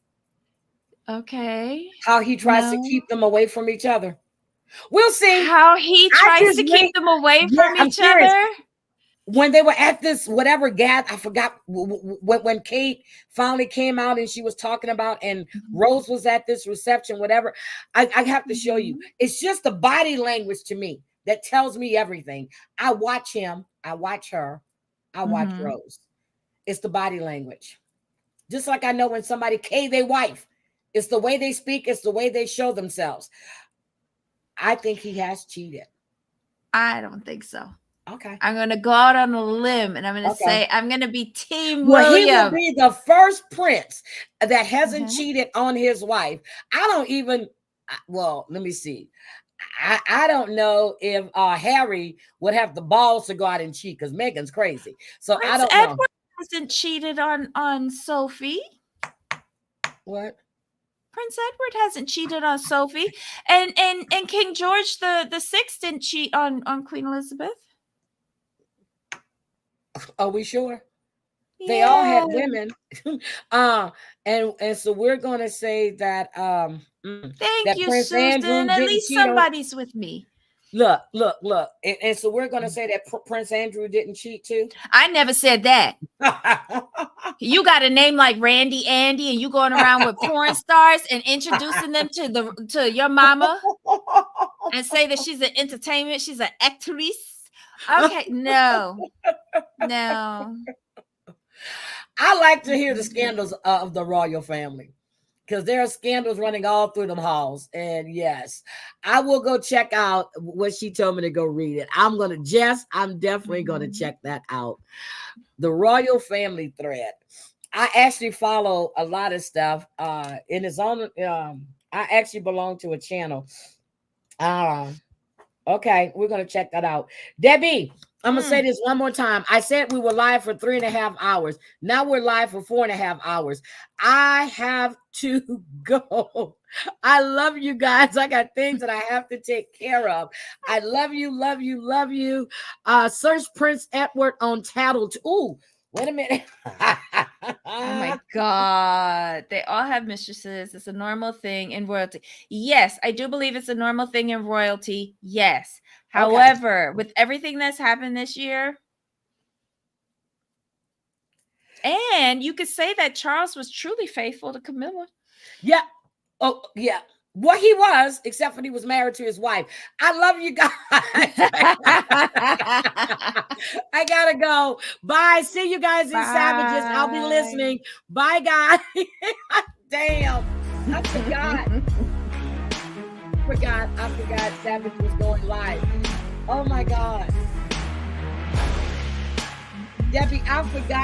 Okay. How he tries to keep them away from each other. We'll see. How he tries to keep them away from each other. When they were at this whatever I forgot when Kate finally came out and she was talking about, and Rose was at this reception, whatever. I have to show you. It's just the body language to me that tells me everything. I watch him. I watch her. I watch Rose. It's the body language. Just like I know when somebody their wife. It's the way they speak. It's the way they show themselves. I think he has cheated. I don't think so. Okay. I'm going to go out on a lim and I'm going to say I'm going to be Team Well, William. he will be the first prince that hasn't cheated on his wife. I don't even, well, let me see. I don't know if Harry would have the balls to go out and cheat because Meghan's crazy. So Prince I don't Edward know. hasn't cheated on Sophie. What? Prince Edward hasn't cheated on Sophie. And King George the Sixth didn't cheat on Queen Elizabeth. Are we sure? Yeah. They all had women. And so we're gonna say that Thank you, Prince Susan. Andrew At least somebody's with me. Look. And so we're gonna say that Prince Andrew didn't cheat too. I never said that. You got a name like Randy Andy, and you going around with porn stars and introducing them to your mama and say that she's an entertainment, she's an actress. Okay, no. I like to hear the scandals of the royal family because there are scandals running all through them halls. And yes, I will go check out what she told me to go read it. I'm definitely going to check that out. The royal family thread. I actually follow a lot of stuff in his own. I actually belong to a channel. Okay, we're going to check that out. Debbie, I'm going to say this one more time. I said we were live for 3.5 hours. Now we're live for 4.5 hours. I have to go. I love you guys. I got things that I have to take care of. I love you, love you, love you. Search Prince Edward on Tattle. Ooh, wait a minute. Oh my God. They all have mistresses. It's a normal thing in royalty. Yes, I do believe it's a normal thing in royalty. Yes. However, with everything that's happened this year, and you could say that Charles was truly faithful to Camilla. Yeah. Oh, yeah. Well, he was, except when he was married to his wife. I love you guys. I gotta go. Bye. See you guys in Savages. I'll be listening. Bye, guys. Damn. I forgot. I forgot Savage was going live. Oh my God. Debbie, I forgot